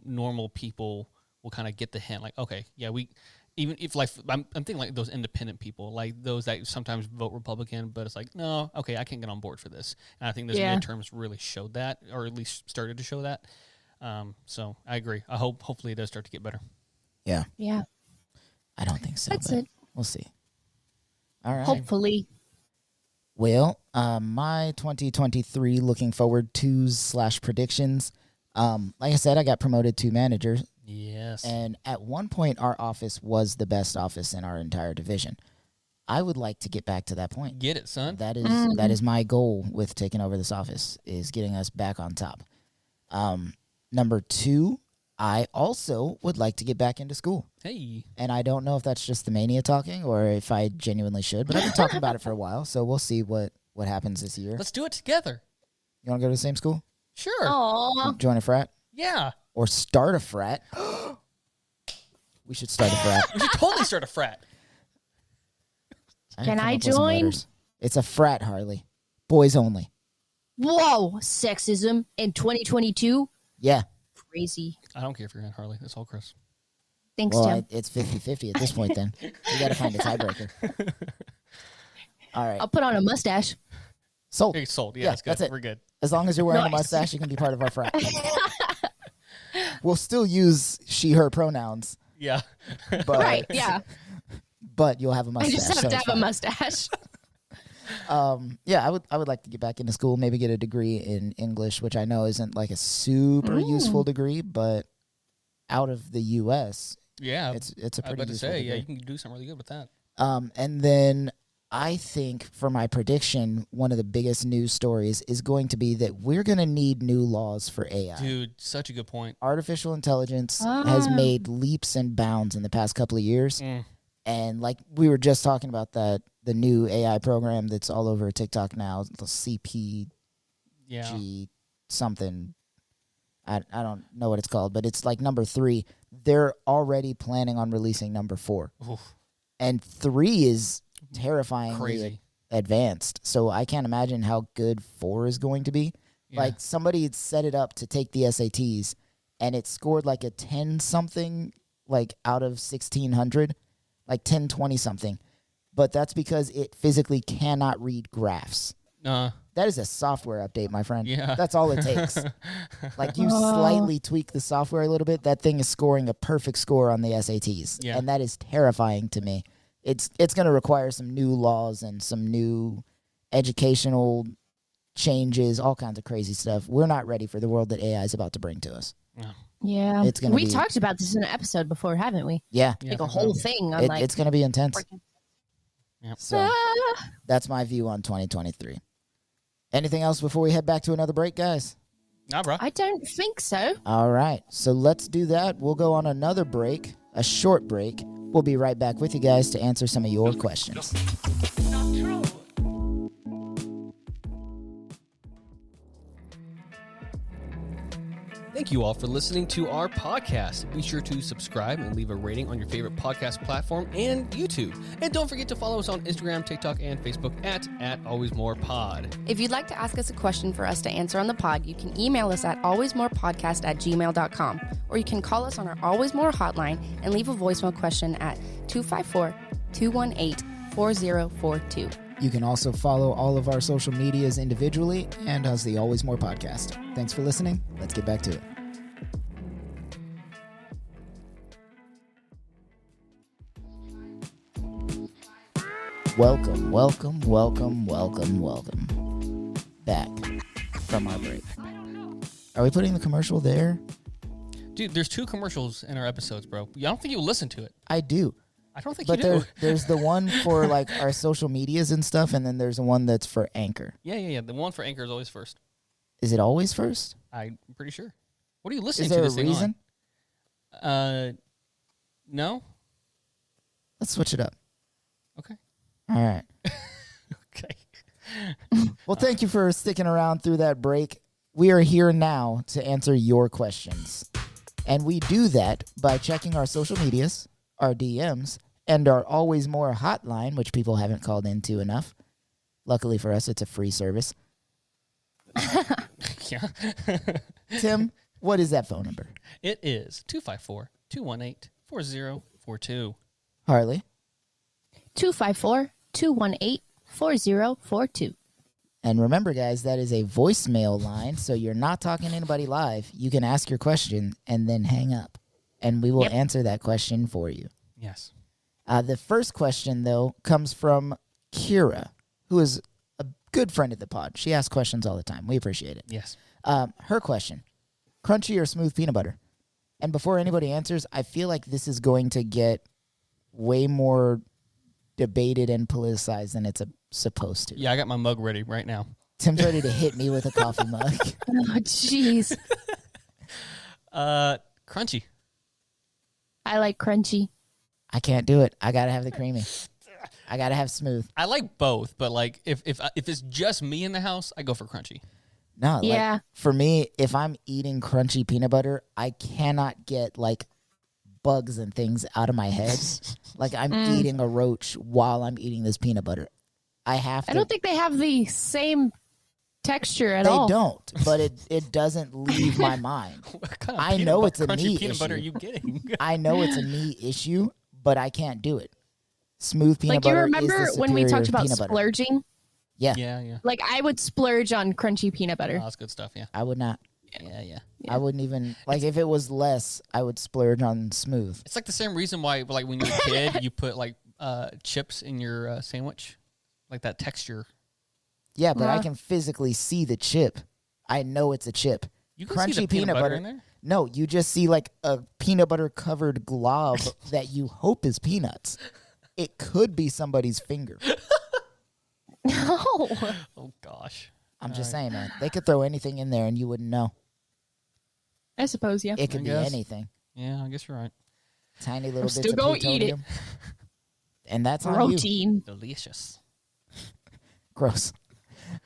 Speaker 1: normal people will kind of get the hint like, okay, yeah, even if like I'm thinking like those independent people, like those that sometimes vote Republican, but it's like, no, okay, I can't get on board for this. And I think this midterms really showed that, or at least started to show that. So I agree. Hopefully it does start to get better.
Speaker 2: Yeah.
Speaker 4: Yeah.
Speaker 2: I don't think so.
Speaker 4: That's it.
Speaker 2: We'll see. All right.
Speaker 4: Hopefully.
Speaker 2: Well, my 2023 looking forward to / predictions. Like I said, I got promoted to manager.
Speaker 1: Yes.
Speaker 2: And at one point, our office was the best office in our entire division. I would like to get back to that point.
Speaker 1: Get it, son.
Speaker 2: That is my goal with taking over this office, is getting us back on top. Number 2, I also would like to get back into school.
Speaker 1: Hey.
Speaker 2: And I don't know if that's just the mania talking or if I genuinely should, but I've been talking about it for a while, so we'll see what happens this year.
Speaker 1: Let's do it together.
Speaker 2: You want to go to the same school?
Speaker 1: Sure.
Speaker 4: Aww.
Speaker 2: Join a frat?
Speaker 1: Yeah.
Speaker 2: Or start a frat? We should start a frat.
Speaker 1: We should totally start a frat.
Speaker 4: Can I
Speaker 2: come up with some
Speaker 4: join?
Speaker 2: letters. It's a frat, Harley. Boys only.
Speaker 4: Whoa, sexism in 2022?
Speaker 2: Yeah.
Speaker 4: Crazy.
Speaker 1: I don't care if you're in Harley. That's all Chris.
Speaker 4: Thanks,
Speaker 2: Well,
Speaker 4: Tim.
Speaker 2: it's 50-50 at this point then. We got to find a tiebreaker. All right.
Speaker 4: I'll put on a mustache.
Speaker 2: Sold.
Speaker 1: It's sold. Yeah,
Speaker 2: Yeah,
Speaker 1: that's good.
Speaker 2: that's it.
Speaker 1: We're good.
Speaker 2: As long as you're wearing a
Speaker 4: Nice.
Speaker 2: mustache, you can be part of our frat. We'll still use she, her pronouns,
Speaker 1: Yeah.
Speaker 2: but,
Speaker 4: Right, yeah.
Speaker 2: but you'll have a
Speaker 4: I
Speaker 2: mustache.
Speaker 4: just have
Speaker 2: so
Speaker 4: to
Speaker 2: it's
Speaker 4: have a
Speaker 2: fine.
Speaker 4: mustache.
Speaker 2: Yeah, I would like to get back into school, maybe get a degree in English, which I know isn't like a super useful degree, but out of the U.S.,
Speaker 1: Yeah.
Speaker 2: it's a
Speaker 1: I was
Speaker 2: pretty
Speaker 1: about to
Speaker 2: useful
Speaker 1: say,
Speaker 2: degree.
Speaker 1: yeah, you can do something really good with that.
Speaker 2: And then I think for my prediction, one of the biggest news stories is going to be that we're going to need new laws for AI.
Speaker 1: Dude, such a good point.
Speaker 2: Artificial intelligence has made leaps and bounds in the past couple of years. And like we were just talking about the new AI program that's all over TikTok now, the CPG
Speaker 1: Yeah.
Speaker 2: something. I don't know what it's called, but it's like number 3. They're already planning on releasing number 4.
Speaker 1: Oof.
Speaker 2: And 3 is terrifyingly
Speaker 1: Crazy.
Speaker 2: advanced. So I can't imagine how good 4 is going to be.
Speaker 1: Yeah.
Speaker 2: Like somebody had set it up to take the SATs and it scored like a 10 something, like out of 1600, like 1020 something. But that's because it physically cannot read graphs. That is a software update, my friend.
Speaker 1: Yeah.
Speaker 2: That's all it takes. Like you slightly tweak the software a little bit, that thing is scoring a perfect score on the SATs.
Speaker 1: Yeah.
Speaker 2: And that is terrifying to me. It's going to require some new laws and some new educational changes, all kinds of crazy stuff. We're not ready for the world that AI is about to bring to us.
Speaker 4: Yeah.
Speaker 2: It's gonna
Speaker 4: we
Speaker 2: be-
Speaker 4: talked about this in an episode before, haven't we?
Speaker 2: Yeah.
Speaker 1: Yeah,
Speaker 4: Like a
Speaker 1: for
Speaker 4: whole
Speaker 1: sure.
Speaker 4: thing on like
Speaker 2: It's going to be intense.
Speaker 4: freaking-
Speaker 1: Yep.
Speaker 2: So that's my view on 2023. Anything else before we head back to another break, guys?
Speaker 1: Nah, bro.
Speaker 4: I don't think so.
Speaker 2: All right. So let's do that. We'll go on another break, a short break. We'll be right back with you guys to answer some of your questions.
Speaker 5: Not true.
Speaker 1: Thank you all for listening to our podcast. Be sure to subscribe and leave a rating on your favorite podcast platform and YouTube. And don't forget to follow us on Instagram, TikTok, and Facebook at AlwaysMorePod.
Speaker 3: If you'd like to ask us a question for us to answer on the pod, you can email us at alwaysmorepodcast@gmail.com, or you can call us on our Always More hotline and leave a voicemail question at
Speaker 4: 254-218-4042.
Speaker 2: You can also follow all of our social medias individually and as the Always More podcast. Thanks for listening. Let's get back to it. Welcome back from our break. Are we putting the commercial there?
Speaker 1: Dude, there's 2 commercials in our episodes, bro. I don't think you listen to it.
Speaker 2: I do.
Speaker 1: I don't think
Speaker 2: But
Speaker 1: you do.
Speaker 2: there's the one for like our social medias and stuff, and then there's the one that's for Anchor.
Speaker 1: Yeah. The one for Anchor is always first.
Speaker 2: Is it always first?
Speaker 1: I'm pretty sure. What are you listening
Speaker 2: Is
Speaker 1: to
Speaker 2: there
Speaker 1: this
Speaker 2: a
Speaker 1: thing
Speaker 2: reason?
Speaker 1: on? No?
Speaker 2: Let's switch it up.
Speaker 1: Okay.
Speaker 2: All right.
Speaker 1: Okay.
Speaker 2: Well, thank you for sticking around through that break. We are here now to answer your questions. And we do that by checking our social medias, our DMs, and our Always More hotline, which people haven't called into enough. Luckily for us, it's a free service.
Speaker 1: Yeah.
Speaker 2: Tim, what is that phone number?
Speaker 1: It is 254-218-4042.
Speaker 2: Harley?
Speaker 4: 254-218-4042.
Speaker 2: And remember, guys, that is a voicemail line, so you're not talking to anybody live. You can ask your question and then hang up, and we will answer that question for you.
Speaker 1: Yes.
Speaker 2: The first question, though, comes from Kira, who is a good friend of the pod. She asks questions all the time. We appreciate it.
Speaker 1: Yes.
Speaker 2: Her question, crunchy or smooth peanut butter? And before anybody answers, I feel like this is going to get way more debated and politicized than it's supposed to.
Speaker 1: Yeah, I got my mug ready right now.
Speaker 2: Tim's ready to hit me with a coffee mug.
Speaker 4: Oh, jeez.
Speaker 1: Crunchy.
Speaker 4: I like crunchy.
Speaker 2: I can't do it. I got to have the creamy. I got to have smooth.
Speaker 1: I like both, but like if it's just me in the house, I go for crunchy.
Speaker 2: No,
Speaker 4: Yeah.
Speaker 2: like, for me, if I'm eating crunchy peanut butter, I cannot get like bugs and things out of my head. Like I'm eating a roach while I'm eating this peanut butter. I have to.
Speaker 4: I don't think they have the same texture at
Speaker 2: they
Speaker 4: all.
Speaker 2: don't, but it doesn't leave my mind.
Speaker 1: What kind of
Speaker 2: I know it's a
Speaker 1: crunchy
Speaker 2: me
Speaker 1: peanut butter are
Speaker 2: issue.
Speaker 1: you getting?
Speaker 2: I know it's a me issue, but I can't do it. Smooth peanut
Speaker 4: Like, you
Speaker 2: butter
Speaker 4: remember
Speaker 2: is the
Speaker 4: when we
Speaker 2: superior
Speaker 4: talked about
Speaker 2: peanut butter.
Speaker 4: splurging?
Speaker 2: Yeah,
Speaker 1: Yeah.
Speaker 4: Like, I would splurge on crunchy peanut
Speaker 1: Oh,
Speaker 4: butter.
Speaker 1: that's good stuff. Yeah.
Speaker 2: I would not.
Speaker 1: Yeah.
Speaker 2: I wouldn't even like if it was less. I would splurge on smooth.
Speaker 1: It's like the same reason why, like, when you're a kid, you put like chips in your sandwich, like that texture.
Speaker 2: Yeah, but I can physically see the chip. I know it's a chip.
Speaker 1: You can see the peanut butter in there.
Speaker 2: No, you just see like a peanut butter covered glob that you hope is peanuts. It could be somebody's finger.
Speaker 4: No.
Speaker 1: Oh gosh.
Speaker 2: I'm just saying, man. They could throw anything in there and you wouldn't know.
Speaker 4: I suppose, yeah.
Speaker 2: It could
Speaker 1: I
Speaker 2: be
Speaker 1: guess.
Speaker 2: anything.
Speaker 1: Yeah, I guess you're right.
Speaker 2: Tiny little
Speaker 4: I'm
Speaker 2: bits
Speaker 4: still
Speaker 2: of
Speaker 4: gonna eat it.
Speaker 2: plutonium. And that's on you.
Speaker 4: Protein.
Speaker 1: Delicious.
Speaker 2: Gross.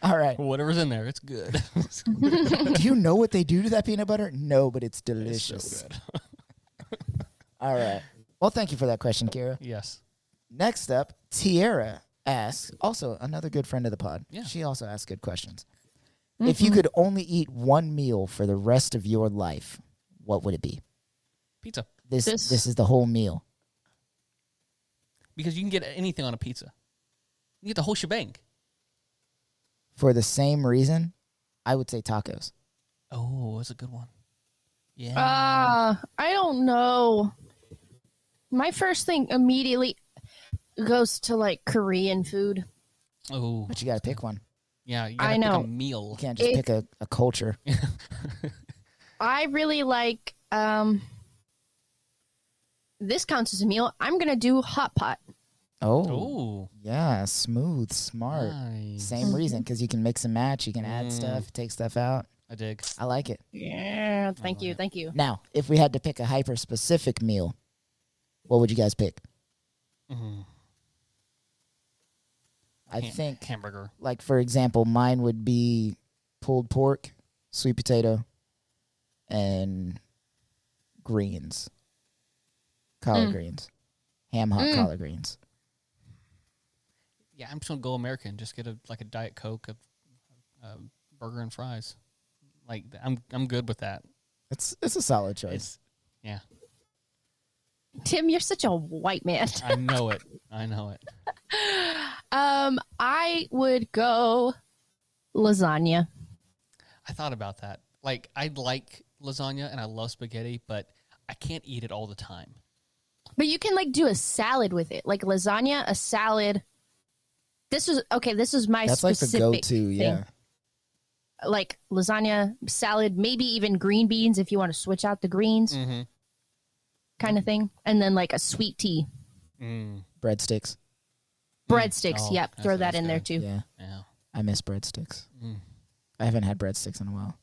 Speaker 2: All right.
Speaker 1: Whatever's in there, it's good.
Speaker 2: Do you know what they do to that peanut butter? No, but it's
Speaker 1: It's
Speaker 2: delicious.
Speaker 1: so good.
Speaker 2: All right. Well, thank you for that question, Kira.
Speaker 1: Yes.
Speaker 2: Next up, Tierra asks, also another good friend of the pod.
Speaker 1: Yeah.
Speaker 2: She also asks good questions. If you could only eat one meal for the rest of your life, what would it be?
Speaker 1: Pizza.
Speaker 2: This is the whole meal.
Speaker 1: Because you can get anything on a pizza. You get the whole shebang.
Speaker 2: For the same reason, I would say tacos.
Speaker 1: Oh, that's a good one. Yeah.
Speaker 4: I don't know. My first thing immediately goes to like Korean food.
Speaker 1: Oh.
Speaker 2: But you got to pick one.
Speaker 1: Yeah, you
Speaker 4: I
Speaker 1: gotta pick
Speaker 4: know.
Speaker 1: a meal.
Speaker 2: You can't just pick a culture.
Speaker 4: I really like this counts as a meal. I'm gonna do hot pot.
Speaker 2: Oh,
Speaker 1: Oh.
Speaker 2: yeah, smooth, smart.
Speaker 1: Nice.
Speaker 2: Same reason, because you can mix and match. You can add stuff, take stuff out.
Speaker 1: I dig.
Speaker 2: I like it.
Speaker 4: Yeah, thank you.
Speaker 2: Now, if we had to pick a hyper-specific meal, what would you guys pick? I think,
Speaker 1: Hamburger.
Speaker 2: like, for example, mine would be pulled pork, sweet potato, and greens. Collard greens. Ham hot collard greens.
Speaker 1: Yeah, I'm just gonna go American. Just get a Diet Coke, a burger and fries. Like I'm good with that.
Speaker 2: It's a solid choice.
Speaker 1: It's yeah.
Speaker 4: Tim, you're such a white man.
Speaker 1: I know it. I know it.
Speaker 4: I would go lasagna.
Speaker 1: I thought about that. Like, I like lasagna and I love spaghetti, but I can't eat it all the time.
Speaker 4: But you can like do a salad with it, like lasagna, a salad. This is my
Speaker 2: That's like the
Speaker 4: specific
Speaker 2: go-to, yeah.
Speaker 4: thing. Like lasagna, salad, maybe even green beans if you want to switch out the greens, kind of thing, and then like a sweet tea,
Speaker 2: Breadsticks.
Speaker 4: breadsticks.
Speaker 1: Oh,
Speaker 4: Yep, throw that
Speaker 1: that's
Speaker 4: in there
Speaker 1: good.
Speaker 4: too.
Speaker 2: Yeah,
Speaker 1: Yeah.
Speaker 2: I miss breadsticks. I haven't had breadsticks in a while.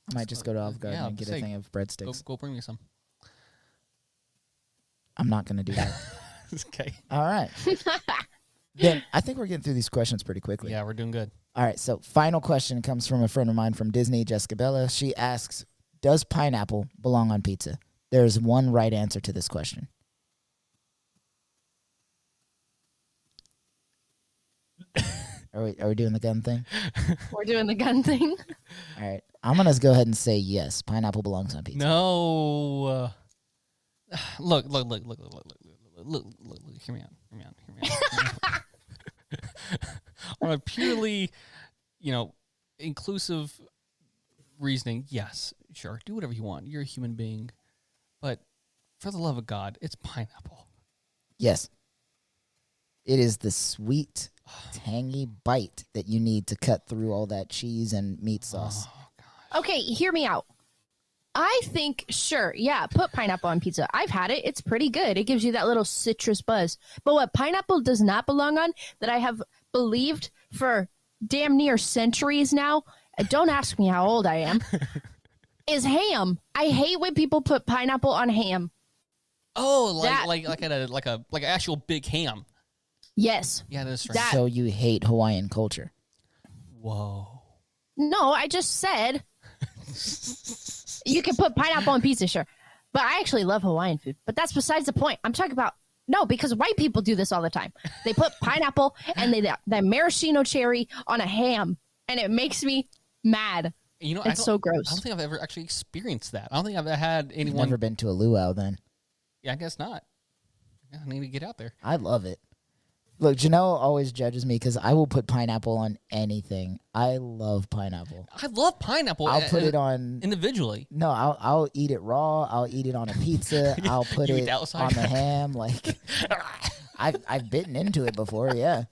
Speaker 2: I might just go to Olive Garden
Speaker 1: Yeah,
Speaker 2: and get a
Speaker 1: say,
Speaker 2: thing of breadsticks.
Speaker 1: Go bring me some.
Speaker 2: I'm not going to do that.
Speaker 1: Okay.
Speaker 2: All right. Then I think we're getting through these questions pretty quickly.
Speaker 1: Yeah, we're doing good.
Speaker 2: All right, so final question comes from a friend of mine from Disney, Jessica Bella. She asks, does pineapple belong on pizza? There's one right answer to this question. Are we doing the gun thing?
Speaker 4: We're doing the gun thing.
Speaker 2: All right. I'm going to go ahead and say yes. Pineapple belongs on pizza.
Speaker 1: No. Look. Hear me out. On a purely, inclusive reasoning, yes, sure, do whatever you want. You're a human being. But for the love of God, it's pineapple.
Speaker 2: Yes. It is the sweet, tangy bite that you need to cut through all that cheese and meat sauce.
Speaker 4: Okay, hear me out. I think, sure, yeah, put pineapple on pizza. I've had it. It's pretty good. It gives you that little citrus buzz. But what pineapple does not belong on, that I have believed for damn near centuries now, don't ask me how old I am, is ham. I hate when people put pineapple on ham.
Speaker 1: Oh,
Speaker 4: That-
Speaker 1: like an actual big ham.
Speaker 4: Yes.
Speaker 1: Yeah, that's strange.
Speaker 4: That-
Speaker 2: So you hate Hawaiian culture.
Speaker 1: Whoa.
Speaker 4: No, I just said you can put pineapple on pizza, sure. But I actually love Hawaiian food. But that's besides the point. I'm talking about, no, because white people do this all the time. They put pineapple and that maraschino cherry on a ham, and it makes me mad. It's so gross.
Speaker 1: I don't think I've ever actually experienced that. I don't think I've had
Speaker 2: You've
Speaker 1: anyone.
Speaker 2: never been to a luau then.
Speaker 1: Yeah, I guess not. Yeah, I need to get out there.
Speaker 2: I love it. Look, Janelle always judges me because I will put pineapple on anything. I love pineapple.
Speaker 1: I love pineapple.
Speaker 2: I'll put it on
Speaker 1: individually.
Speaker 2: No, I'll eat it raw. I'll eat it on a pizza. I'll put
Speaker 1: You eat
Speaker 2: it
Speaker 1: outside?
Speaker 2: on the ham. Like I've bitten into it before. Yeah,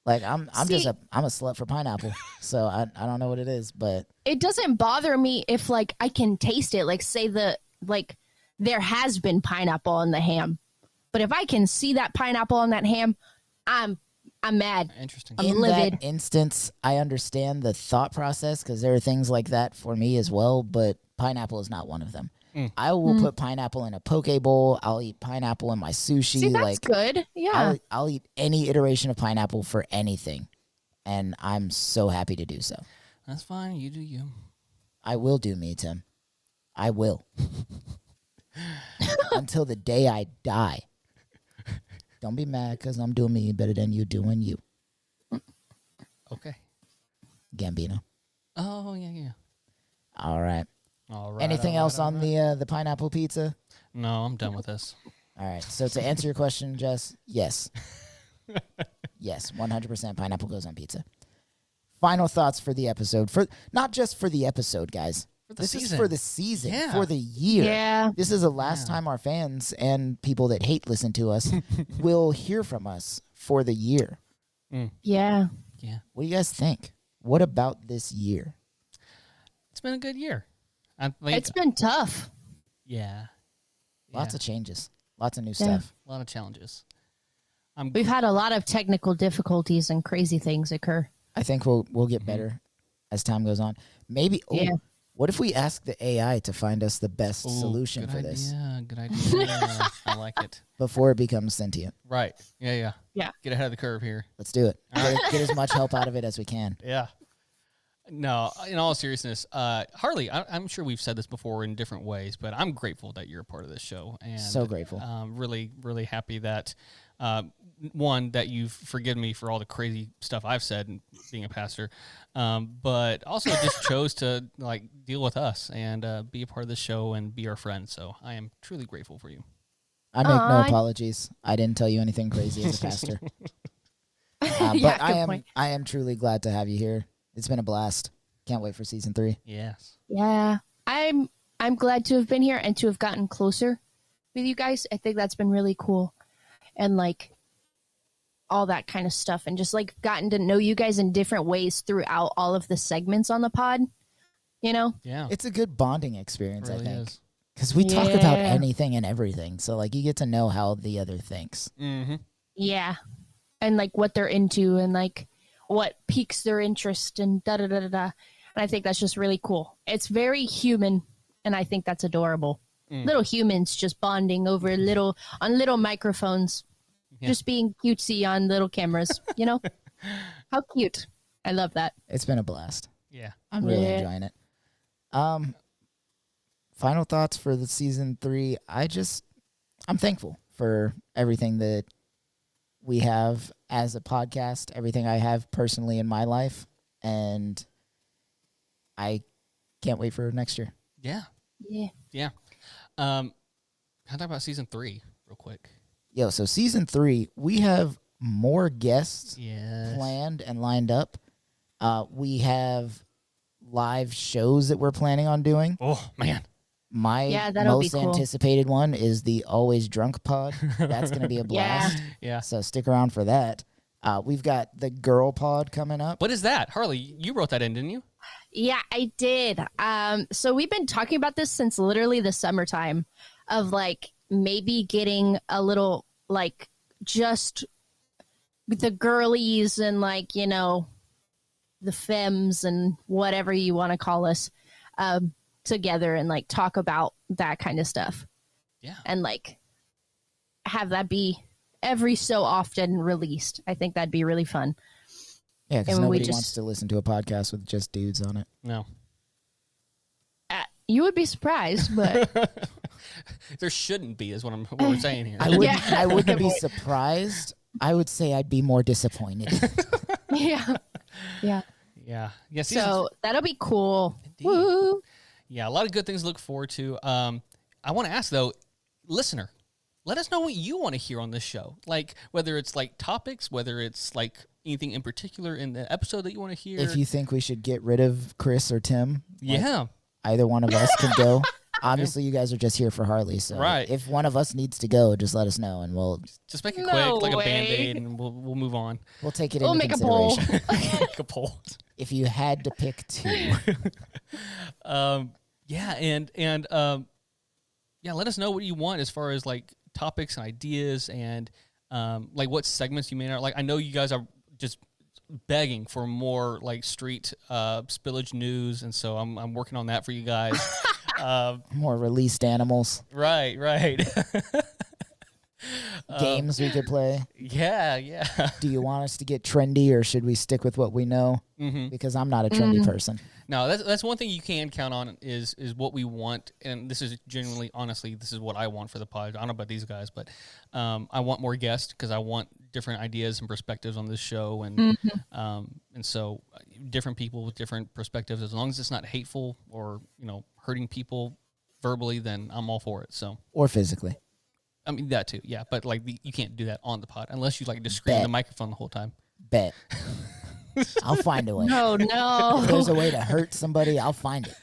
Speaker 2: like I'm a slut for pineapple. So I don't know what it is, but
Speaker 4: It doesn't bother me if like I can taste it. Like say there has been pineapple on the ham, but if I can see that pineapple on that ham, I'm mad.
Speaker 1: Interesting.
Speaker 4: I'm
Speaker 2: in
Speaker 4: livid.
Speaker 2: that instance, I understand the thought process because there are things like that for me as well. But pineapple is not one of them. I will put pineapple in a poke bowl. I'll eat pineapple in my sushi.
Speaker 4: See, that's good. Yeah.
Speaker 2: I'll eat any iteration of pineapple for anything, and I'm so happy to do so.
Speaker 1: That's fine. You do you.
Speaker 2: I will do me, Tim. I will. Until the day I die. Don't be mad because I'm doing me better than you doing you.
Speaker 1: Okay.
Speaker 2: Gambino.
Speaker 1: Oh, yeah.
Speaker 2: All right.
Speaker 1: All right.
Speaker 2: Anything else on the pineapple pizza?
Speaker 1: No, I'm done with this.
Speaker 2: All right. So to answer your question, Jess, yes. Yes, 100% pineapple goes on pizza. Final thoughts for the episode. For not just for the episode, guys. This is for the season,
Speaker 1: Yeah.
Speaker 2: for the year.
Speaker 4: Yeah.
Speaker 2: This is the last time our fans and people that hate listen to us will hear from us for the year.
Speaker 4: Yeah.
Speaker 1: Yeah.
Speaker 2: What do you guys think? What about this year?
Speaker 1: It's been a good year.
Speaker 4: It's been tough.
Speaker 1: Yeah.
Speaker 2: Lots
Speaker 1: Yeah.
Speaker 2: of changes. Lots of new
Speaker 4: Yeah.
Speaker 2: stuff.
Speaker 1: A lot of challenges.
Speaker 4: We've had a lot of technical difficulties and crazy things occur.
Speaker 2: I think we'll get better as time goes on. Maybe. Oh,
Speaker 4: Yeah.
Speaker 2: What if we ask the AI to find us the best solution
Speaker 1: good
Speaker 2: for this
Speaker 1: idea, Good idea. I like it.
Speaker 2: before it becomes sentient?
Speaker 1: Right. Yeah.
Speaker 4: Yeah.
Speaker 1: Get ahead of the curve here.
Speaker 2: Let's do it. Get as much help out of it as we can.
Speaker 1: Yeah. No, in all seriousness, Harley, I'm sure we've said this before in different ways, but I'm grateful that you're a part of this show. And
Speaker 2: So grateful.
Speaker 1: Really, really happy that, one, that you've forgiven me for all the crazy stuff I've said and being a pastor, but also just chose to deal with us and be a part of this show and be our friend. So I am truly grateful for you.
Speaker 2: I make no
Speaker 4: Aw.
Speaker 2: apologies. I didn't tell you anything crazy as a pastor.
Speaker 4: Yeah,
Speaker 2: But
Speaker 4: good point.
Speaker 2: I am truly glad to have you here. It's been a blast. Can't wait for season 3.
Speaker 1: Yes.
Speaker 4: Yeah, I'm glad to have been here and to have gotten closer with you guys. I think that's been really cool, and like all that kind of stuff, and just like gotten to know you guys in different ways throughout all of the segments on the pod. You know,
Speaker 1: Yeah.
Speaker 2: It's a good bonding experience,
Speaker 1: It really
Speaker 2: I think.
Speaker 1: is.
Speaker 2: Because we talk about
Speaker 4: Yeah.
Speaker 2: anything and everything. So, like, you get to know how the other thinks.
Speaker 1: Mm-hmm.
Speaker 4: yeah, and like what they're into and like what piques their interest and da da da da da. And I think that's just really cool. It's very human, and I think that's adorable. Little humans just bonding over little microphones, just being cutesy on little cameras. You know, how cute! I love that.
Speaker 2: It's been a blast.
Speaker 1: Yeah.
Speaker 2: I'm really
Speaker 4: Yeah.
Speaker 2: enjoying it. Final thoughts for the season 3. I'm thankful for everything that we have as a podcast, everything I have personally in my life, and I can't wait for next year.
Speaker 1: Yeah.
Speaker 4: Yeah.
Speaker 1: Yeah. Can I talk about season 3 real quick?
Speaker 2: Yo, so season 3, we have more guests
Speaker 1: Yes.
Speaker 2: planned and lined up. We have live shows that we're planning on doing.
Speaker 1: Oh, man.
Speaker 2: My
Speaker 4: Yeah, that'll be
Speaker 2: most
Speaker 4: cool.
Speaker 2: anticipated one is the Always Drunk Pod. That's going to be a blast.
Speaker 1: Yeah.
Speaker 2: So stick around for that. We've got the Girl Pod coming up.
Speaker 1: What is that? Harley, you wrote that in, didn't you?
Speaker 4: Yeah, I did. So we've been talking about this since literally the summertime of like maybe getting a little like just the girlies and like, you know, the femmes and whatever you want to call us together and like talk about that kind of stuff
Speaker 1: Yeah.
Speaker 4: and like have that be every so often released. I think that'd be really fun.
Speaker 2: Yeah, because
Speaker 4: and we
Speaker 2: nobody wants
Speaker 4: just-
Speaker 2: to listen to a podcast with just dudes on it.
Speaker 1: No.
Speaker 4: You would be surprised, but
Speaker 1: There shouldn't be, is what we're saying here.
Speaker 2: I wouldn't be surprised. I would say I'd be more disappointed.
Speaker 4: yeah. Yeah.
Speaker 1: Yeah. Yeah.
Speaker 4: So that'll be cool.
Speaker 1: Indeed.
Speaker 4: Woo.
Speaker 1: Yeah, a lot of good things to look forward to. I want to ask though, listener, let us know what you want to hear on this show. Like whether it's like topics, whether it's like anything in particular in the episode that you want to hear.
Speaker 2: If you think we should get rid of Chris or Tim,
Speaker 1: yeah,
Speaker 2: either one of us can go. Obviously, you guys are just here for Harley, so
Speaker 1: Right.
Speaker 2: if one of us needs to go, just let us know, and we'll
Speaker 1: just make it
Speaker 4: No
Speaker 1: quick, like
Speaker 4: way.
Speaker 1: a Band-Aid, and we'll move on.
Speaker 2: take it
Speaker 4: We'll
Speaker 2: into
Speaker 4: make a poll.
Speaker 2: consideration.
Speaker 1: Make a poll.
Speaker 2: If you had to pick 2,
Speaker 1: Yeah, and yeah, let us know what you want as far as like topics and ideas and like what segments you may not like. I know you guys are just begging for more like street spillage news, and so I'm working on that for you guys.
Speaker 2: more released animals,
Speaker 1: Right.
Speaker 2: games we could play.
Speaker 1: Yeah.
Speaker 2: Do you want us to get trendy, or should we stick with what we know?
Speaker 1: Mm-hmm.
Speaker 2: Because I'm not a trendy person.
Speaker 1: No, that's one thing you can count on is what we want, and this is genuinely, honestly, this is what I want for the pod. I don't know about these guys, but I want more guests because I want different ideas and perspectives on this show, and so different people with different perspectives. As long as it's not hateful or hurting people verbally, then I'm all for it. So,
Speaker 2: Or physically.
Speaker 1: I mean that too, yeah. But like you can't do that on the pod unless you like just scream in the microphone the whole time.
Speaker 2: Bet. I'll find a way.
Speaker 4: Oh
Speaker 2: If there's
Speaker 4: no.
Speaker 2: a way to hurt somebody, I'll find it.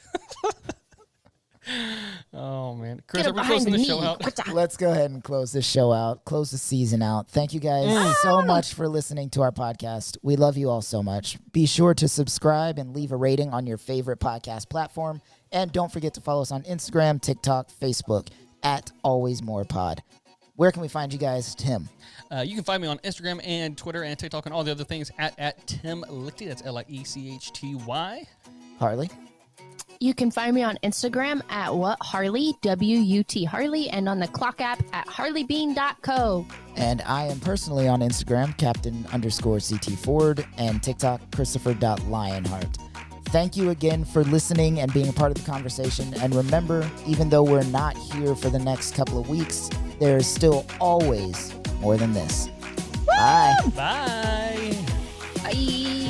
Speaker 1: Oh man, Chris,
Speaker 4: Get
Speaker 1: are we
Speaker 4: behind
Speaker 1: closing the
Speaker 4: me.
Speaker 1: show out?
Speaker 2: Let's go ahead and close this show out, close the season out. Thank you guys so much for listening to our podcast. We love you all so much. Be sure to subscribe and leave a rating on your favorite podcast platform. And don't forget to follow us on Instagram, TikTok, Facebook at Always More Pod. Where can we find you guys, Tim?
Speaker 1: You can find me on Instagram and Twitter and TikTok and all the other things at Tim Lichty. That's Liechty.
Speaker 2: Harley?
Speaker 4: You can find me on Instagram at Harley, WUT Harley, and on the Clock app at harleybean.co.
Speaker 2: And I am personally on Instagram, Captain_CT Ford, and TikTok, Christopher.Lionheart. Thank you again for listening and being a part of the conversation. And remember, even though we're not here for the next couple of weeks, there is still always more than this. Bye.
Speaker 1: Bye.
Speaker 4: Bye.